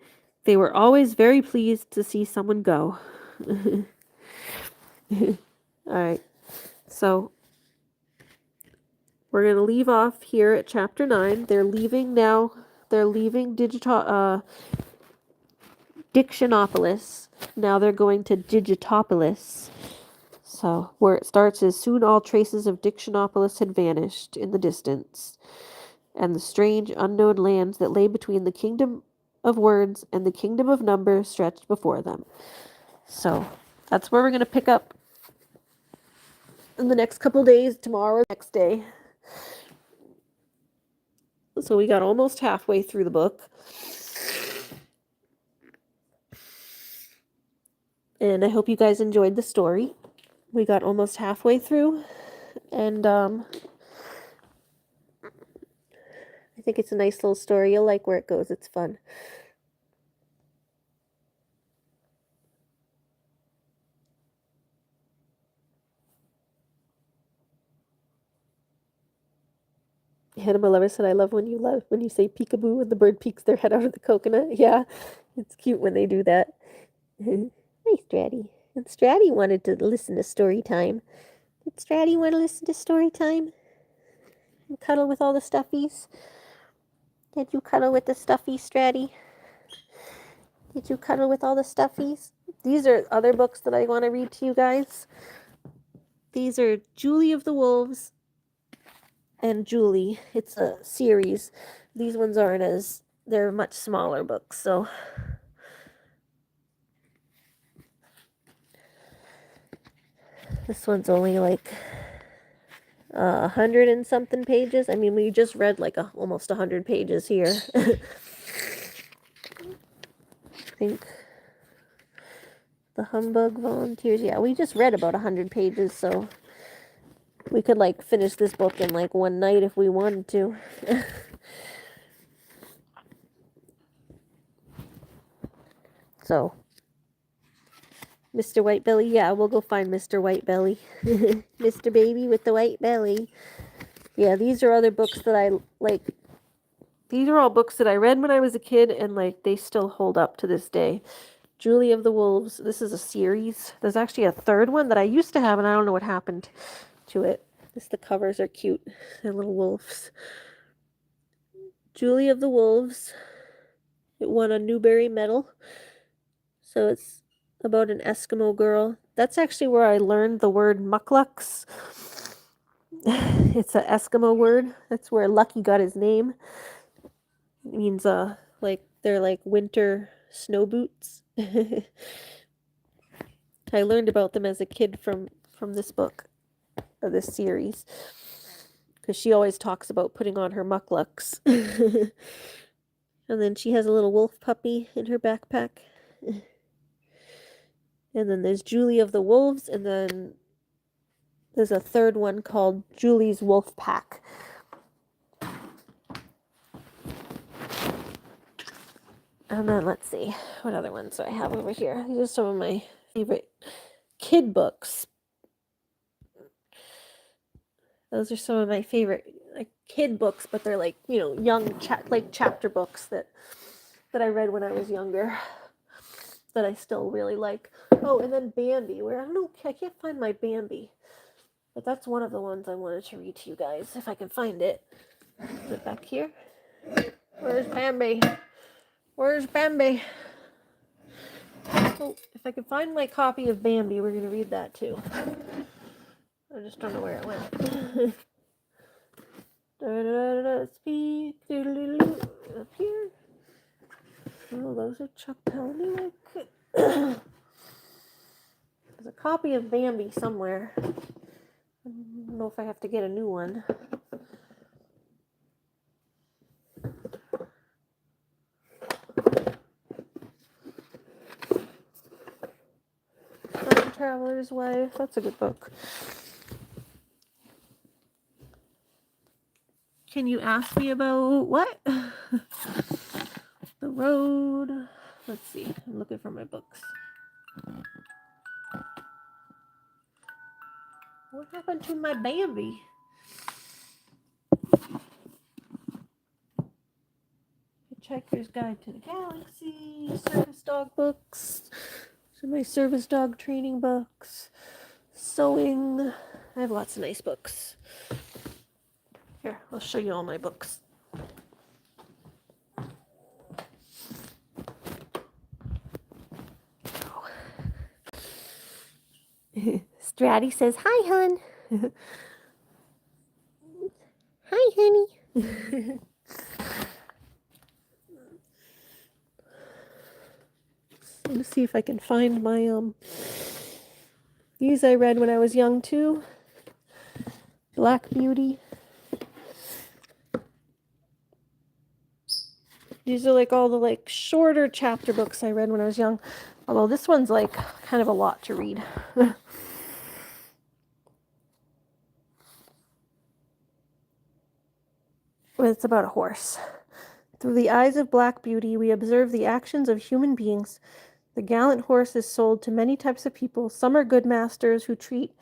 they were always very pleased to see someone go. Alright, so we're going to leave off here at chapter 9. They're leaving now. They're leaving Dictionopolis. Now they're going to Digitopolis. So, where it starts is soon all traces of Dictionopolis had vanished in the distance, and the strange unknown lands that lay between the kingdom of words and the kingdom of number stretched before them. So, that's where we're going to pick up in the next couple days, tomorrow, next day. So we got almost halfway through the book. And I hope you guys enjoyed the story. We got almost halfway through. And I think it's a nice little story. You'll like where it goes. It's fun. Hannah Lover said, I love when you say peekaboo and the bird peeks their head out of the coconut. Yeah, it's cute when they do that. Hey, Stratty. And Stratty wanted to listen to story time. Did Stratty want to listen to story time? And cuddle with all the stuffies? Did you cuddle with the stuffies, Stratty? Did you cuddle with all the stuffies? These are other books that I want to read to you guys. These are Julie of the Wolves and Julie. It's a series. These ones aren't as, they're much smaller books, so. This one's only like 100 and something pages. I mean, we just read like almost 100 pages here. I think the Humbug Volunteers. Yeah, we just read about 100 pages, so we could like finish this book in like one night if we wanted to. So Mr. White Belly. Yeah, we'll go find Mr. White Belly. Mr. Baby with the white belly. Yeah, these are other books that I like. These are all books that I read when I was a kid, and like they still hold up to this day. Julie of the Wolves. This is a series. There's actually a third one that I used to have, and I don't know what happened to it. The covers are cute. They're little wolves. Julie of the Wolves. It won a Newbery Medal. So it's about an Eskimo girl. That's actually where I learned the word mucklucks. It's an Eskimo word. That's where Lucky got his name. It means like they're like winter snow boots. I learned about them as a kid from this book, or this series, because she always talks about putting on her mucklucks. And then she has a little wolf puppy in her backpack. And then there's Julie of the Wolves, and then there's a third one called Julie's Wolf Pack. And then let's see, what other ones do I have over here? These are some of my favorite kid books. Those are some of my favorite like kid books, but they're like, you know, young chapter books that I read when I was younger that I still really like. Oh, and then Bambi, where I can't find my Bambi. But that's one of the ones I wanted to read to you guys, if I can find it. Is it back here? Where's Bambi? Where's Bambi? Oh, if I can find my copy of Bambi, we're going to read that too. I just don't know where it went. Speak. Up here. Oh, those are Chuck Palahniuk. There's a copy of Bambi somewhere. I don't know if I have to get a new one. Traveler's Wife. That's a good book. Can you ask me about what? The Road. Let's see. I'm looking for my books. What happened to my Bambi? Hitchhiker's Guide to the Galaxy. Service dog books. So my service dog training books. Sewing. I have lots of nice books. Here, I'll show you all my books. Stratty says, "Hi, hun." Hi, honey. Let's see if I can find my these I read when I was young too. Black Beauty. These are like all the like shorter chapter books I read when I was young. Although this one's like kind of a lot to read. It's about a horse. Through the eyes of Black Beauty, we observe the actions of human beings. The gallant horse is sold to many types of people. Some are good masters who treat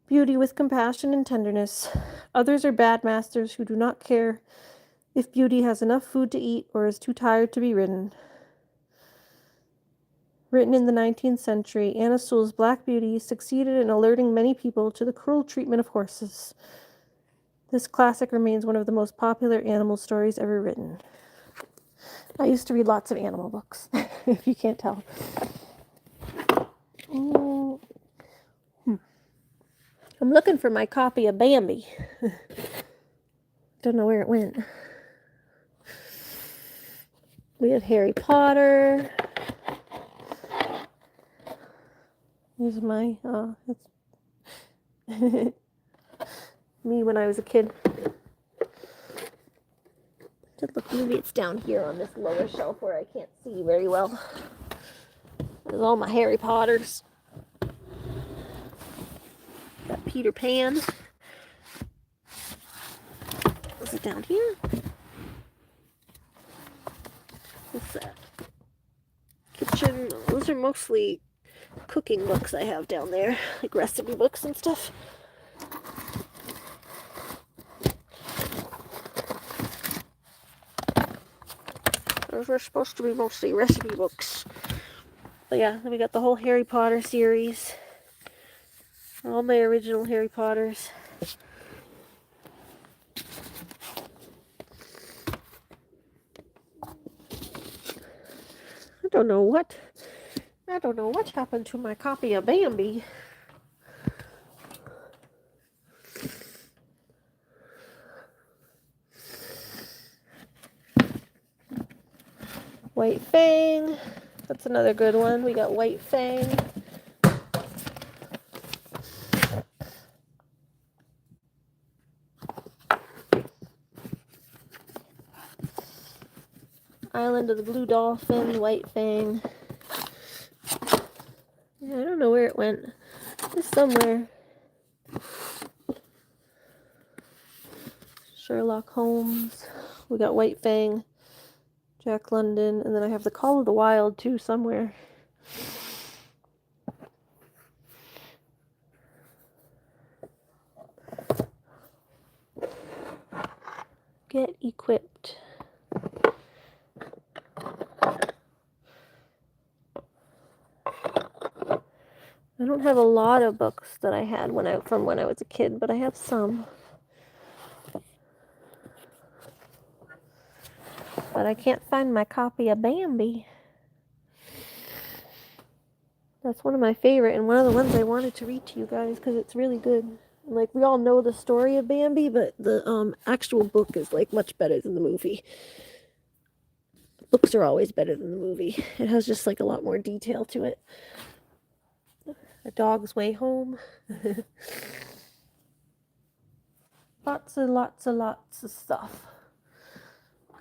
Beauty with compassion and tenderness. Others are bad masters who do not care if Beauty has enough food to eat or is too tired to be ridden. Written in the 19th century, Anna Sewell's Black Beauty succeeded in alerting many people to the cruel treatment of horses. This classic remains one of the most popular animal stories ever written. I used to read lots of animal books, if you can't tell. I'm looking for my copy of Bambi. Don't know where it went. We have Harry Potter. Here's my, that's me when I was a kid. Look, maybe it's down here on this lower shelf where I can't see very well. There's all my Harry Potters. Got Peter Pan. Is it down here? What's that? Kitchen. Those are mostly cooking books I have down there, like recipe books and stuff. Those are supposed to be mostly recipe books. But yeah, then we got the whole Harry Potter series. All my original Harry Potters. I don't know what happened to my copy of Bambi. White Fang. That's another good one. We got White Fang. Island of the Blue Dolphin, White Fang. Yeah, I don't know where it went. It's somewhere. Sherlock Holmes. We got White Fang, Jack London, and then I have the Call of the Wild too somewhere. Get equipped. I don't have a lot of books that I had from when I was a kid, but I have some. But I can't find my copy of Bambi. That's one of my favorite and one of the ones I wanted to read to you guys because it's really good. Like, we all know the story of Bambi, but the actual book is like much better than the movie. Books are always better than the movie. It has just like a lot more detail to it. A Dog's Way Home. Lots of stuff.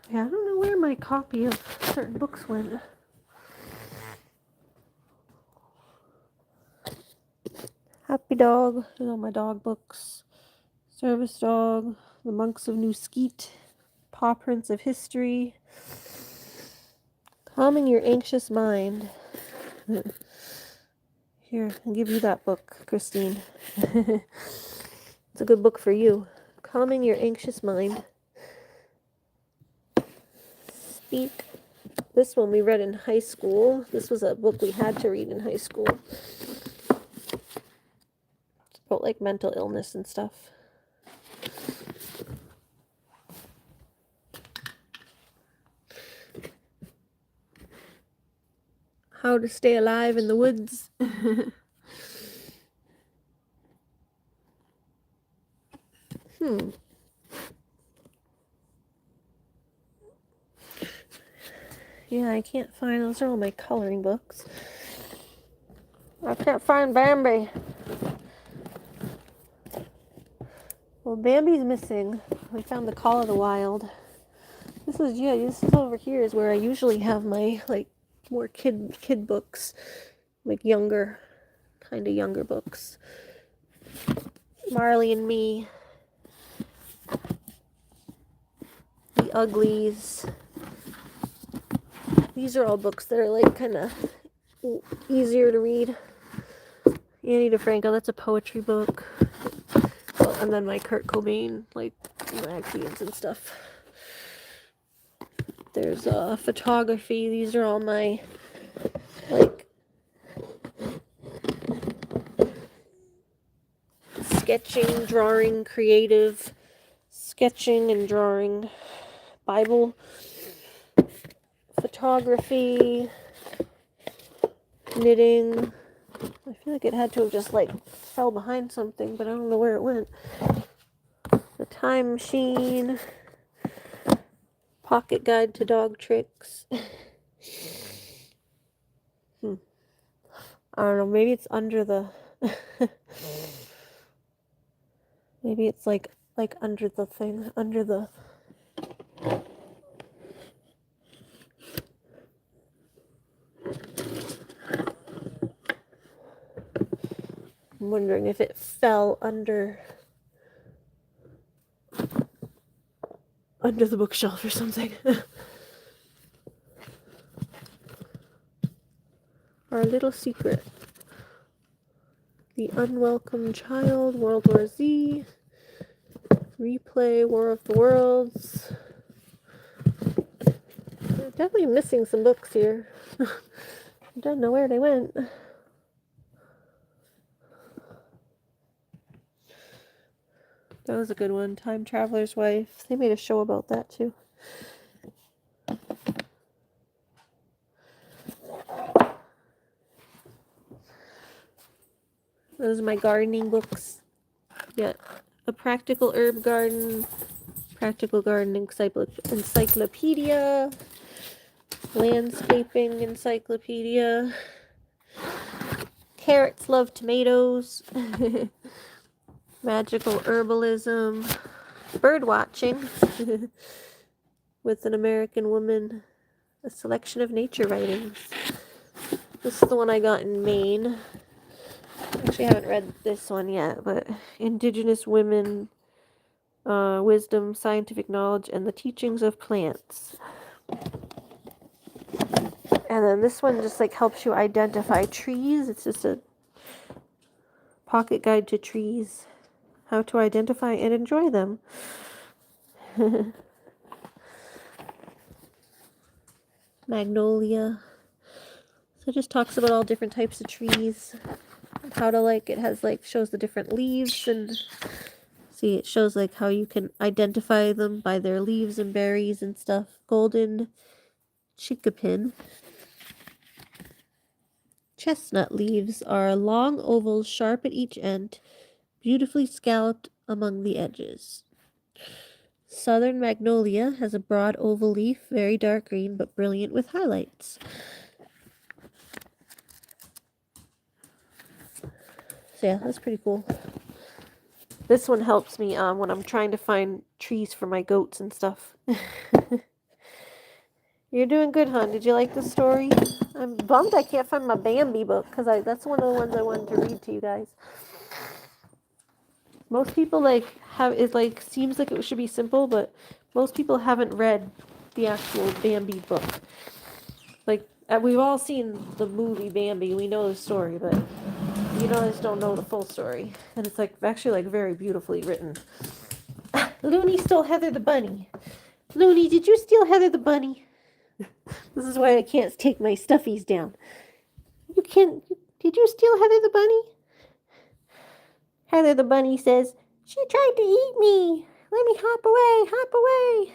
Yeah, I don't know where my copy of certain books went. Happy Dog. There's all my dog books. Service Dog. The Monks of New Skeet. Paw Prints of History. Calming Your Anxious Mind. Here, I'll give you that book, Christine. It's a good book for you. Calming Your Anxious Mind. Speak. This one we read in high school. This was a book we had to read in high school. It's about like mental illness and stuff. How to Stay Alive in the Woods. Yeah, I can't find, those are all my coloring books. I can't find Bambi. Well, Bambi's missing. We found the Call of the Wild. This is over here is where I usually have my, like, more kid books. Like younger books. Marley and Me. The Uglies. These are all books that are like kind of easier to read. Annie DeFranco, that's a poetry book. Oh, and then my Kurt Cobain, like magazines and stuff. There's photography. These are all my like sketching, drawing, creative sketching and drawing. Bible. Photography, knitting. I feel like it had to have just like fell behind something, but I don't know where it went. The Time Machine, Pocket Guide to Dog Tricks. I don't know, maybe it's under the maybe it's like under the thing, under the I'm wondering if it fell under the bookshelf or something. Our little secret. The Unwelcome Child, World War Z, Replay, War of the Worlds. They're definitely missing some books here. I don't know where they went. That was a good one. Time Traveler's Wife. They made a show about that too. Those are my gardening books. Yeah, A Practical Herb Garden, Practical Garden Encyclopedia, Landscaping Encyclopedia, Carrots Love Tomatoes, Magical Herbalism, Bird Watching with an American Woman, a selection of nature writings. This is the one I got in Maine. Actually, I haven't read this one yet, but Indigenous Women, Wisdom, Scientific Knowledge, and the Teachings of Plants. And then this one just like helps you identify trees. It's just a pocket guide to trees. How to identify and enjoy them. Magnolia. So it just talks about all different types of trees. How to like, it has like, shows the different leaves and see, it shows like how you can identify them by their leaves and berries and stuff. Golden chickapin. Chestnut leaves are long ovals, sharp at each end, beautifully scalloped among the edges. Southern magnolia has a broad oval leaf, very dark green, but brilliant with highlights. So yeah, that's pretty cool. This one helps me when I'm trying to find trees for my goats and stuff. You're doing good, hon. Did you like the story? I'm bummed I can't find my Bambi book because that's one of the ones I wanted to read to you guys. Most people like have it like seems like it should be simple, but most people haven't read the actual Bambi book. Like we've all seen the movie Bambi, we know the story, but you just don't know the full story. And it's like actually like very beautifully written. Looney stole Heather the bunny. Looney, did you steal Heather the bunny? This is why I can't take my stuffies down. You can't. Did you steal Heather the bunny? Heather the bunny says, she tried to eat me. Let me hop away, hop away.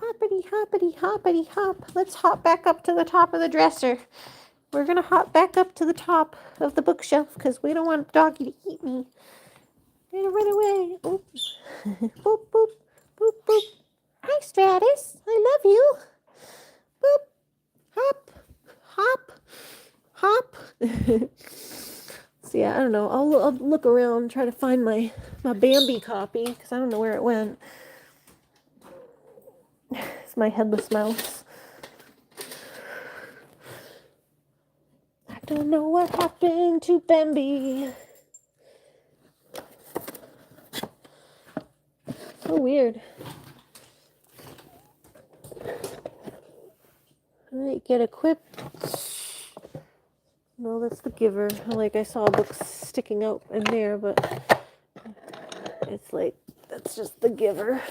Hoppity, hoppity, hoppity, hop. Let's hop back up to the top of the dresser. We're going to hop back up to the top of the bookshelf because we don't want Doggy to eat me. I'm going to run away. Oops. Boop, boop, boop, boop. Hi, Stratus. I love you. Boop. Hop. Hop. Hop. So yeah, I don't know. I'll look around and try to find my Bambi copy because I don't know where it went. It's my headless mouse. I don't know what happened to Bambi. So weird. Alright, get equipped. No, that's the giver. Like I saw books sticking out in there, but it's like that's just the giver.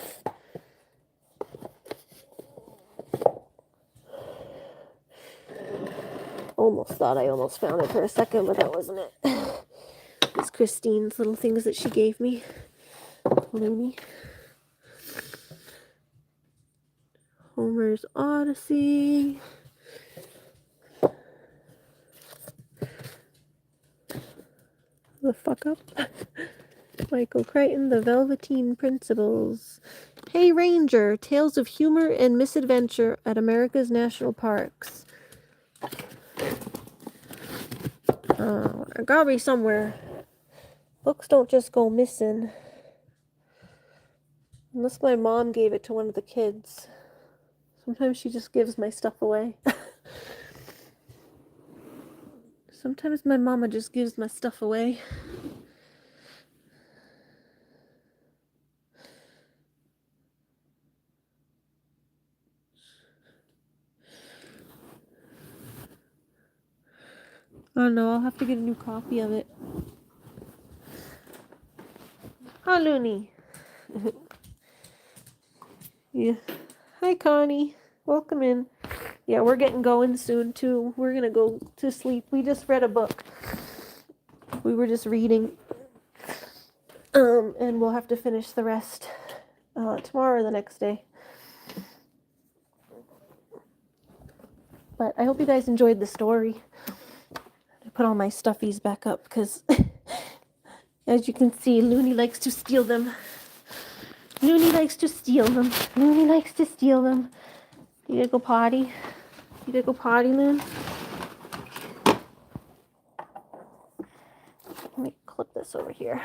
Almost thought I almost found it for a second, but that wasn't it. It's Christine's little things that she gave me. Looney. Homer's Odyssey. The fuck up. Michael Crichton, The Velveteen Principles. Hey Ranger, Tales of Humor and Misadventure at America's National Parks. It gotta be somewhere. Books don't just go missing. Unless my mom gave it to one of the kids. Sometimes she just gives my stuff away. Sometimes my mama just gives my stuff away. Oh no, I'll have to get a new copy of it. Hi, Looney. Yeah. Hi, Connie. Welcome in. Yeah, we're getting going soon too. We're gonna go to sleep. We just read a book. We were just reading. And we'll have to finish the rest tomorrow or the next day. But I hope you guys enjoyed the story. I put all my stuffies back up because, as you can see, Looney likes to steal them. Looney likes to steal them. Looney likes to steal them. You gotta go potty? You gotta go potty, Loon? Let me clip this over here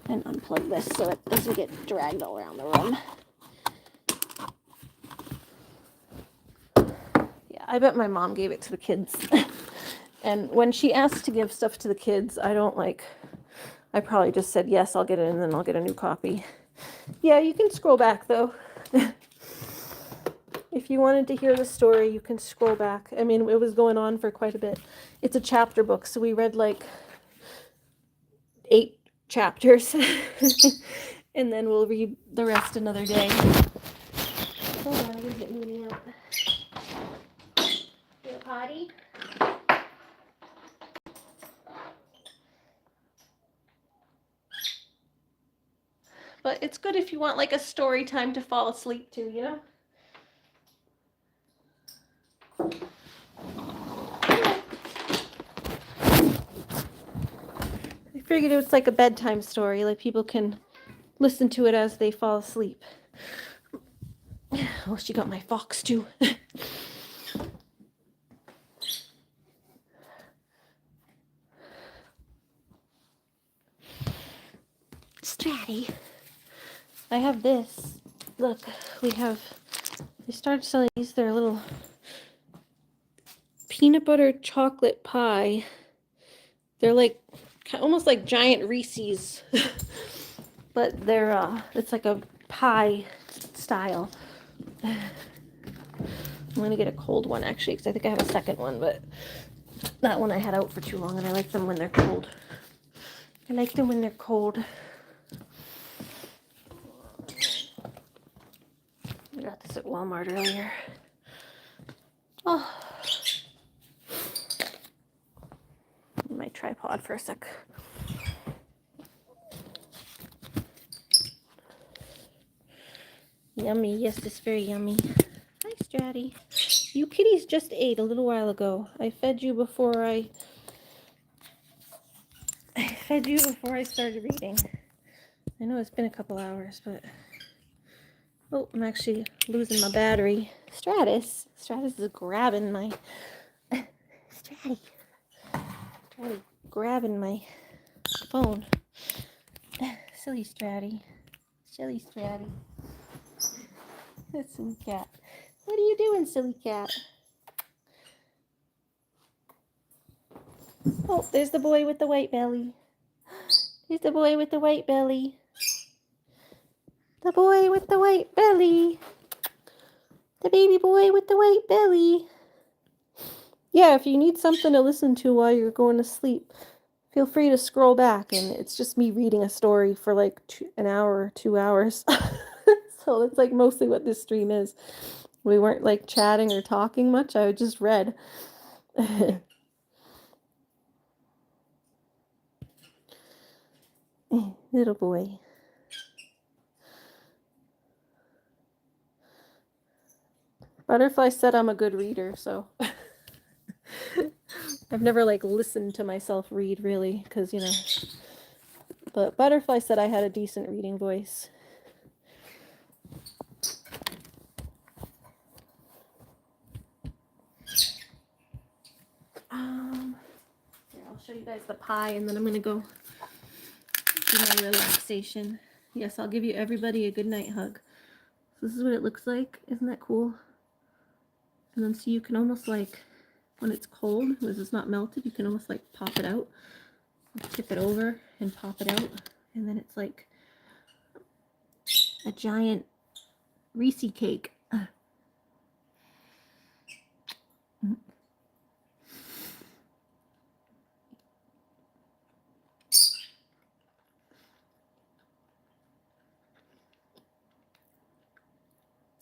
and unplug this so it doesn't get dragged all around the room. Yeah, I bet my mom gave it to the kids. And when she asked to give stuff to the kids, I probably just said, yes, I'll get it, and then I'll get a new copy. Yeah, you can scroll back, though. If you wanted to hear the story, you can scroll back. I mean, it was going on for quite a bit. It's a chapter book, so we read like 8 chapters. And then we'll read the rest another day. Hold on, I'm gonna get Mooney out. You a potty? But it's good if you want like a story time to fall asleep to, you know? I figured it was like a bedtime story, like people can listen to it as they fall asleep. Oh, she got my fox too. Stratty. I have this. Look, they started selling these. They're little peanut butter chocolate pie. They're like almost like giant Reese's, but they're it's like a pie style. I'm gonna get a cold one actually, because I think I have a second one, but that one I had out for too long, and I like them when they're cold. I like them when they're cold. I got this at Walmart earlier. Oh, my tripod for a sec. Yummy. Yes, it's very yummy. Hi, Stratty. You kitties just ate a little while ago. I fed you before I started reading. I know it's been a couple hours, but oh, I'm actually losing my battery. Stratus is grabbing my Stratty grabbing my phone. Silly Stratty. Silly Stratty. That silly cat. What are you doing, silly cat? Oh, there's the boy with the white belly. There's the boy with the white belly. The boy with the white belly. The baby boy with the white belly. Yeah, if you need something to listen to while you're going to sleep, feel free to scroll back, and it's just me reading a story for like an hour or 2 hours. So it's like mostly what this stream is. We weren't like chatting or talking much. I just read. Little boy. Butterfly said I'm a good reader, so I've never like listened to myself read really, because you know. But Butterfly said I had a decent reading voice. Here, I'll show you guys the pie, and then I'm gonna go do my relaxation. Yes, I'll give you everybody a good night hug. So this is what it looks like. Isn't that cool? And then so you can almost like, when it's cold, because it's not melted, you can almost like pop it out. Tip it over and pop it out. And then it's like a giant Reese cake.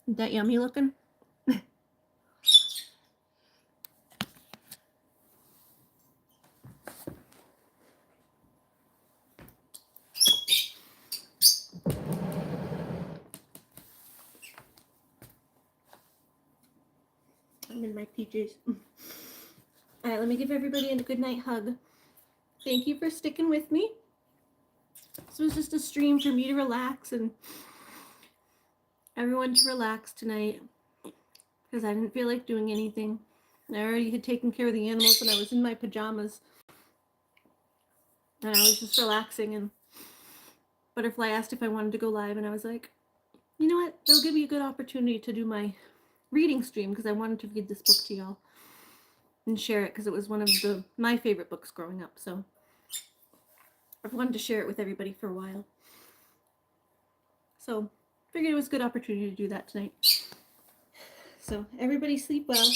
Isn't that yummy looking? I'm in my PJs. All right, let me give everybody a good night hug. Thank you for sticking with me. This was just a stream for me to relax and everyone to relax tonight because I didn't feel like doing anything. I already had taken care of the animals and I was in my pajamas and I was just relaxing, and Butterfly asked if I wanted to go live and I was like, you know what, it'll give me a good opportunity to do my reading stream because I wanted to read this book to y'all and share it because it was one of my favorite books growing up. So I've wanted to share it with everybody for a while. So figured it was a good opportunity to do that tonight. So everybody sleep well.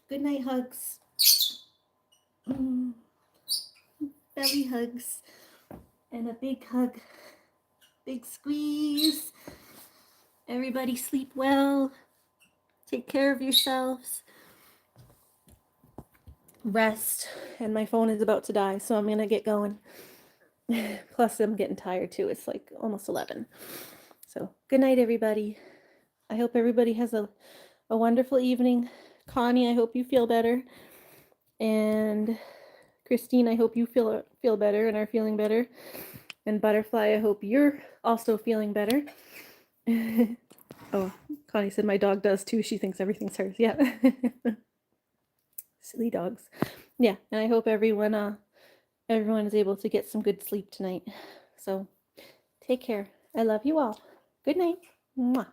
Good night hugs. Belly hugs. And a big hug. Big squeeze. Everybody sleep well. Take care of yourselves. Rest. And my phone is about to die, so I'm going to get going. Plus, I'm getting tired too. It's like almost 11. So, good night, everybody. I hope everybody has a wonderful evening. Connie, I hope you feel better. And Christine, I hope you feel better and are feeling better. And Butterfly, I hope you're also feeling better. Oh, Connie said my dog does too. She thinks everything's hers. Yeah. Silly dogs. Yeah, and I hope everyone is able to get some good sleep tonight. So take care. I love you all. Good night. Mwah.